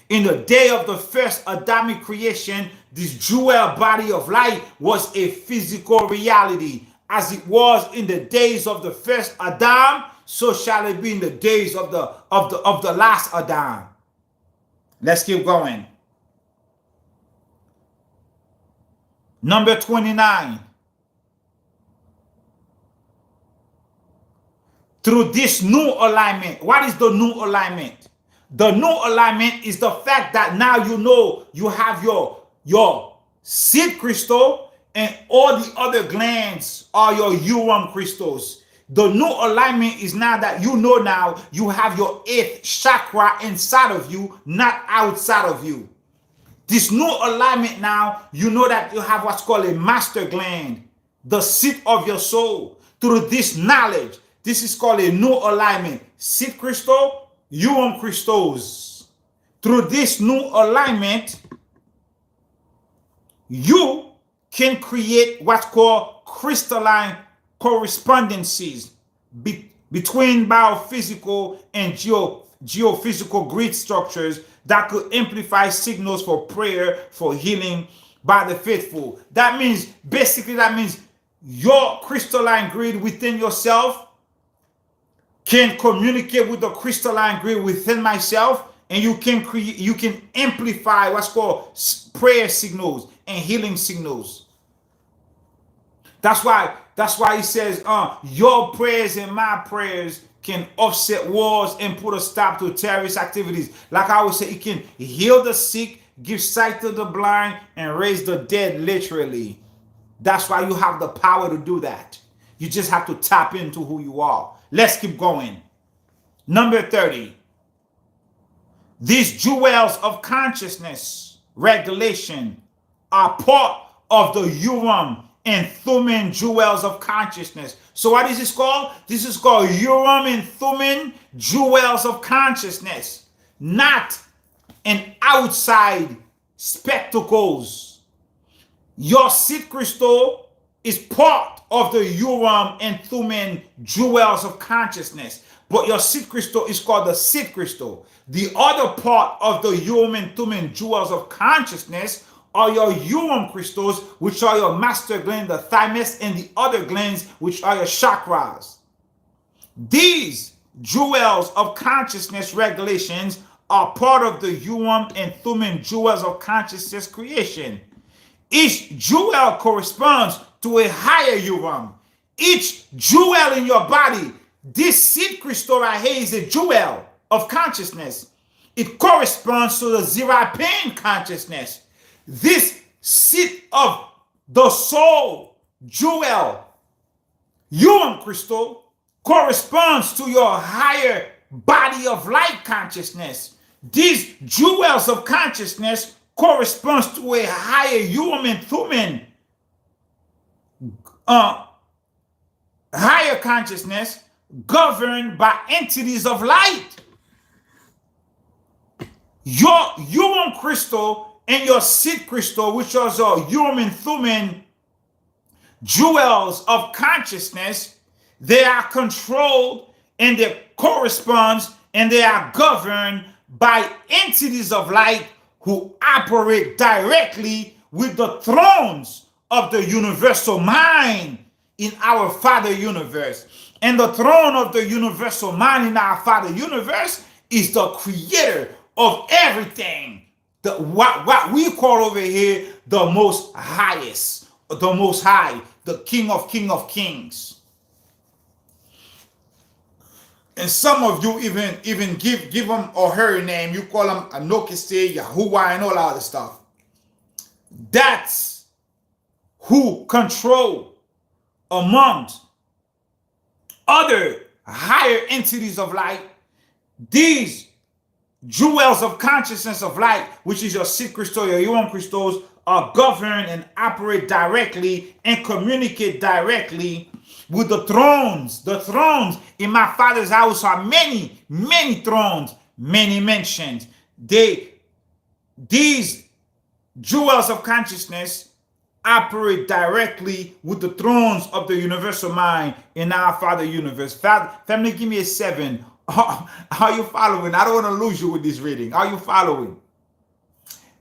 In the day of the first Adamic creation, this jewel body of light was a physical reality. As it was in the days of the first Adam, so shall it be in the days of the last Adam. Let's keep going. Number 29. Through this new alignment. What is the new alignment? The new alignment is the fact that now you know you have your seed crystal and all the other glands are your Urim crystals. The new alignment is now that you know now you have your 8th chakra inside of you, not outside of you. This new alignment now, you know that you have what's called a master gland, the seat of your soul. Through this knowledge, this is called a new alignment. Seed crystal, Urim crystals. Through this new alignment, you can create what's called crystalline correspondences between biophysical and geophysical grid structures that could amplify signals for prayer, for healing, by the faithful. That means, basically, that means your crystalline grid within yourself can communicate with the crystalline grid within myself, and you can create, you can amplify what's called prayer signals and healing signals. That's why he says, your prayers and my prayers can offset wars and put a stop to terrorist activities. Like I always say, it can heal the sick, give sight to the blind, and raise the dead, literally. That's why you have the power to do that. You just have to tap into who you are. Let's keep going. Number 30. These jewels of consciousness regulation are part of the Urim and Thummim jewels of consciousness. So what is this called? This is called Urim and Thummim jewels of consciousness, not an outside spectacles. Your seed crystal is part of the Urim and Thummim jewels of consciousness, but your seed crystal is called the seed crystal. The other part of the Urim and Thummim jewels of consciousness are your Urim crystals, which are your master gland, the Thymus, and the other glands, which are your chakras. These jewels of consciousness regulations are part of the Urim and Thummim jewels of consciousness creation. Each jewel corresponds to a higher Urim. Each jewel in your body, this seed crystal right here is a jewel of consciousness. It corresponds to the Zera pain consciousness. This seed of the soul jewel, Urim crystal, corresponds to your higher body of light consciousness. These jewels of consciousness corresponds to a higher Urim and Thummim, higher consciousness governed by entities of light. Your Urim crystal and your seed crystal, which are your Urim and Thummim jewels of consciousness, they are controlled and they correspond and they are governed by entities of light who operate directly with the thrones of the universal mind in our Father universe. And the throne of the universal mind in our Father universe is the creator of everything. What we call over here the most highest, the most high, the King of Kings. And some of you even give him or her a name. You call him Anokiste, Yahuwah, and all that other stuff. That's who control amongst other higher entities of light these jewels of consciousness of light, which is your seed crystal, your Urim crystals, are governed and operate directly and communicate directly with the thrones. The thrones in my Father's house are many, many thrones, many mansions. These jewels of consciousness operate directly with the thrones of the universal mind in our Father universe. Family, give me a 7. Are you following? I don't want to lose you with this reading. Are you following?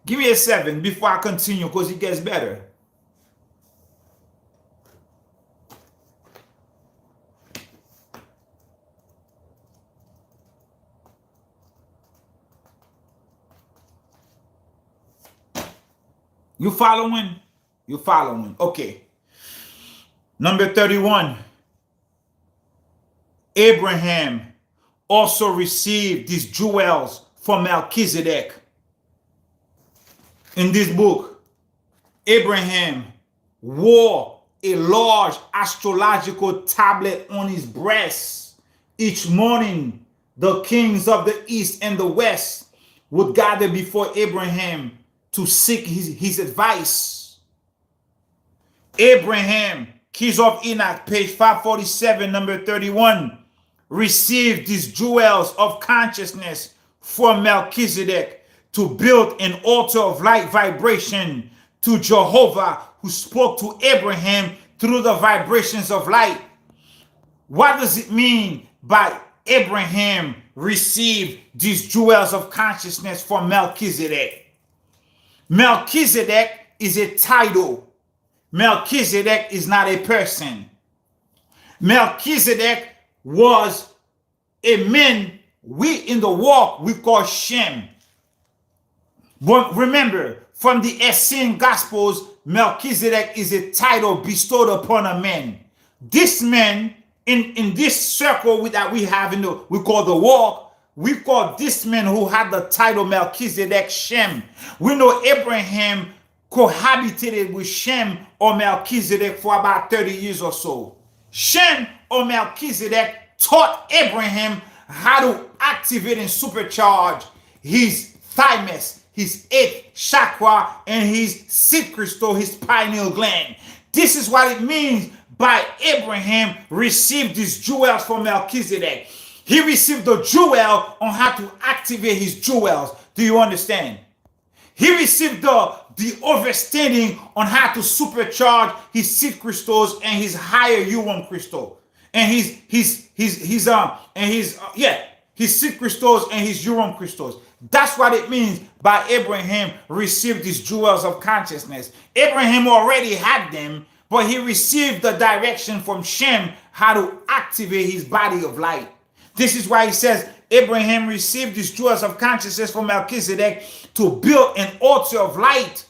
Give me a 7 before I continue, because it gets better. You following? You following? Okay. Number 31. Abraham also received these jewels from Melchizedek. In this book, Abraham wore a large astrological tablet on his breast. Each morning, the kings of the east and the west would gather before Abraham to seek his advice. Abraham, Keys of Enoch, page 547, number 31, received these jewels of consciousness from Melchizedek to build an altar of light vibration to Jehovah, who spoke to Abraham through the vibrations of light. What does it mean by Abraham received these jewels of consciousness from Melchizedek? Melchizedek is a title. Melchizedek is not a person. Melchizedek was a man we in the walk we call Shem. But remember, from the Essene Gospels, Melchizedek is a title bestowed upon a man. This man, in this circle that we have we call the walk, we call this man who had the title Melchizedek Shem. We know Abraham cohabitated with Shem or Melchizedek for about 30 years or so. Shem or Melchizedek taught Abraham how to activate and supercharge his thymus, his eighth chakra, and his seed crystal, his pineal gland. This is what it means by Abraham received these jewels from Melchizedek. He received the jewel on how to activate his jewels. Do you understand? He received the understanding on how to supercharge his seed crystals and his higher Urim crystal. And his seed crystals and his Urim crystals. That's what it means by Abraham received these jewels of consciousness. Abraham already had them, but he received the direction from Shem how to activate his body of light. This is why he says Abraham received these jewels of consciousness from Melchizedek to build an altar of light.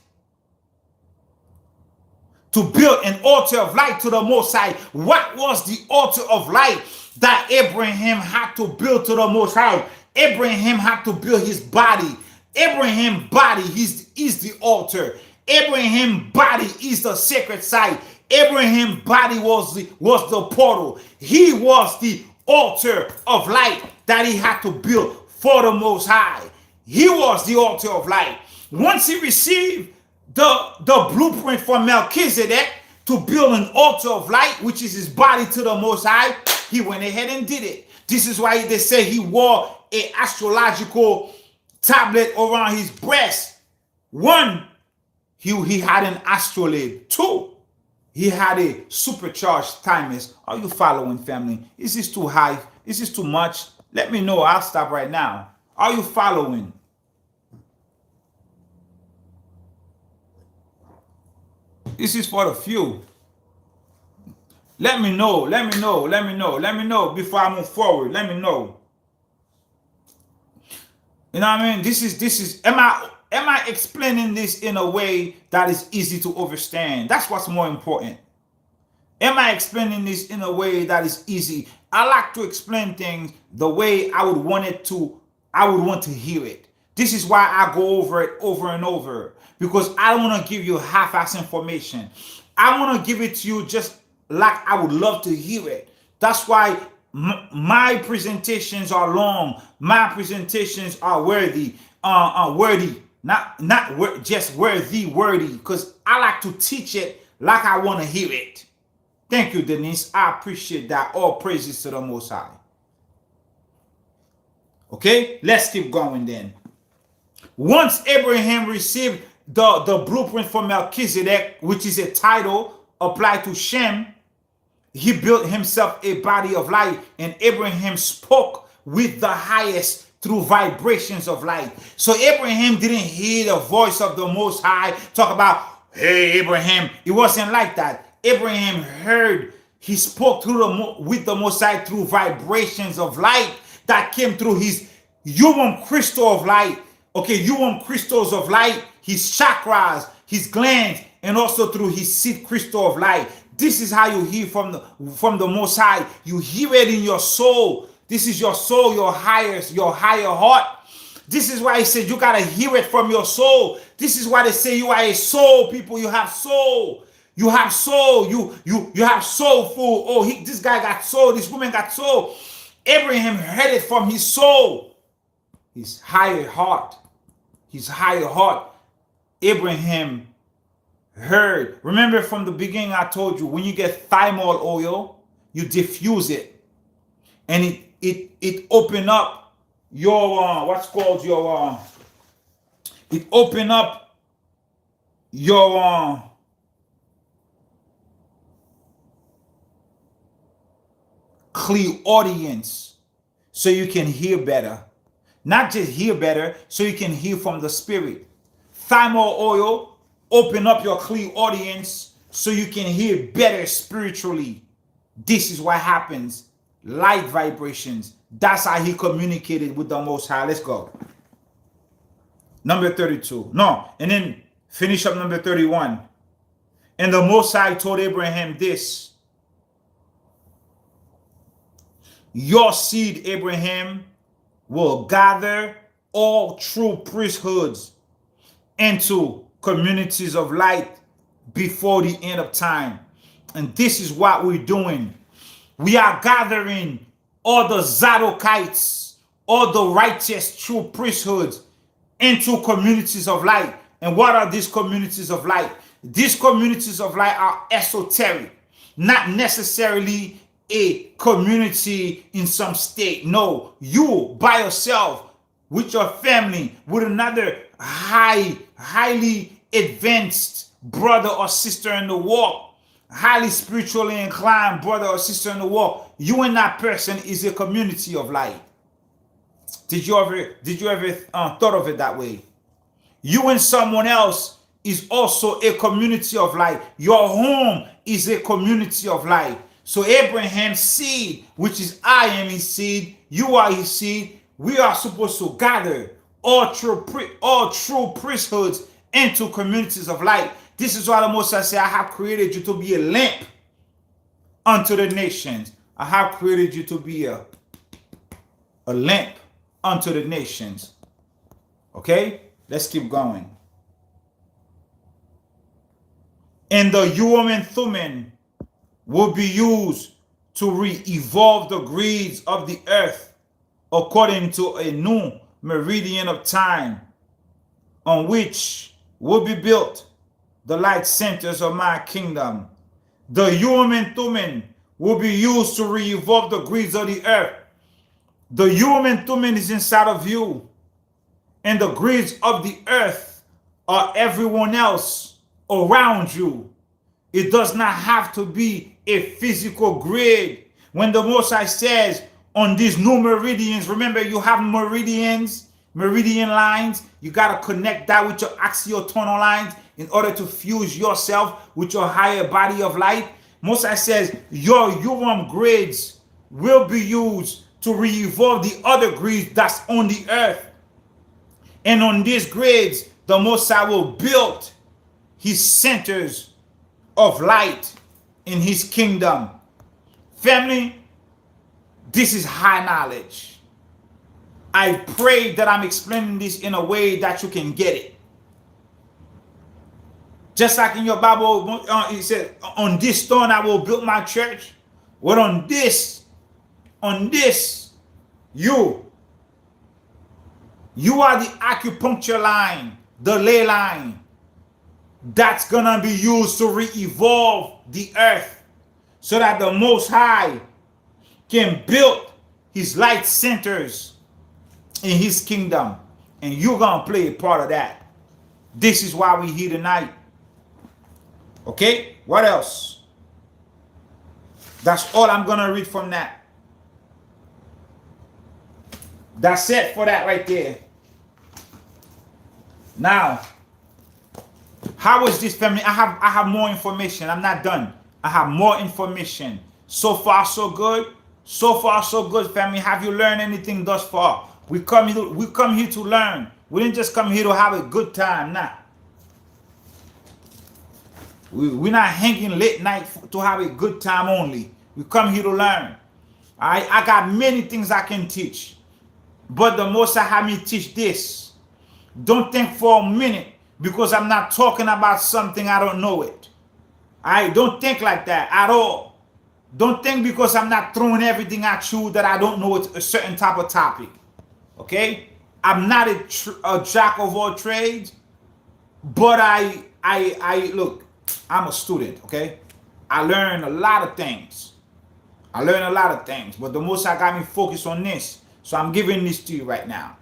To build an altar of light to the Most High. What was the altar of light that Abraham had to build to the Most High? Abraham had to build his body. Abraham's body is the altar. Abraham's body is the sacred site. Abraham's body was the portal. He was the altar of light that he had to build for the Most High. He was the altar of light. Once he received the blueprint from Melchizedek to build an altar of light, which is his body to the Most High, he went ahead and did it. This is why they say he wore an astrological tablet around his breast. One, he had an astrolabe. Two, he had a supercharged thymus. Are you following, family? Is this too high? Is this too much? Let me know. I'll stop right now. Are you following? This is for the few. Let me know. Let me know. Let me know. Let me know before I move forward. Let me know. You know what I mean? This is am I explaining this in a way that is easy to understand? That's what's more important. Am I explaining this in a way that is easy? I like to explain things the way I would want to hear it. This is why I go over it over and over, because I don't want to give you half-ass information. I want to give it to you just like I would love to hear it. That's why my presentations are long. My presentations are worthy. Worthy. Not just worthy, because I like to teach it like I want to hear it. Thank you, Denise. I appreciate that. All praises to the Most High. Okay, let's keep going then. Once Abraham received the blueprint from Melchizedek, which is a title applied to Shem, he built himself a body of light, and Abraham spoke with the highest through vibrations of light. So Abraham didn't hear the voice of the Most High talk about, hey, Abraham. It wasn't like that. Abraham heard, he spoke with the Most High through vibrations of light that came through his Urim crystal of light. Okay, Urim crystals of light, his chakras, his glands, and also through his seed crystal of light. This is how you hear from the Most High. You hear it in your soul. This is your soul, your higher heart. This is why he said you gotta hear it from your soul. This is why they say you are a soul, people. You have soul. You have soul. You have soul food. Oh, this guy got soul. This woman got soul. Abraham heard it from his soul, his higher heart. His higher heart. Abraham heard. Remember from the beginning I told you, when you get thymol oil, you diffuse it, and it open up your what's called your it open up your clear audience so you can hear better. Not just hear better, so you can hear from the spirit. Thymol oil open up your clear audience so you can hear better spiritually. This is what happens. Light vibrations. That's how he communicated with the Most High. Let's go. Number 32. No, and then finish up number 31. And the Most High told Abraham this. Your seed, Abraham, will gather all true priesthoods into communities of light before the end of time. And this is what we're doing. We are gathering all the Zadokites, all the righteous true priesthoods into communities of light. And what are these communities of light? These communities of light are esoteric, not necessarily a community in some state. No, you by yourself, with your family, with another highly advanced brother or sister in the walk, highly spiritually inclined brother or sister in the walk, you and that person is a community of light. Did you ever thought of it that way? You and someone else is also a community of light. Your home is a community of light. So Abraham's seed, which is I am his seed, you are his seed, we are supposed to gather all true priesthoods into communities of light. This is why the Most High said, I have created you to be a lamp unto the nations. I have created you to be a lamp unto the nations. Okay? Let's keep going. And the Urim and Thummim will be used to re-evolve the grids of the earth according to a new meridian of time, on which will be built the light centers of my kingdom. The Urim and Thummim will be used to re-evolve the grids of the earth. The Urim and Thummim is inside of you, and the grids of the earth are everyone else around you. It does not have to be a physical grid. When the Most High says on these new meridians, remember you have meridian lines. You got to connect that with your axial tonal lines in order to fuse yourself with your higher body of light. Most High says your Urim grids will be used to re-evolve the other grids that's on the earth. And on these grids, the Most High will build his centers of light in his kingdom. Family, this is high knowledge. I pray that I'm explaining this in a way that you can get it. Just like in your Bible, it said, on this stone I will build my church. Well, on this, you are the acupuncture line, the ley line, that's gonna be used to re-evolve the earth so that the Most High can build his light centers in his kingdom, and you're gonna play a part of that. This is why we're here tonight. Okay, what else? That's all I'm gonna read from that. That's it for that right there. Now, how is this, family? I have more information. I'm not done. I have more information. So far, so good. So far, so good, family. Have you learned anything thus far? We come here to learn. We didn't just come here to have a good time. Nah. We're not hanging late night to have a good time only. We come here to learn. I got many things I can teach. But the Most High had me teach this. Don't think for a minute because I'm not talking about something I don't know it. I don't think like that at all. Don't think because I'm not throwing everything at you that I don't know it's a certain type of topic. Okay? I'm not a jack of all trades, but I look, I'm a student, okay? I learn a lot of things. But the Most High got me focused on this. So I'm giving this to you right now.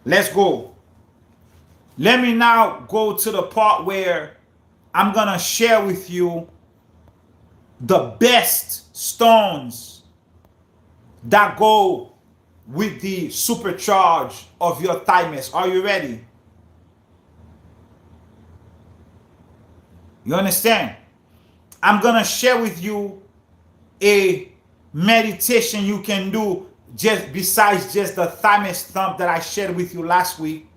Let's go. Let me now go to the part where I'm going to share with you the best stones that go with the supercharge of your thymus. Are you ready? You understand? I'm going to share with you a meditation you can do just besides just the thymus thump that I shared with you last week.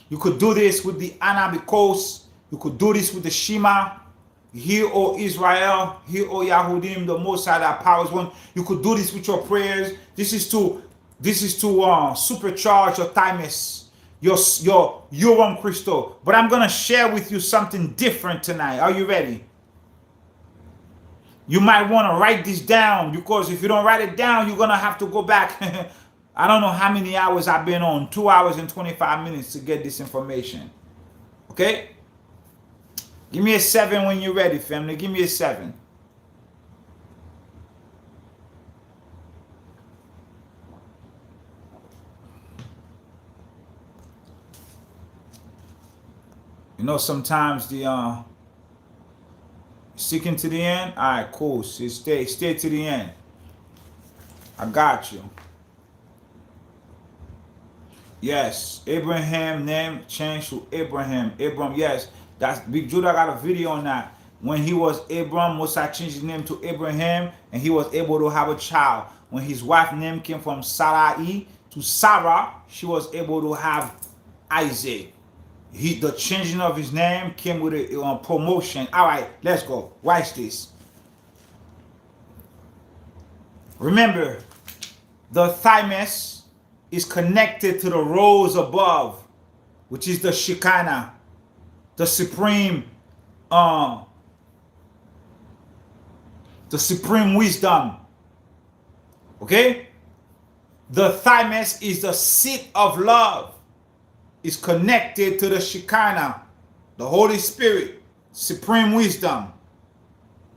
You could do this with the Anabikos. You could do this with the Shema. Hear, O Israel. Hear, O Yahudim, the Most High that powers one. You could do this with your prayers. This is to supercharge your thymus, your Urim crystal. But I'm gonna share with you something different tonight. Are you ready? You might want to write this down, because if you don't write it down, you're gonna have to go back. I don't know how many hours I've been on. 2 hours and 25 minutes to get this information. Okay? Give me a 7 when you're ready, family. Give me a 7. You know, sometimes the sticking to the end. All right, cool. So stay to the end. I got you. Yes, Abraham name changed to Abraham. Abram, yes. That's Big Judah got a video on that. When he was Abram, Mosai changed his name to Abraham, and he was able to have a child. When his wife's name came from Sarai to Sarah, she was able to have Isaac. The changing of his name came with a promotion. All right, let's go. Watch this. Remember, the thymus is connected to the rose above, which is the Shekinah, the supreme wisdom. Okay? The thymus is the seat of love. It's connected to the Shekinah, the Holy Spirit, supreme wisdom.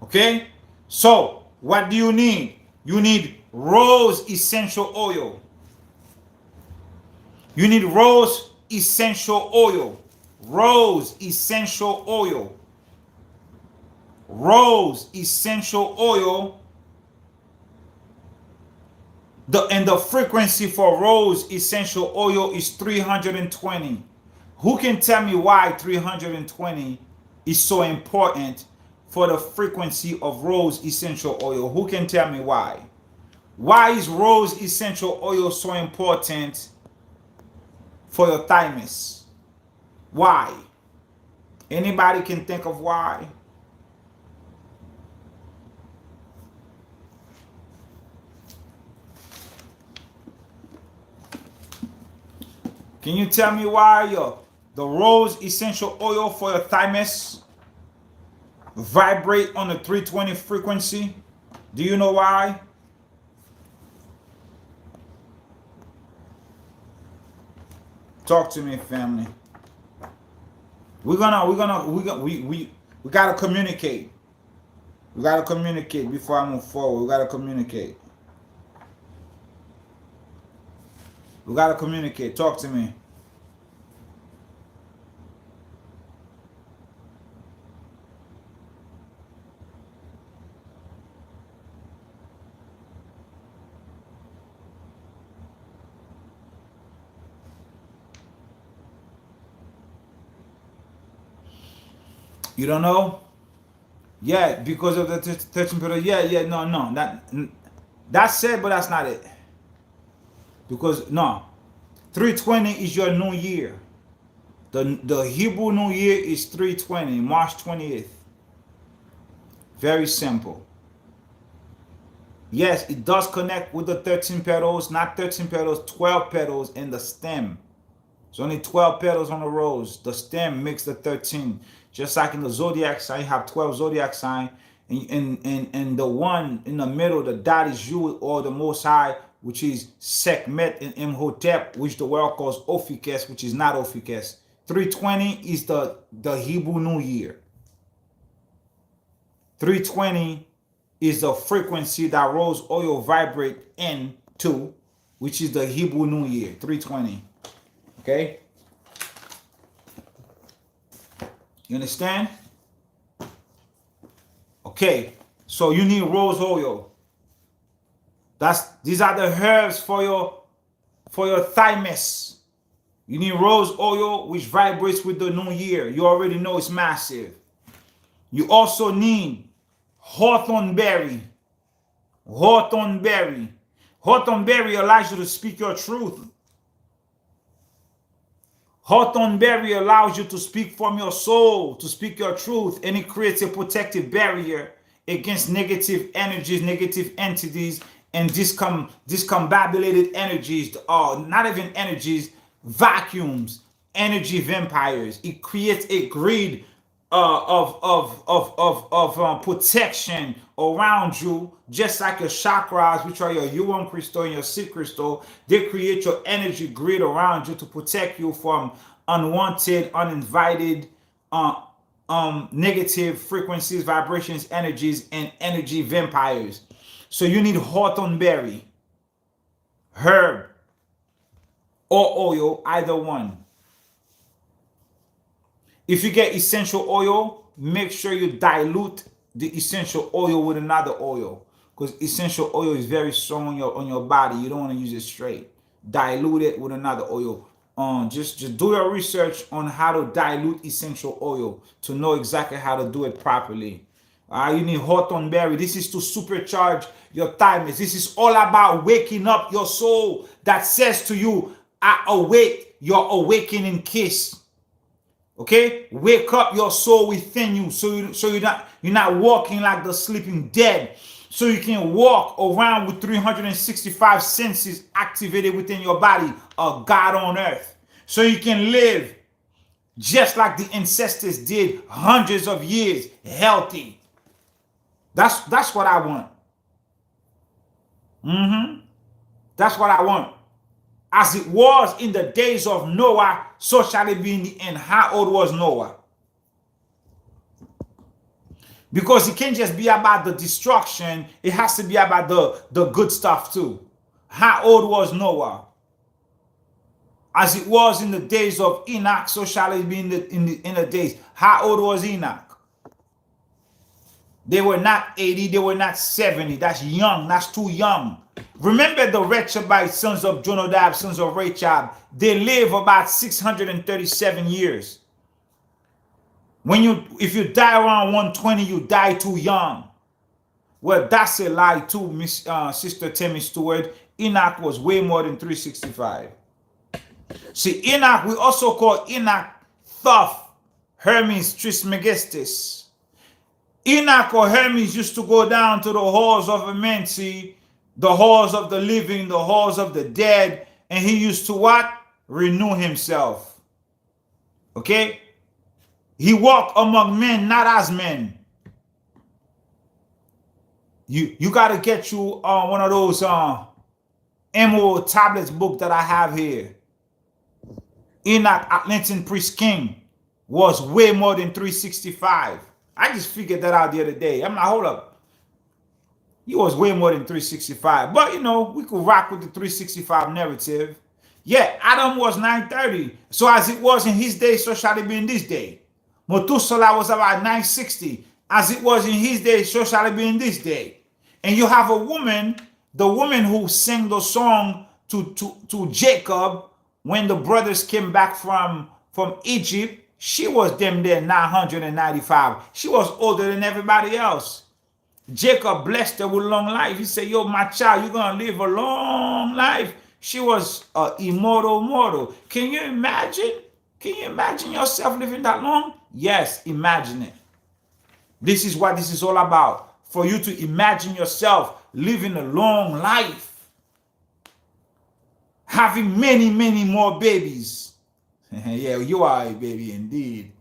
Okay? So, what do you need? You need rose essential oil. You need rose essential oil. Rose essential oil. Rose essential oil. And the frequency for rose essential oil is 320. Who can tell me why 320 is so important for the frequency of rose essential oil? Who can tell me why? Why is rose essential oil so important for your thymus? Why? Anybody can think of why? Can you tell me why the rose essential oil for your thymus vibrate on the 320 frequency? Do you know why? Talk to me, family. We gotta communicate. We gotta communicate before I move forward. We gotta communicate. We gotta communicate. Talk to me. You don't know? Yeah, because of the 13 period. Yeah, no. That's it, but that's not it. Because no, 320 is your new year. The Hebrew New Year is 320, March 20th. Very simple. Yes, it does connect with the 13 petals, not 13 petals, 12 petals in the stem. There's only 12 petals on the rose. The stem makes the 13. Just like in the zodiac sign, you have 12 zodiac sign, and the one in the middle, the dot is you or the Most High, which is Sekhmet and Imhotep, which the world calls Ophiuchus, which is not Ophiuchus. 320 is the Hebrew New Year. 320 is the frequency that rose oil vibrate into, which is the Hebrew New Year. 320. Okay? You understand? Okay. So you need rose oil. These are the herbs for your thymus. You need rose oil, which vibrates with the new year. You already know it's massive. You also need hawthorn berry. Hawthorn berry. Hawthorn berry allows you to speak your truth. Hawthorn berry allows you to speak from your soul, to speak your truth, and it creates a protective barrier against negative energies, negative entities, and discombobulated energies, not even energies, vacuums, energy vampires. It creates a grid of protection around you, just like your chakras, which are your Urim crystal and your seed crystal. They create your energy grid around you to protect you from unwanted, uninvited, negative frequencies, vibrations, energies, and energy vampires. So you need hawthorn berry, herb, or oil, either one. If you get essential oil, make sure you dilute the essential oil with another oil, because essential oil is very strong on your body. You don't want to use it straight. Dilute it with another oil. Just do your research on how to dilute essential oil to know exactly how to do it properly. You need hawthorn berry. This is to supercharge your thymus. This is all about waking up your soul that says to you, I await your awakening kiss. Okay, wake up your soul within you, so you're not walking like the sleeping dead. So you can walk around with 365 senses activated within your body, a God on earth. So you can live just like the ancestors did hundreds of years, healthy. That's what I want. That's what I want. As it was in the days of Noah, so shall it be in the end. How old was Noah? Because it can't just be about the destruction. It has to be about the good stuff too. How old was Noah? As it was in the days of Enoch, so shall it be in the days. How old was Enoch? They were not 80, they were not 70. That's young, that's too young. Remember the Rechabites, sons of Jonadab, sons of Rechab. They live about 637 years. If you die around 120, you die too young. Well, that's a lie too, Sister Tammy Stewart. Enoch was way more than 365. See, Enoch, we also call Enoch Thoth, Hermes Trismegistus. Enoch or Hermes used to go down to the halls of Amenthi, the halls of the living, the halls of the dead, and he used to what? Renew himself. Okay? He walked among men, not as men. You got to get you one of those emerald tablets book that I have here. Enoch, Atlantean priest king, was way more than 365. I just figured that out the other day. I'm like, hold up. He was way more than 365. But, we could rock with the 365 narrative. Yeah, Adam was 930. So as it was in his day, so shall it be in this day. Methuselah was about 960. As it was in his day, so shall it be in this day. And you have a woman, the woman who sang the song to Jacob when the brothers came back from Egypt. She was them there 995. She was older than everybody else. Jacob blessed her with long life. He said, yo, my child, you're going to live a long life. She was immortal mortal. Can you imagine? Can you imagine yourself living that long? Yes, imagine it. This is what this is all about. For you to imagine yourself living a long life. Having many, many more babies. Yeah, you are a baby indeed.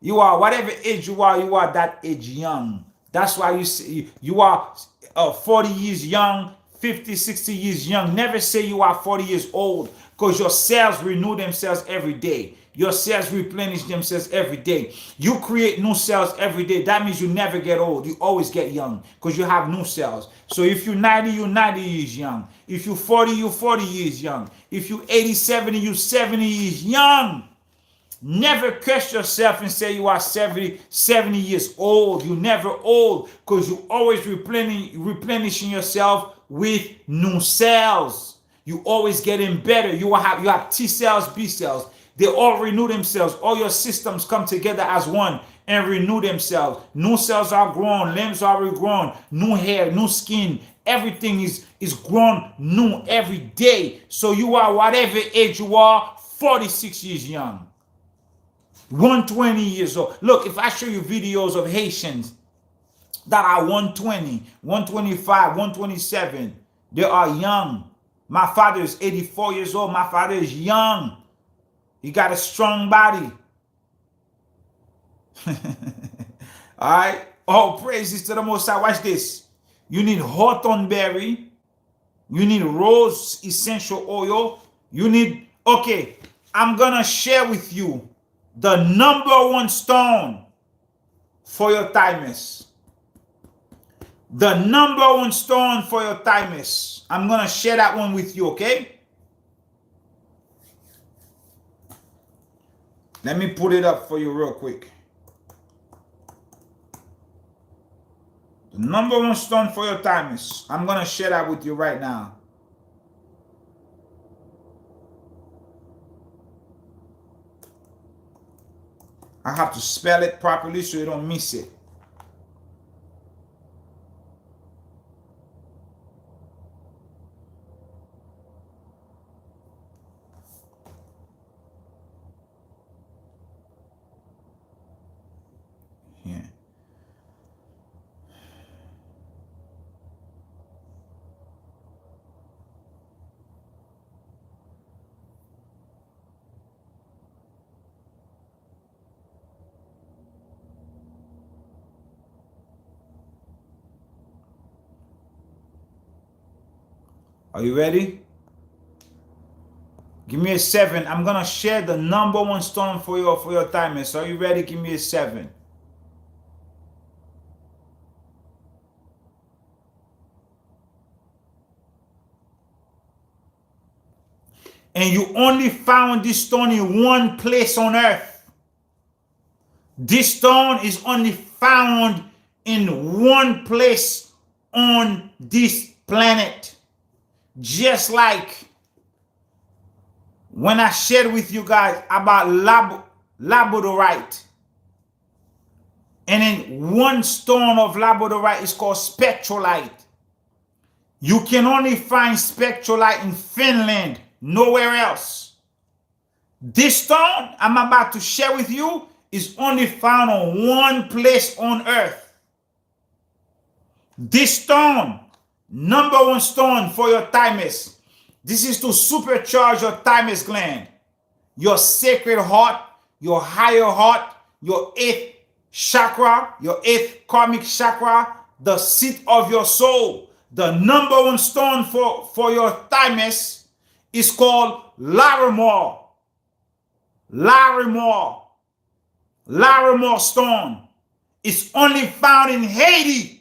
You are, whatever age you are that age young. That's why you see you are 40 years young, 50, 60 years young. Never say you are 40 years old, because your cells renew themselves every day. Your cells replenish themselves every day. You create new cells every day. That means you never get old. You always get young because you have new cells. So if you're 90, you're 90 years young. If you're 40, you're 40 years young. If you're 80, 70, you're 70 years young. Never curse yourself and say you are 70 years old. You're never old because you always replenishing yourself with new cells. You always getting better. You have T cells, B cells. They all renew themselves. All your systems come together as one. and renew themselves. New cells are grown, limbs are regrown, new hair, new skin. Everything is grown new every day. So you are whatever age you are, 46 years young, 120 years old. Look, if I show you videos of Haitians that are 120, 125, 127, they are young. My father is 84 years old. My father is young. He got a strong body. All right. All praises to the Most High. Watch this. You need hawthorn berry. You need rose essential oil. You need, okay, I'm going to share with you the #1 stone for your thymus. The #1 stone for your thymus. I'm going to share that one with you, okay? Let me put it up for you real quick. The #1 stone for your thymus. I'm going to share that with you right now. I have to spell it properly so you don't miss it. Yeah. Are you ready? Give me a 7. I'm gonna share the #1 stone for your thymus. Are you ready? Give me a 7. And you only found this stone in one place on earth. This stone is only found in one place on this planet. Just like when I shared with you guys about labradorite. And then one stone of labradorite is called spectrolite. You can only find spectrolite in Finland, nowhere else. This stone I'm about to share with you is only found on one place on earth. This stone, #1 stone for your thymus. This is to supercharge your thymus gland, your sacred heart, your higher heart, your 8th chakra, your 8th karmic chakra, the seat of your soul. The #1 stone for your thymus is called Larimar. Larimar stone. It's only found in Haiti.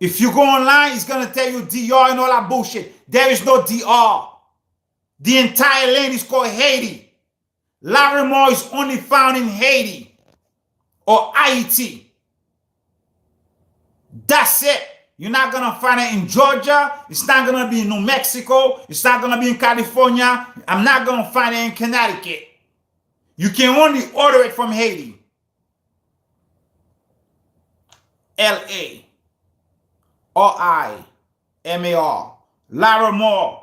If you go online, it's going to tell you DR and all that bullshit. There is no DR. The entire land is called Haiti. Larimar is only found in Haiti or Haiti. That's it. You're not going to find it in Georgia. It's not going to be in New Mexico. It's not going to be in California. I'm not going to find it in Connecticut. You can only order it from Haiti. LA. RIMAR. Larimar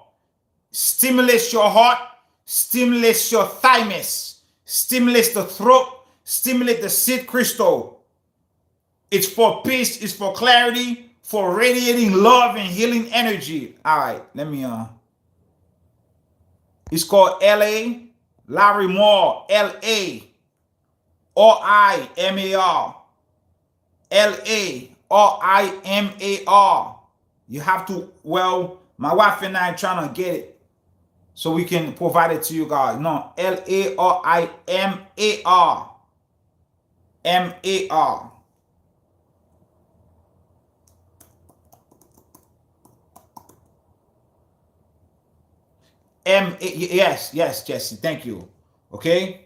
stimulates your heart, stimulates your thymus, stimulates the throat, stimulates the seed crystal. It's for peace, it's for clarity, for radiating love and healing energy. All right, let me it's called LA Larimar, LARIMAR. You have to, well, my wife and I are trying to get it so we can provide it to you guys. No, LARIMAR. MAR. Yes, Jesse, thank you. Okay.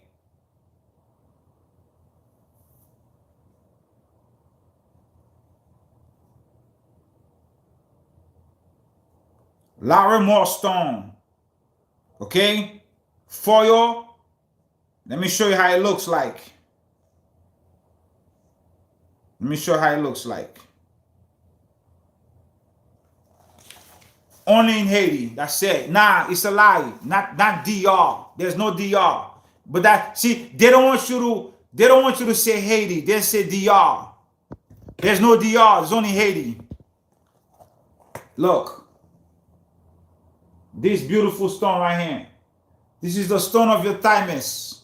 Larimar stone. Okay. Foil. Let me show you how it looks like. Let me show you how it looks like. Only in Haiti. That's it. Nah, it's a lie. Not DR. There's no DR. But that, see, they don't want you to say Haiti. They say DR. There's no DR. There's only Haiti. Look. This beautiful stone right here. This is the stone of your thymus.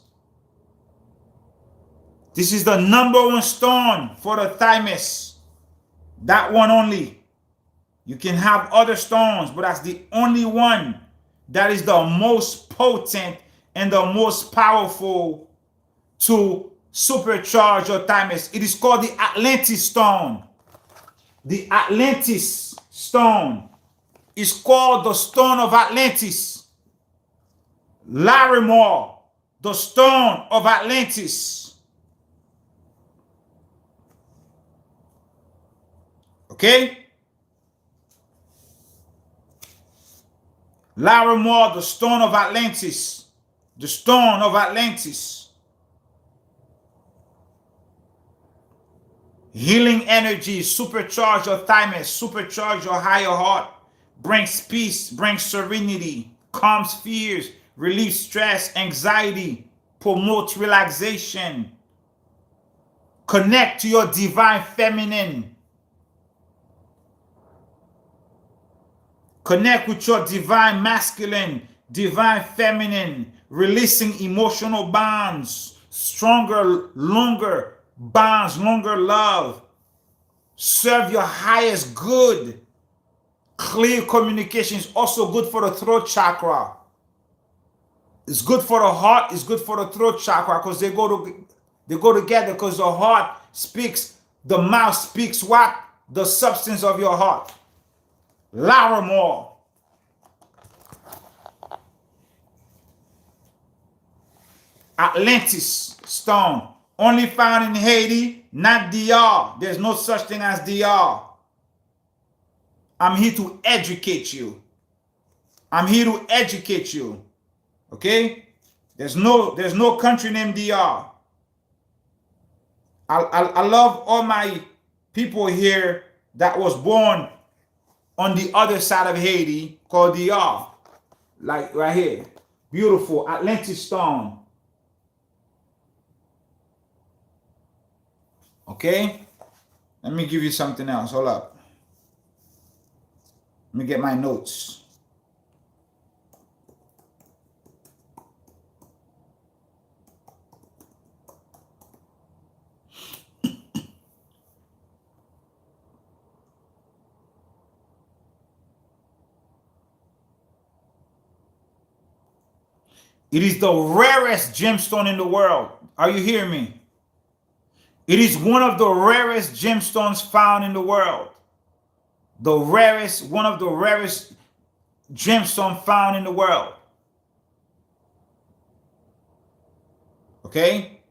This is the #1 stone for the thymus. That one only. You can have other stones, but that's the only one that is the most potent and the most powerful to supercharge your thymus. It is called the Atlantis stone. The Atlantis stone is called the stone of Atlantis. Larimore, the stone of Atlantis. Okay? Larimore, the stone of Atlantis. The stone of Atlantis. Healing energy, supercharge your thymus, supercharge your higher heart, brings peace, brings serenity, calms fears, relieves stress, anxiety, promotes relaxation. Connect to your divine feminine. Connect with your divine masculine, divine feminine, releasing emotional bonds, stronger, longer bonds, longer love. Serve your highest good. Clear communication is also good for the throat chakra. It's good for the heart, it's good for the throat chakra because they go together because the heart speaks, the mouth speaks what? The substance of your heart. Larimore. Atlantis stone. Only found in Haiti, not DR. There's no such thing as DR. I'm here to educate you. I'm here to educate you. Okay? There's no country named DR. I love all my people here that was born on the other side of Haiti called DR. Like right here. Beautiful Atlantis stone. Okay? Let me give you something else. Hold up. Let me get my notes. It is the rarest gemstone in the world. Are you hearing me? It is one of the rarest gemstones found in the world. The rarest, one of the rarest gemstones found in the world. Okay?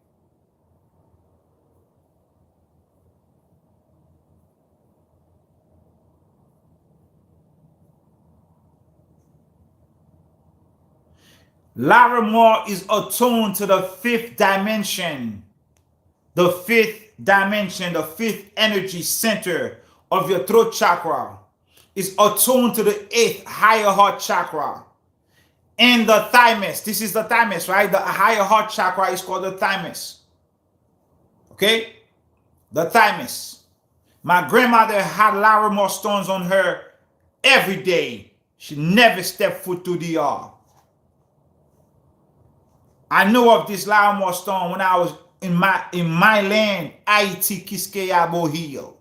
Larimore is attuned to the 5th dimension. The 5th dimension, the 5th energy center of your throat chakra is attuned to the 8th higher heart chakra. And the thymus, this is the thymus, right? The higher heart chakra is called the thymus. Okay? The thymus. My grandmother had Larimore stones on her every day. She never stepped foot to the DR. I knew of this Larimore stone when I was in my land, Haiti, Kiskeya, Bohio.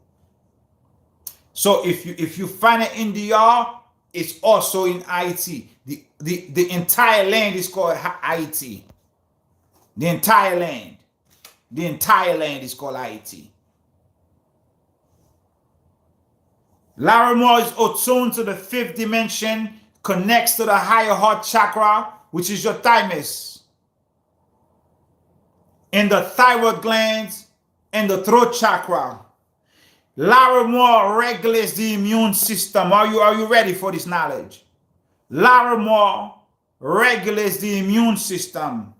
So if you find it in DR, it's also in Haiti. The entire land is called Haiti. The entire land. The entire land is called Haiti. Larimore is attuned to the 5th dimension, connects to the higher heart chakra, which is your thymus, and the thyroid glands, and the throat chakra. Larimore regulates the immune system. Are you ready for this knowledge? Larimore regulates the immune system.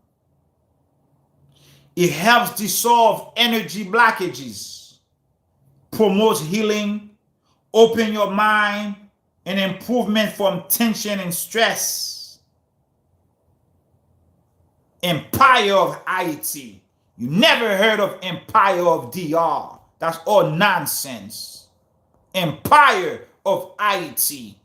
It helps dissolve energy blockages. promotes healing, open your mind, and improvement from tension and stress. Empire of Haiti. You never heard of Empire of DR. That's all nonsense. Empire of Haiti.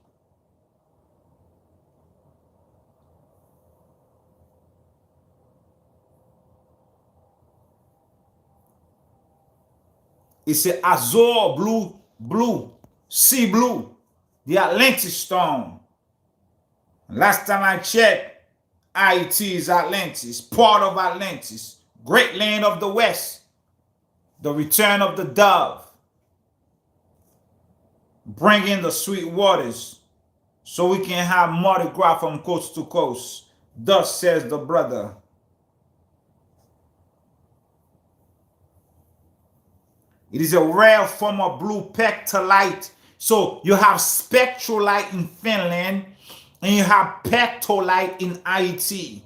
It's an azure blue, sea blue, the Atlantis stone. Last time I checked, Haiti is Atlantis, part of Atlantis, great land of the West, the return of the dove, bringing the sweet waters so we can have Mardi Gras from coast to coast. Thus says the brother. It is a rare form of blue pectolite. So you have spectrolite in Finland and you have pectolite in Haiti.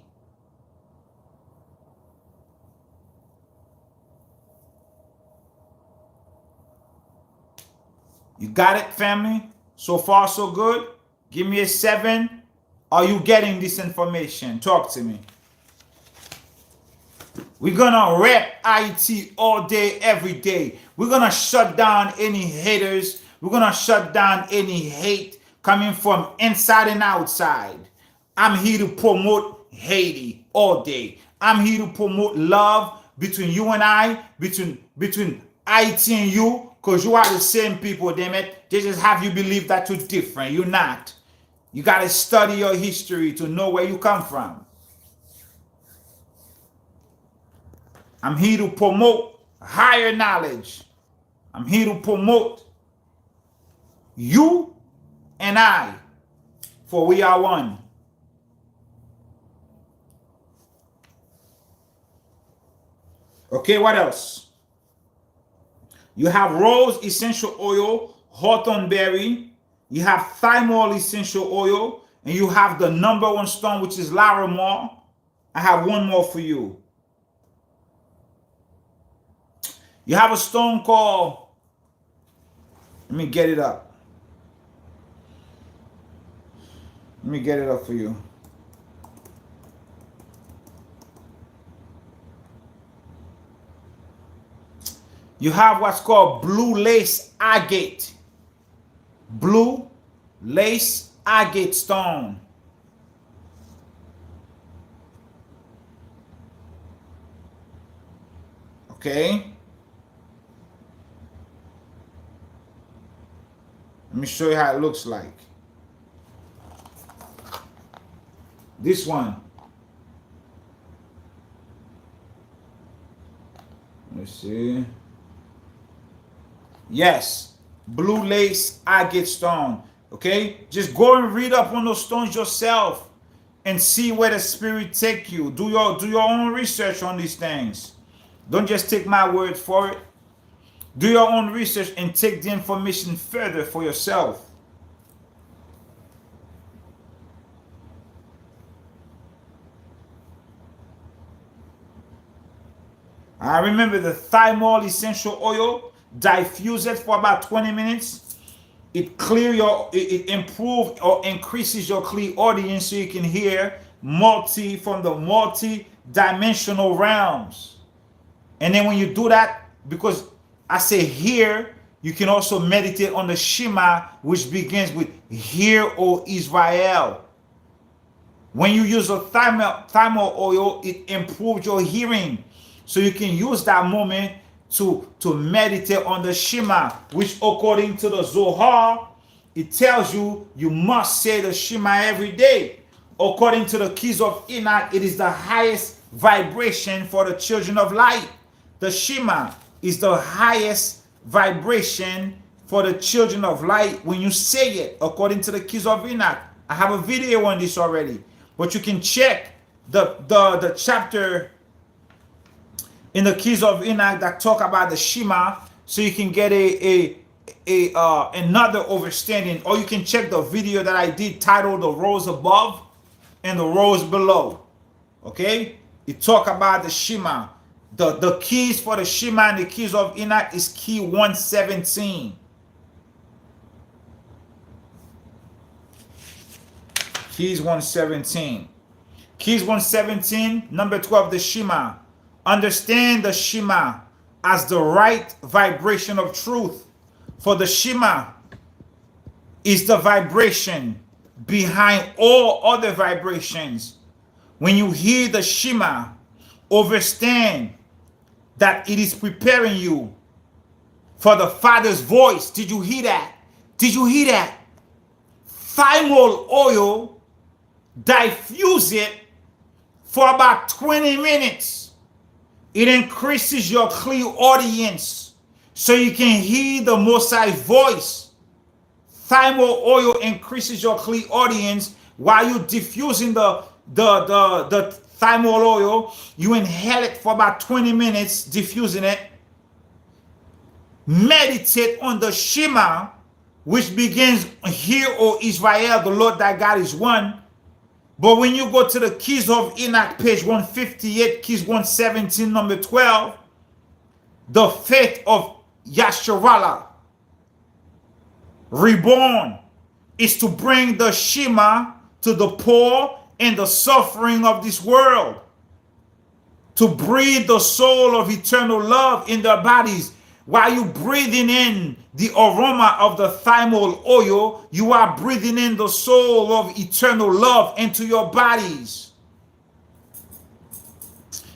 You got it, family? So far, so good? Give me a 7. Are you getting this information? Talk to me. We're gonna rep IT all day, every day. We're gonna shut down any haters. We're gonna shut down any hate coming from inside and outside. I'm here to promote Haiti all day. I'm here to promote love between you and I, between IT and you, because you are the same people, damn it. They just have you believe that you're different. You're not. You gotta study your history to know where you come from. I'm here to promote higher knowledge. I'm here to promote you and I, for we are one. Okay, what else? You have rose essential oil, hawthorn berry. You have thymol essential oil. And you have the #1 stone, which is larimar. I have one more for you. You have a stone called, let me get it up. Let me get it up for you. You have what's called blue lace agate. Blue lace agate stone. Okay. Let me show you how it looks like. This one. Let's see. Yes, blue lace agate stone. Okay, just go and read up on those stones yourself and see where the spirit take you. Do your own research on these things. Don't just take my word for it. Do your own research and take the information further for yourself. I remember the thymol essential oil. Diffuse it for about 20 minutes. It improves or increases your clear audience so you can hear from the multi-dimensional realms. And then when you do that, because I say hear, you can also meditate on the Shema, which begins with Hear, O Israel. When you use a thymol oil, it improves your hearing. So you can use that moment to meditate on the Shema, which according to the Zohar, it tells you must say the Shema every day. According to the keys of Enoch, it is the highest vibration for the children of light. The Shema is the highest vibration for the children of light when you say it, according to the keys of Enoch. I have a video on this already, but you can check the chapter in the keys of Enoch that talk about the Shema, so you can get another understanding. Or you can check the video that I did titled "The Rose Above and the Rose Below." Okay, it talk about the Shema. The keys for the Shema and the keys of Enoch is key 117. Keys 117. Keys 117, number 12, the Shema. Understand the Shema as the right vibration of truth. For the Shema is the vibration behind all other vibrations. When you hear the Shema, understand that it is preparing you for the Father's voice. Did you hear that? Did you hear that? Thymus oil, diffuse it for about 20 minutes. It increases your clear audience so you can hear the Most High's voice. Thymus oil increases your clear audience while you're diffusing the thymus oil. You inhale it for about 20 minutes, diffusing it. Meditate on the Shema, which begins, "Hear, O Israel, the Lord thy God is one." But when you go to the Keys of Enoch, page 158, Keys 117, number 12, the faith of Yasharallah, reborn, is to bring the Shema to the poor and the suffering of this world, to breathe the soul of eternal love in their bodies. While you breathing in the aroma of the thymus oil, you are breathing in the soul of eternal love into your bodies.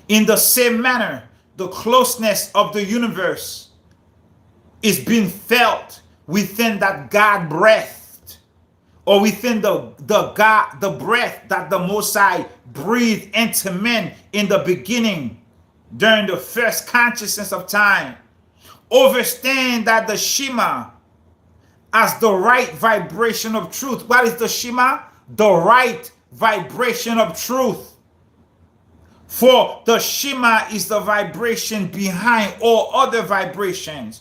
In the same manner, the closeness of the universe is being felt within that God breath, or within the breath that the Most High breathed into men in the beginning, during the first consciousness of time. Understand that the Shema as the right vibration of truth. What is the Shema? The right vibration of truth. For the Shema is the vibration behind all other vibrations.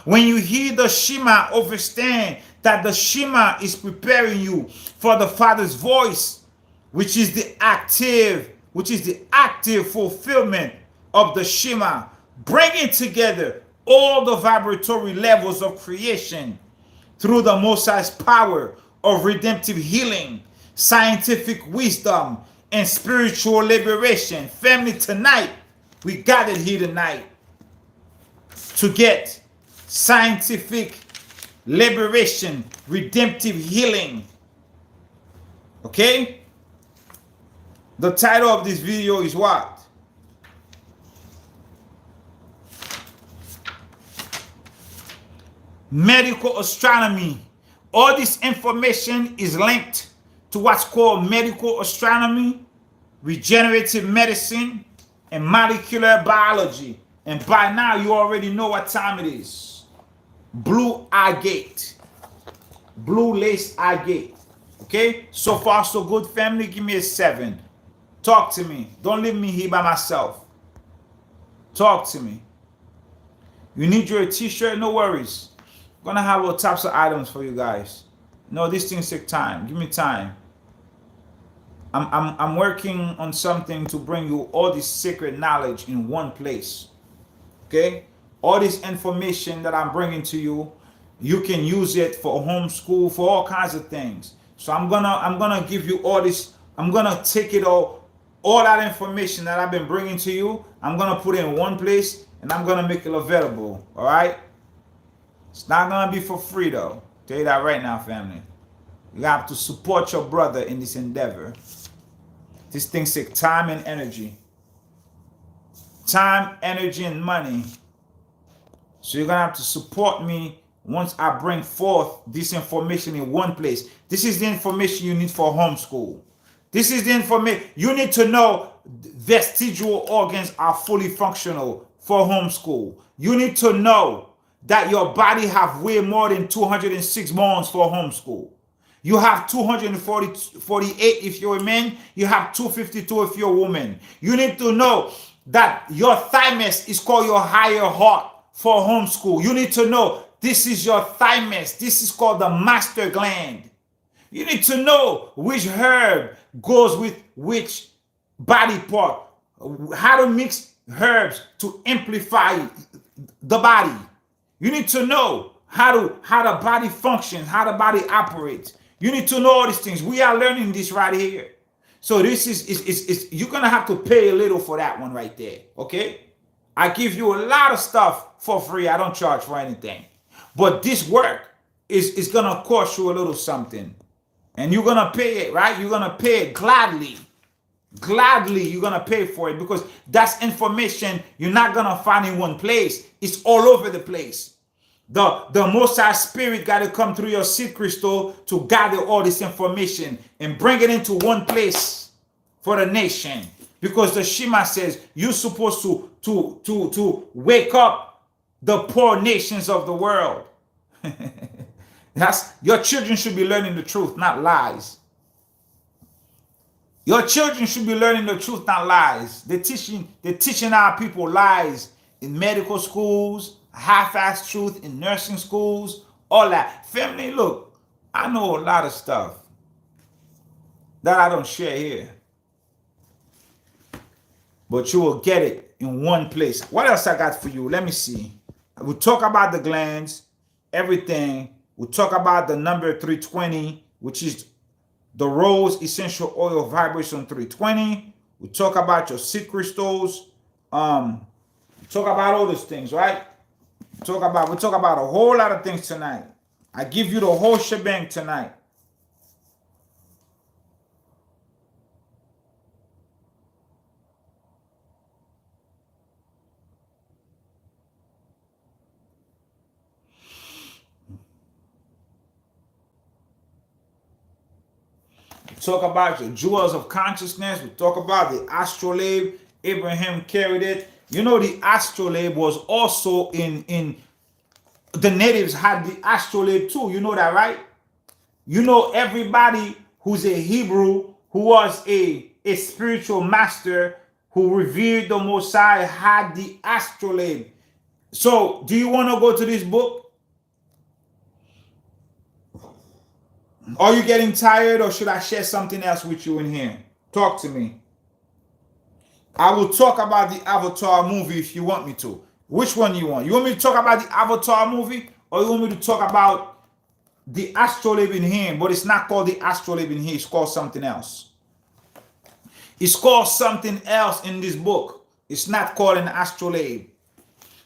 When you hear the Shema, understand that the Shema is preparing you for the Father's voice, which is the active fulfillment of the Shema, bringing together all the vibratory levels of creation through the Most High's power of redemptive healing, scientific wisdom, and spiritual liberation. Family, tonight, we gathered here tonight to get scientific liberation, redemptive healing. Okay? The title of this video is what? Medical astronomy. All this information is linked to what's called medical astronomy, regenerative medicine, and molecular biology. And by now, you already know what time it is. Blue eye gate. Blue lace eye gate. Okay? So far, so good, family. Give me a 7. Talk to me. Don't leave me here by myself. Talk to me. You need your t-shirt? No worries. I'm gonna have all types of items for you guys. No, these things take time. Give me time. I'm working on something to bring you all this sacred knowledge in one place. Okay? All this information that I'm bringing to you, you can use it for homeschool, for all kinds of things. So I'm gonna give you all this. I'm gonna take it all that information that I've been bringing to you. I'm gonna put it in one place, and I'm gonna make it available. All right? It's not gonna be for free though. Tell you that right now, family. You have to support your brother in this endeavor. This thing takes time and energy. Time, energy, and money. So you're gonna have to support me once I bring forth this information in one place. This is the information you need for homeschool. This is the information you need to know. Vestigial organs are fully functional for homeschool. You need to know that your body have way more than 206 bones for homeschool. You have 248 if you're a man. You have 252 if you're a woman. You need to know that your thymus is called your higher heart for homeschool. You need to know this is your thymus. This is called the master gland. You need to know which herb goes with which body part. How to mix herbs to amplify the body. You need to know how the body functions, how the body operates. You need to know all these things. We are learning this right here. So this is you're gonna have to pay a little for that one right there. Okay? I give you a lot of stuff for free. I don't charge for anything. But this work is gonna cost you a little something. And you're gonna pay it, right? You're gonna pay it gladly. Gladly, you're gonna pay for it, because that's information you're not gonna find in one place. It's all over the place. The Most High Spirit got to come through your seed crystal to gather all this information and bring it into one place for the nation. Because the Shema says you're supposed to wake up the poor nations of the world. That's, your children should be learning the truth, not lies. Your children should be learning the truth, not lies. They're teaching our people lies in medical schools, half-assed truth in nursing schools, all that. Family, look, I know a lot of stuff that I don't share here. But you will get it in one place. What else I got for you? Let me see. We'll talk about the glands, everything. We'll talk about the number 320, which is the rose essential oil vibration 320. We'll talk about your seed crystals. Talk about all those things, right? We'll talk about a whole lot of things tonight. I give you the whole shebang tonight. Talk about your jewels of consciousness. We talk about the astrolabe. Abraham carried it. You know, the astrolabe was also in the natives had the astrolabe too. You know that, right? You know, everybody who's a Hebrew, who was a spiritual master, who revered the Most High, had the astrolabe. So, do you want to go to this book? Are you getting tired, or should I share something else with you in here? Talk to me. I will talk about the Avatar movie if you want me to. Which one you want? You want me to talk about the Avatar movie, or you want me to talk about the astrolabe in here? But it's not called the astrolabe in here. It's called something else. It's called something else in this book. It's not called an astrolabe.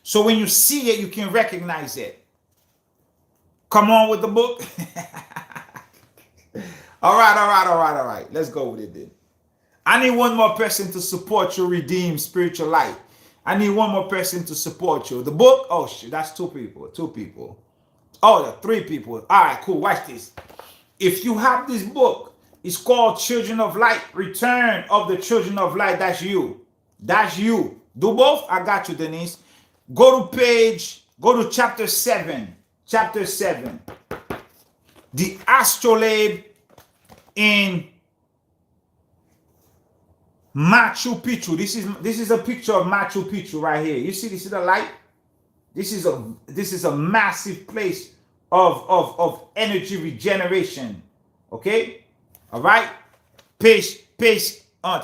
So when you see it, you can recognize it. Come on with the book. All right. Let's go with it then. I need one more person to support your redeemed spiritual life. I need one more person to support you. The book, oh shit, that's two people. Oh, there are 3 people. All right, cool. Watch this. If you have this book, it's called Children of Light, Return of the Children of Light. That's you. That's you. Do both? I got you, Denise. Go to chapter 7. Chapter 7. The astrolabe in Machu Picchu. This is a picture of Machu Picchu right here. You see the light? This is a massive place of energy regeneration. Okay? All right?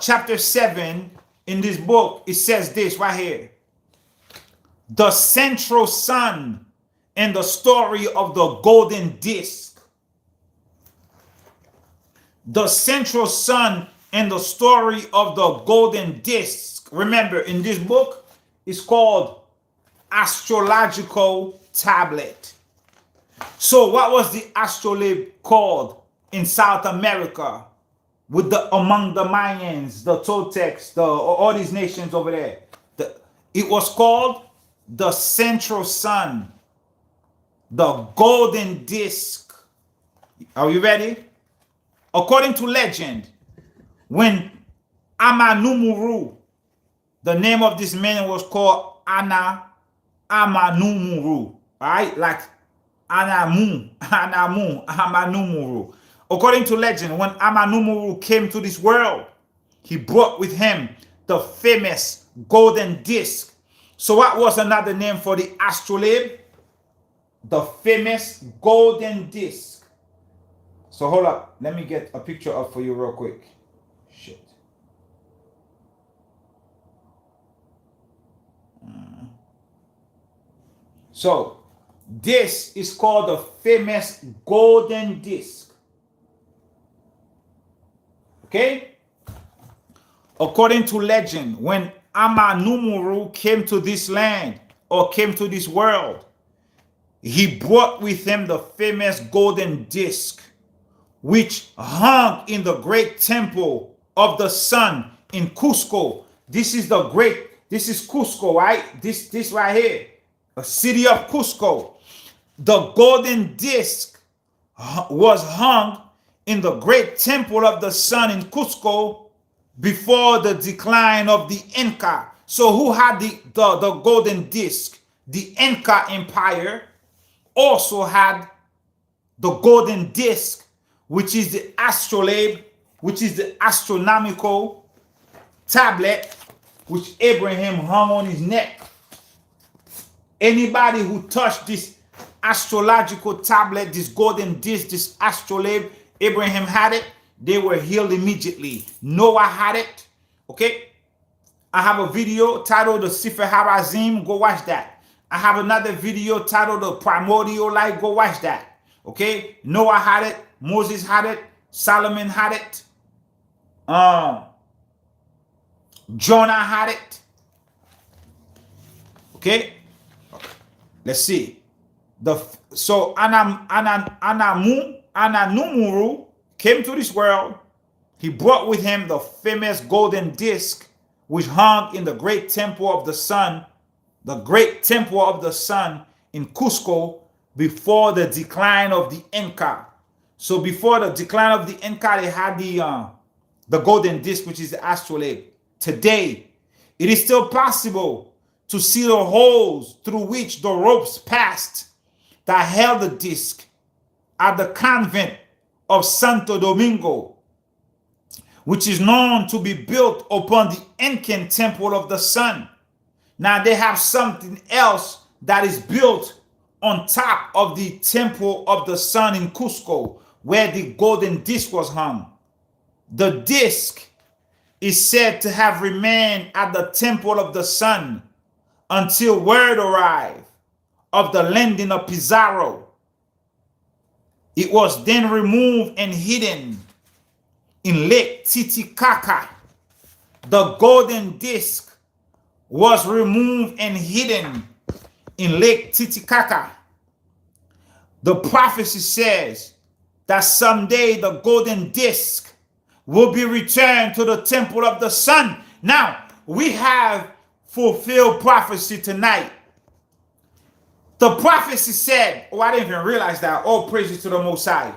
Chapter 7 in this book, it says this right here. The central sun and the story of the golden disc. The central sun and the story of the golden disc. Remember, in this book, it's called Astrological Tablet. So what was the astrolabe called in South America with among the Mayans, the Toltecs, all these nations over there? It was called the central sun, the golden disc. Are you ready? According to legend, when Amanumuru, the name of this man was called Amanumuru, right? Like Amanumuru. According to legend, when Amanumuru came to this world, he brought with him the famous golden disc. So what was another name for the astrolabe? The famous golden disc. So hold up. Let me get a picture up for you real quick. Shit. So this is called the famous golden disc. Okay? According to legend, when Amanumuru came to this land or came to this world, he brought with him the famous golden disc, which hung in the great temple of the sun in Cusco. This is Cusco, right? This right here, a city of Cusco. The golden disc was hung in the great temple of the sun in Cusco before the decline of the Inca. So who had the golden disc? The Inca Empire also had the golden disc, which is the astrolabe, which is the astronomical tablet, which Abraham hung on his neck. Anybody who touched this astrological tablet, this golden disc, this astrolabe, Abraham had it, they were healed immediately. Noah had it. Okay? I have a video titled the Sefer Harazim. Go watch that. I have another video titled the Primordial Light. Go watch that. Okay? Noah had it. Moses had it. Solomon had it. Jonah had it. Okay? Let's see. So Ananumuru came to this world. He brought with him the famous golden disc, which hung in the great temple of the sun in Cusco before the decline of the Inca. So before the decline of the Inca, they had the golden disc, which is the astrolabe. Today, it is still possible to see the holes through which the ropes passed that held the disc at the convent of Santo Domingo, which is known to be built upon the Incan temple of the sun. Now they have something else that is built on top of the temple of the sun in Cusco, where the golden disc was hung. The disc is said to have remained at the temple of the sun until word arrived of the landing of Pizarro. It was then removed and hidden in Lake Titicaca. The golden disc was removed and hidden in Lake Titicaca. The prophecy says that someday the golden disc will be returned to the temple of the sun. Now, we have fulfilled prophecy tonight. The prophecy said, oh, I didn't even realize that. All praises to the Most High.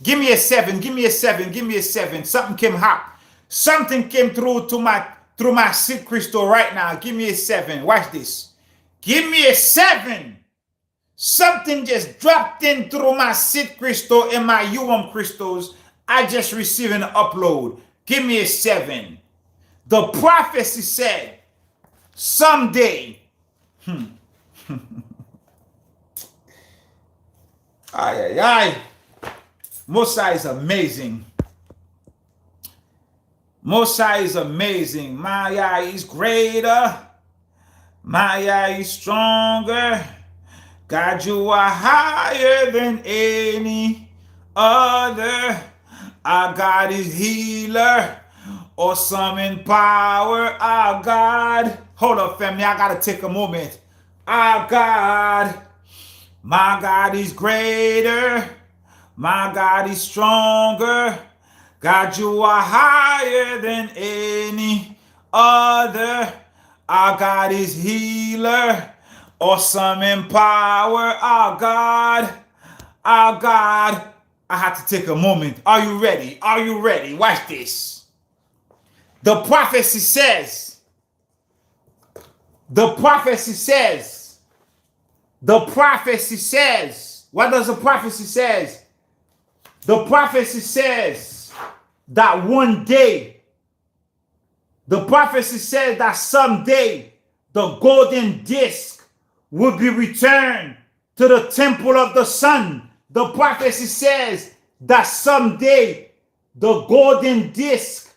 Give me a 7, give me a 7, give me a 7. Something came hot. Something came through my seed crystal right now. Give me a 7. Watch this. Give me a 7. Something just dropped in through my seed crystal and my Urim crystals. I just received an upload. Give me a 7. The prophecy said, someday, ay, ay, ay. Mosai is amazing. Mosai is amazing. Maya is greater. Maya is stronger. God, you are higher than any other. Our God is healer, awesome in power. Our God. Hold up, family. I got to take a moment. Our God. My God is greater. My God is stronger. God, you are higher than any other. Our God is healer, awesome in power. Our God. Our God. I have to take a moment. Are you ready? Are you ready? Watch this. The prophecy says, what does the prophecy say? The prophecy says that one day, the prophecy says that someday the golden disc will be returned to the temple of the sun. The prophecy says that someday the golden disc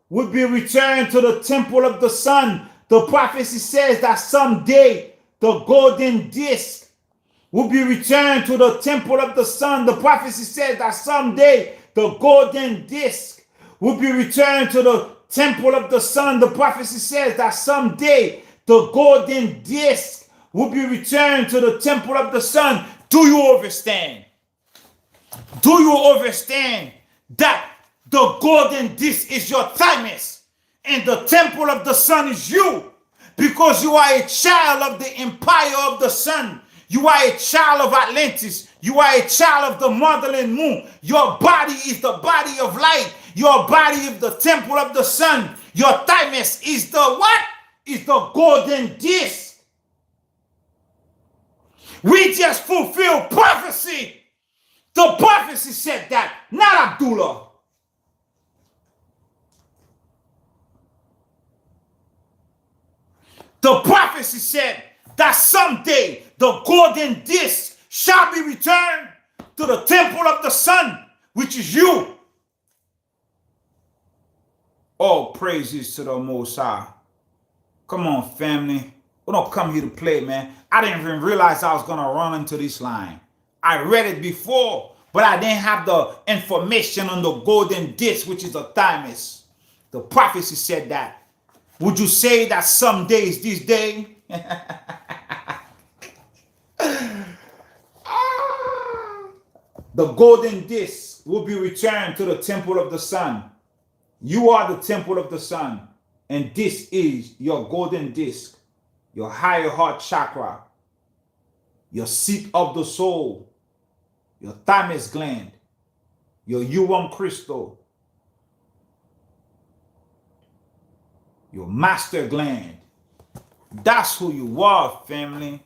will be returned to the temple of the sun. The prophecy says that someday the golden disc will be returned to the temple of the sun. The prophecy says that someday the golden disc will be returned to the temple of the sun. The prophecy says that someday the golden disc will be returned to the temple of the sun. Do you understand? Do you understand that the golden disc is your thymus and the temple of the sun is you? Because you are a child of the empire of the sun. You are a child of Atlantis. You are a child of the motherland moon. Your body is the body of light. Your body is the temple of the sun. Your thymus is the what? Is the golden disc. We just fulfilled prophecy. The prophecy said that, not Abdullah. The prophecy said that someday the golden disc shall be returned to the temple of the sun, which is you. All praises to the Most High. Come on, family. We don't come here to play, man. I didn't even realize I was going to run into this line. I read it before, but I didn't have the information on the golden disc, which is the thymus. The prophecy said that. Would you say that some days this day? The golden disc will be returned to the temple of the sun. You are the temple of the sun, and this is your golden disc, your higher heart chakra, your seat of the soul, your thymus gland, your Urim crystal, your master gland. That's who you are, family.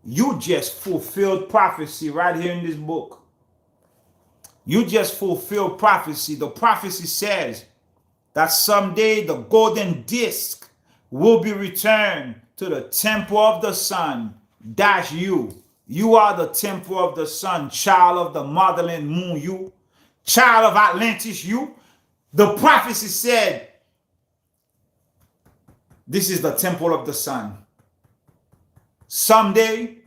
You just fulfilled prophecy right here in this book. You just fulfilled prophecy. The prophecy says that someday the golden disc will be returned to the temple of the sun. That's you. You are the temple of the sun, child of the motherland moon, you. Child of Atlantis, you. The prophecy said, this is the temple of the sun. Someday,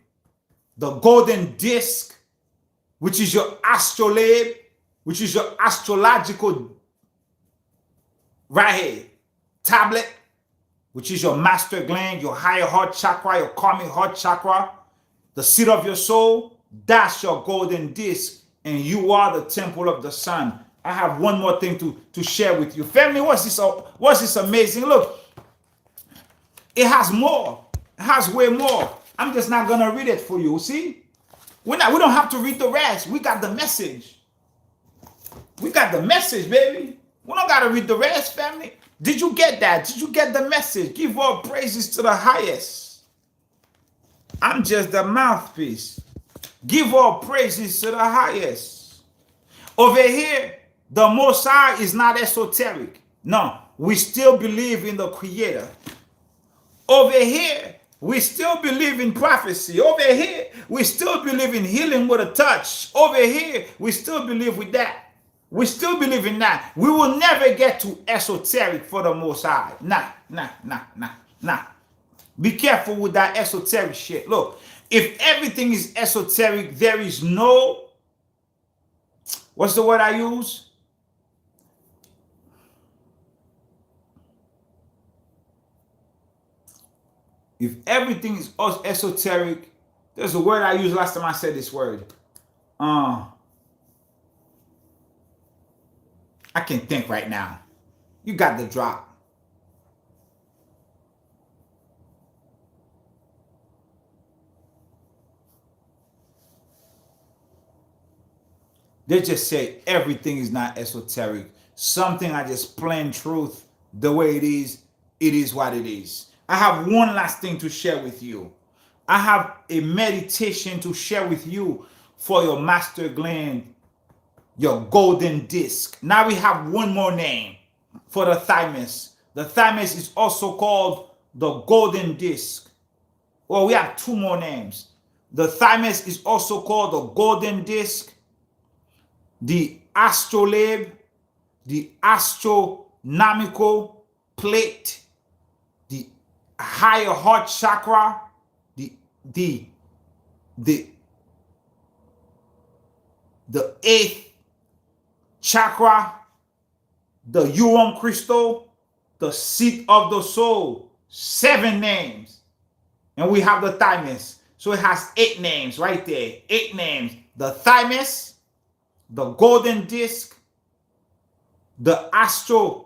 the golden disc, which is your astrolabe, which is your astrological right here, tablet, which is your master gland, your higher heart chakra, your karmic heart chakra, the seat of your soul, that's your golden disc, and you are the temple of the sun. I have one more thing to share with you. Family, what's this amazing? Look, it has more. It has way more. I'm just not going to read it for you, see? We don't have to read the rest. We got the message. We got the message, baby. We don't got to read the rest, family. Did you get that? Did you get the message? Give all praises to the highest. I'm just the mouthpiece. Give all praises to the highest. Over here, the Most High is not esoteric. No, we still believe in the Creator. Over here, we still believe in prophecy. Over here, we still believe in healing with a touch. Over here, we still believe with that. We still believe in that. We will never get to esoteric for the Most High. Nah. Be careful with that esoteric shit. Look, if everything is esoteric, there is no, what's the word I use? If everything is esoteric, there's a word I used last time I said this word. I can't think right now. You got the drop. They just say everything is not esoteric. Something I just plain truth, the way it is what it is. I have one last thing to share with you. I have a meditation to share with you for your master gland, your golden disc. Now we have one more name for the thymus. The thymus is also called the golden disc. Well, we have two more names. The thymus is also called the golden disc, the astrolabe, the astronomical plate, the higher heart chakra, the eighth chakra, the Urim crystal, the seat of the soul. 7 names. And we have the Thymus. So it has 8 names right there. 8 names. The Thymus, the golden disc, the astrolabe,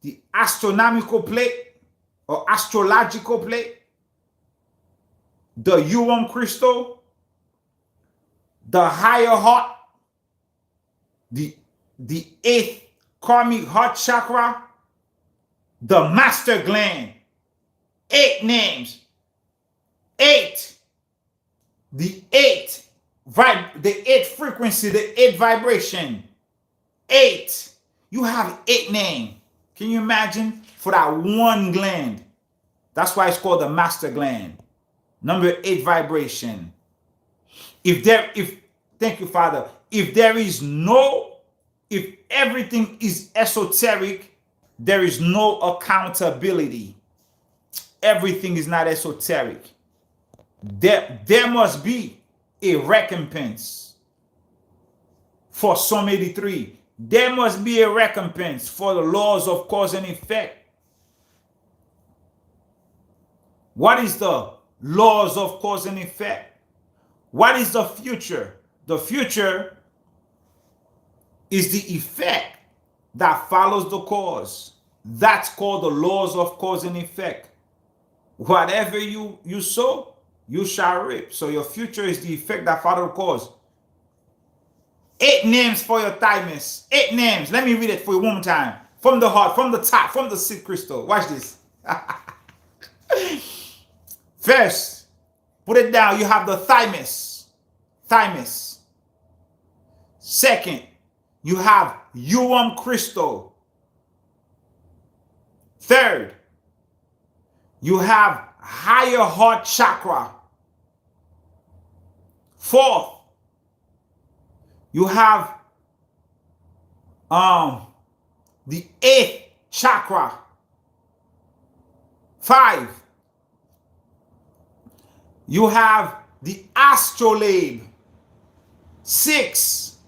the astronomical plate or astrological plate, the Urim crystal, the higher heart, the 8th karmic heart chakra, the master gland. 8 names. 8. The 8 frequency, the 8 vibration. 8. You have 8 names. Can you imagine? For that one gland. That's why it's called the master gland. Number 8 vibration. Thank you, Father. If everything is esoteric, there is no accountability. Everything is not esoteric. There must be a recompense for Psalm 83. There must be a recompense for the laws of cause and effect. What is the laws of cause and effect? What is the future? The future is the effect that follows the cause. That's called the laws of cause and effect. Whatever you sow, you shall reap. So your future is the effect that follows the cause. 8 names for your Thymus. 8 names. Let me read it for you one more time. From the heart, from the top, from the seed crystal. Watch this. First, put it down. You have the Thymus. Thymus. Second, you have Urim crystal. Third, you have higher heart chakra. Fourth, you have the 8th chakra. 5, you have the astrolabe. 6,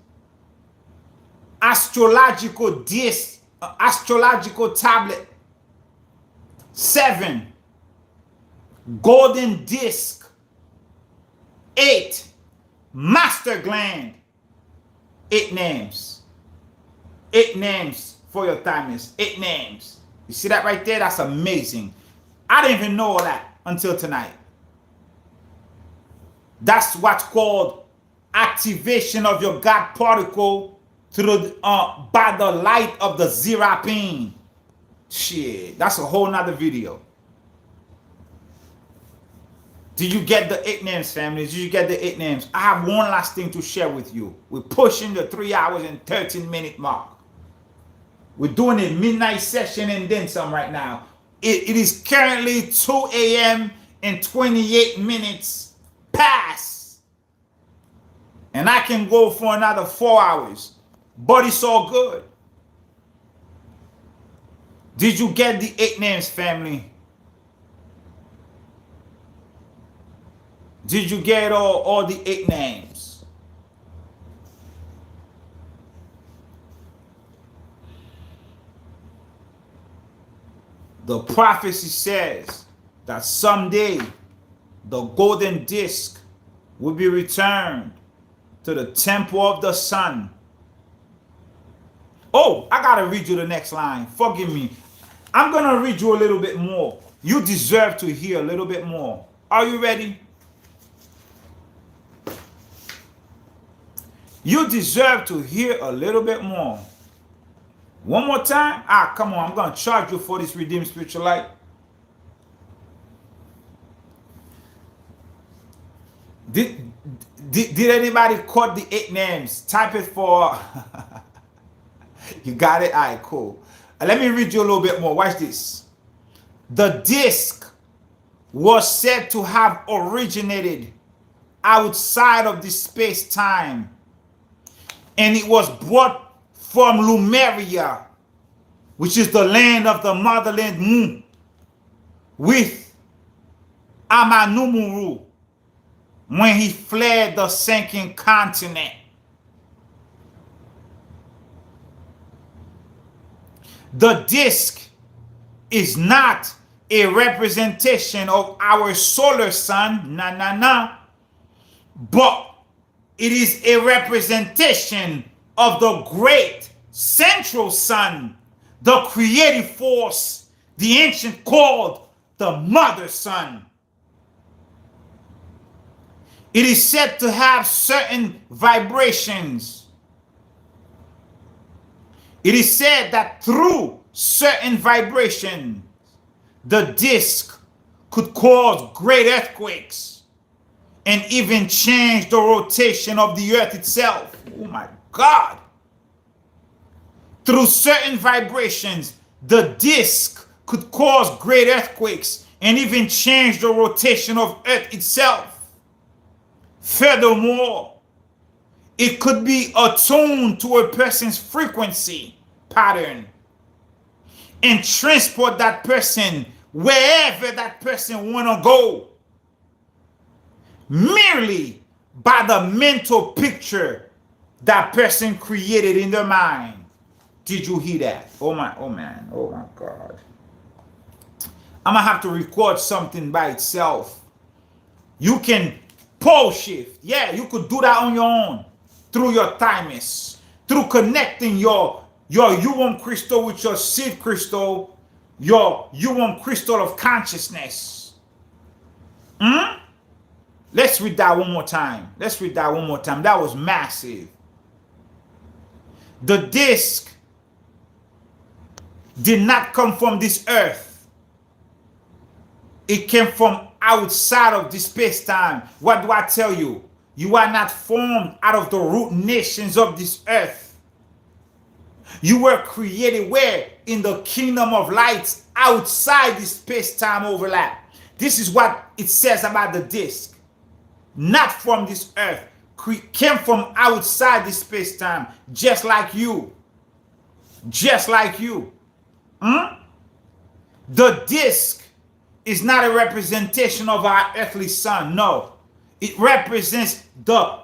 astrological disc, astrological tablet. 7, golden disc. 8, master gland. 8 names. 8 names for your Thymus. 8 names. You see that right there? That's amazing. I didn't even know all that until tonight. That's what's called activation of your God particle through by the light of the Zerapine. Shit, that's a whole nother video. Did you get the 8 names, family? Did you get the 8 names? I have one last thing to share with you. We're pushing the 3 hours and 13-minute mark. We're doing a midnight session and then some right now. It is currently 2 a.m. and 28 minutes past. And I can go for another 4 hours. But it's all good. Did you get the 8 names, family? Did you get all the 8 names? The prophecy says that someday the golden disc will be returned to the temple of the sun. Oh, I gotta read you the next line. Forgive me. I'm gonna read you a little bit more. You deserve to hear a little bit more. Are you ready? You deserve to hear a little bit more. One more time? Ah, come on. I'm going to charge you for this redeemed spiritual light. Did anybody caught the 8 names? Type it for... You got it? All right, cool. Let me read you a little bit more. Watch this. The disc was said to have originated outside of the space-time. And it was brought from Lemuria which is the land of the motherland moon, with Amanumuru when he fled the sinking continent. The disk is not a representation of our solar sun, but it is a representation of the great central sun, the creative force, the ancient called the mother sun. It is said to have certain vibrations. It is said that through certain vibrations, the disk could cause great earthquakes and even change the rotation of the earth itself. Oh my God. Through certain vibrations, the disk could cause great earthquakes and even change the rotation of earth itself. Furthermore, it could be attuned to a person's frequency pattern and transport that person wherever that person want to go, merely by the mental picture that person created in their mind. Did you hear that? Oh my God. I'm gonna have to record something by itself. You can pole shift. Yeah, you could do that on your own through your thymus, through connecting your Urim crystal with your seed crystal, your Urim crystal of consciousness. Let's read that one more time. That was massive. The disk did not come from this earth. It came from outside of this space-time. What do I tell you? You are not formed out of the root nations of this earth. You were created where? In the kingdom of lights, outside this space-time overlap. This is what it says about the disk. Not from this earth. Came from outside this space-time, just like you. Just like you. The disk is not a representation of our earthly sun. No. It represents the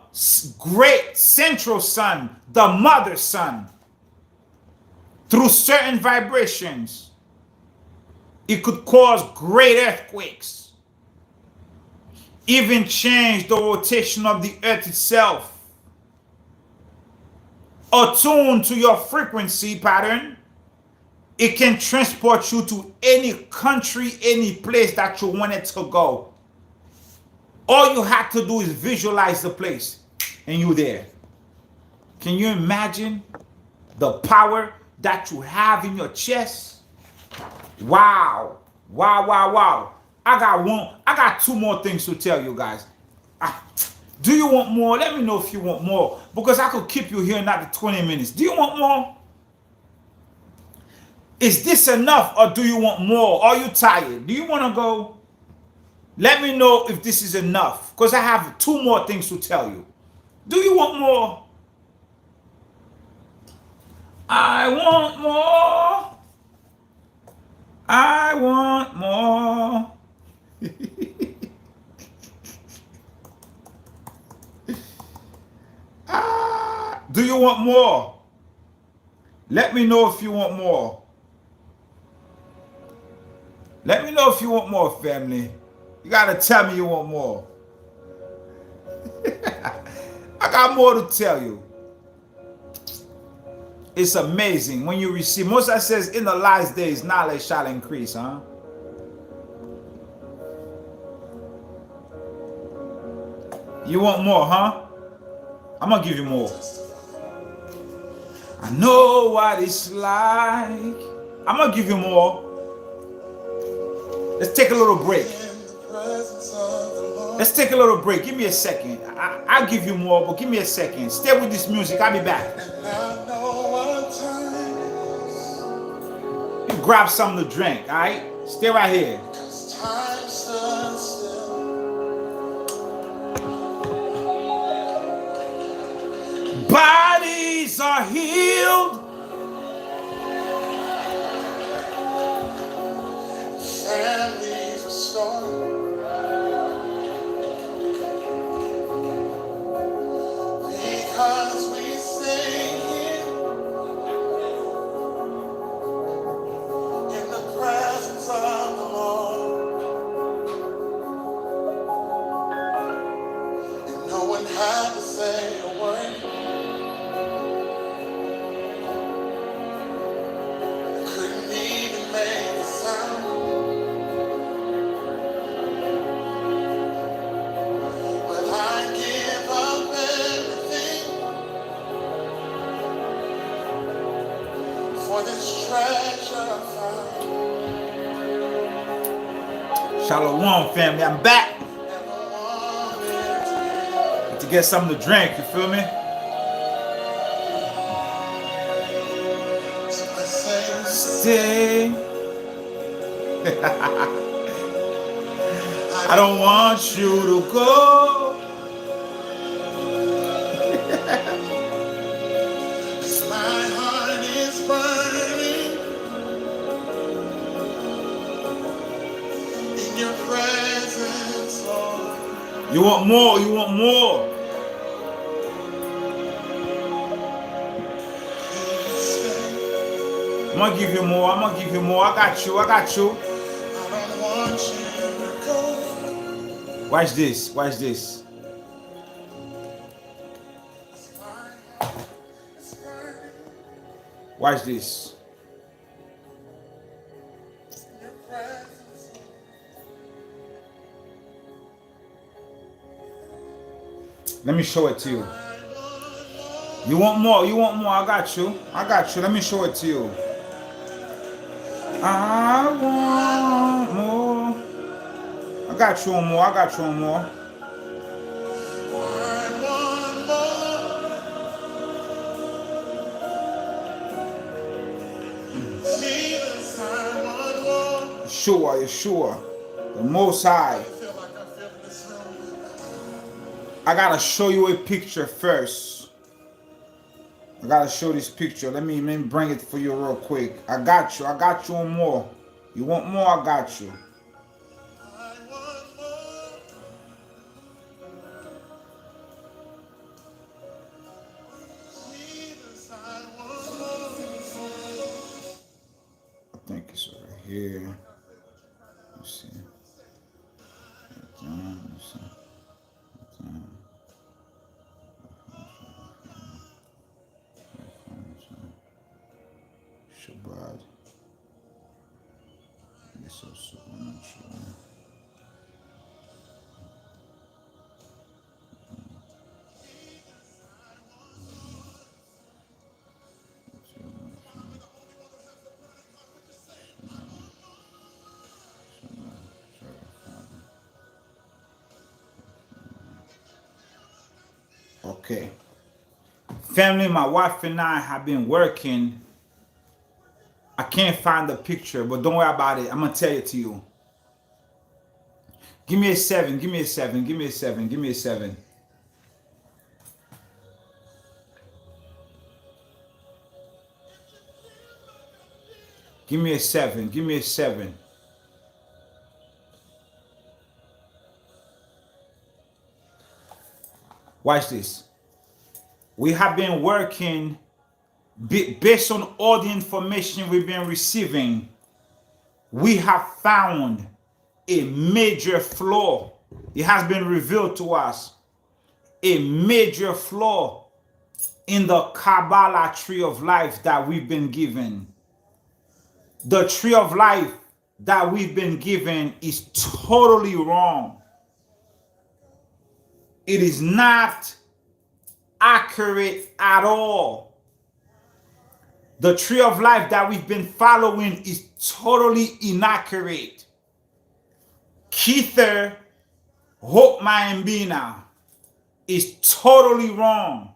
great central sun, the mother sun. Through certain vibrations, it could cause great earthquakes, even change the rotation of the earth itself. Attuned to your frequency pattern, it can transport you to any country, any place that you wanted to go. All you have to do is visualize the place and you're there. Can you imagine the power that you have in your chest? Wow. I got two more things to tell you guys. Do you want more? Let me know if you want more, because I could keep you here another 20 minutes. Do you want more? Is this enough, or do you want more? Are you tired? Do you want to go? Let me know if this is enough, because I have two more things to tell you. Do you want more? I want more. I want more. Do you want more? Let me know if you want more. Let me know if you want more, family. You gotta tell me you want more. I got more to tell you. It's amazing when you receive. Moses says, in the last days, knowledge shall increase, huh? You want more, huh? I'm gonna give you more. I know what it's like. I'm gonna give you more. Let's take a little break. Let's take a little break. Give me a second. I'll give you more, but give me a second. Stay with this music. I'll be back. You grab something to drink, all right? Stay right here. Bodies are healed. had to say a word. Couldn't even make a sound. But I give up everything for this treasure I found. Shalom, family. I'm back Never wanted to get something to drink. You feel me? to say, Stay. I don't want you to go. my heart is burning in your presence, Lord. You want more? You want more? Please stay. I'm gonna give you more. I'm gonna give you more. I got you. I got you. I don't want you to go. Watch this. Watch this. It's burning Watch this. in your presence. Let me show it to you. You want more? You want more? I got you. I got you. Let me show it to you. I want more. I got you on more. I got you on more. I want more. Jesus, I want more. Yeshua, Yeshua, the Most High. I feel like I feel in this room. I gotta show you a picture first. I gotta show this picture. Let me bring it for you real quick. I got you. I got you on more. You want more? I got you. I want more. Jesus, I want more. I think it's over here. Let's see. Let's see. Shabbat. It's so supernatural. Okay. Family, my wife and I have been working. I can't find the picture, but don't worry about it. I'm going to tell it to you. Give me a 7. Give me a 7. Give me a 7. Give me a 7. Give me a 7. Give me a 7. Watch this. We have been working based on all the information we've been receiving. We have found a major flaw. It has been revealed to us. A major flaw in the Kabbalah tree of life that we've been given. The tree of life that we've been given is totally wrong. It is not accurate at all. The tree of life that we've been following is totally inaccurate. Kether Hope Mayambina is totally wrong.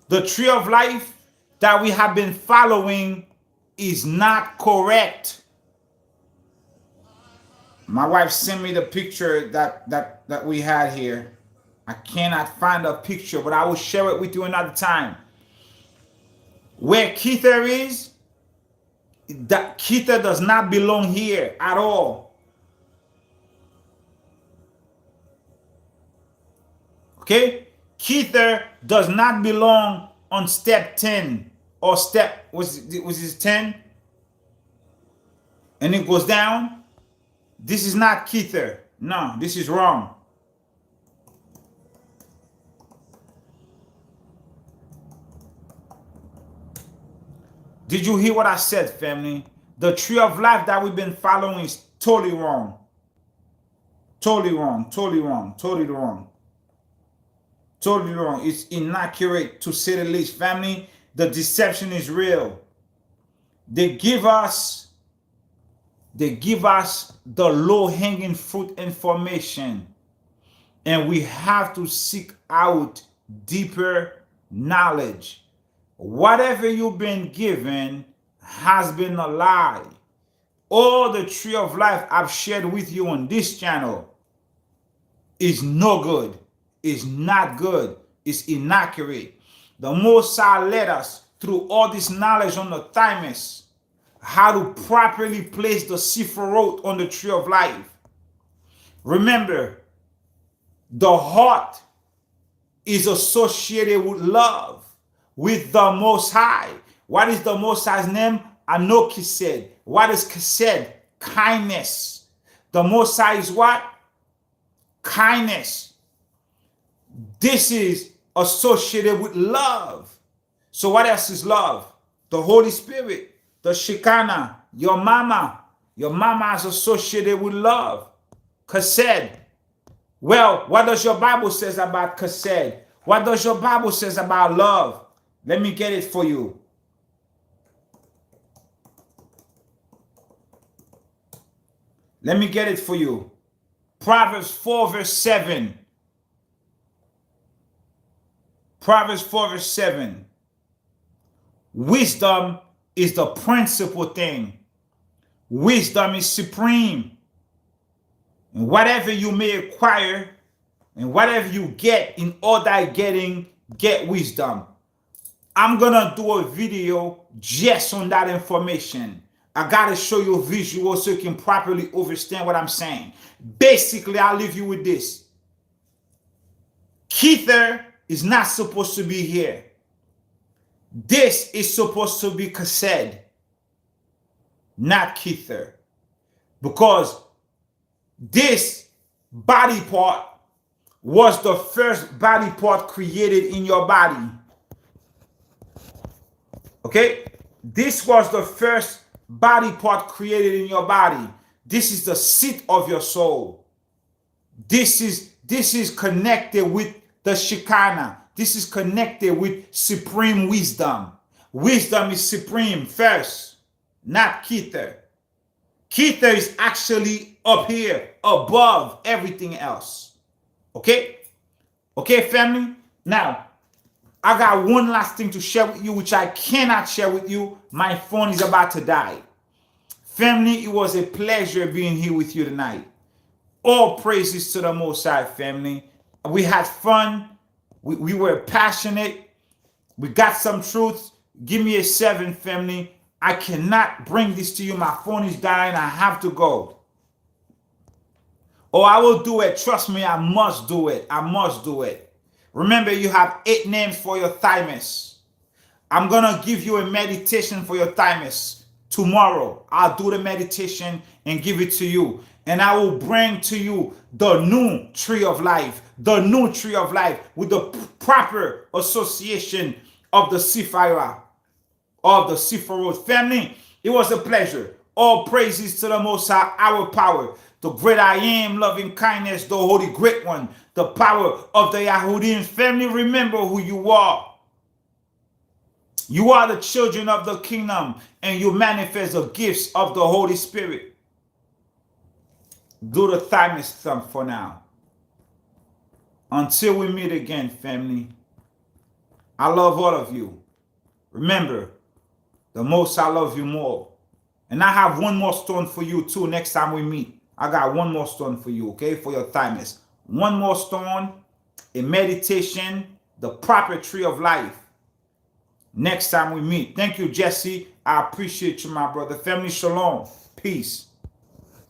The tree of life that we have been following is not correct. My wife sent me the picture that we had here. I cannot find a picture, but I will share it with you another time. Where Kether is, that Kether does not belong here at all. Okay? Kether does not belong on step 10 or step, was it 10? And it goes down. This is not Kether. No, this is wrong. Did you hear what I said, family? The tree of life that we've been following is totally wrong. Totally wrong. Totally wrong. Totally wrong. Totally wrong. It's inaccurate to say the least. Family, the deception is real. They give us the low-hanging fruit information, and we have to seek out deeper knowledge. Whatever you've been given has been a lie. All the tree of life I've shared with you on this channel is no good, is not good, is inaccurate. The Most High led us through all this knowledge on the Thymus, how to properly place the Sephiroth on the tree of life. Remember, the heart is associated with love, with the Most High. What is the Most High's name? Anoki said. What is Kesed? Kindness. The Most High is what? Kindness. This is associated with love. So what else is love? The Holy Spirit, the Shekinah, your mama. Your mama is associated with love. Kesed. Well, what does your Bible says about Kesed? What does your Bible says about love? Let me get it for you. Let me get it for you. Proverbs 4 verse 7. Proverbs 4 verse 7. Wisdom is the principal thing. Wisdom is supreme. And whatever you may acquire and whatever you get, in all thy getting, get wisdom. I'm gonna do a video just on that information. I gotta show you a visual so you can properly understand what I'm saying. Basically, I'll leave you with this. Kether is not supposed to be here. This is supposed to be Kesed, not Kether. Because this body part was the first body part created in your body. Okay? This was the first body part created in your body. This is the seat of your soul. This is connected with the Shekinah. This is connected with supreme wisdom. Wisdom is supreme first, not Kether. Kether is actually up here, above everything else. Okay? Okay, family? Now, I got one last thing to share with you, which I cannot share with you. My phone is about to die. Family, it was a pleasure being here with you tonight. All praises to the Most High, family. We had fun. We were passionate. We got some truths. Give me a 7, family. I cannot bring this to you. My phone is dying. I have to go. Oh, I will do it. Trust me, I must do it. I must do it. Remember, you have 8 names for your Thymus. I'm going to give you a meditation for your Thymus. Tomorrow, I'll do the meditation and give it to you. And I will bring to you the new tree of life. The new tree of life with the proper association of the Sephirah, of the Sephiroth. Family, it was a pleasure. All praises to the Most High, our power. The great I am, loving kindness, the holy great one, the power of the Yahudim. Family, remember who you are. You are the children of the kingdom, and you manifest the gifts of the Holy Spirit. Do the Thymus thumb for now. Until we meet again, family. I love all of you. Remember, the Most I love you more. And I have one more stone for you too next time we meet. I got one more stone for you, okay, for your Thymus. One more stone, a meditation, the proper tree of life. Next time we meet. Thank you, Jesse. I appreciate you, my brother. Family, shalom. Peace.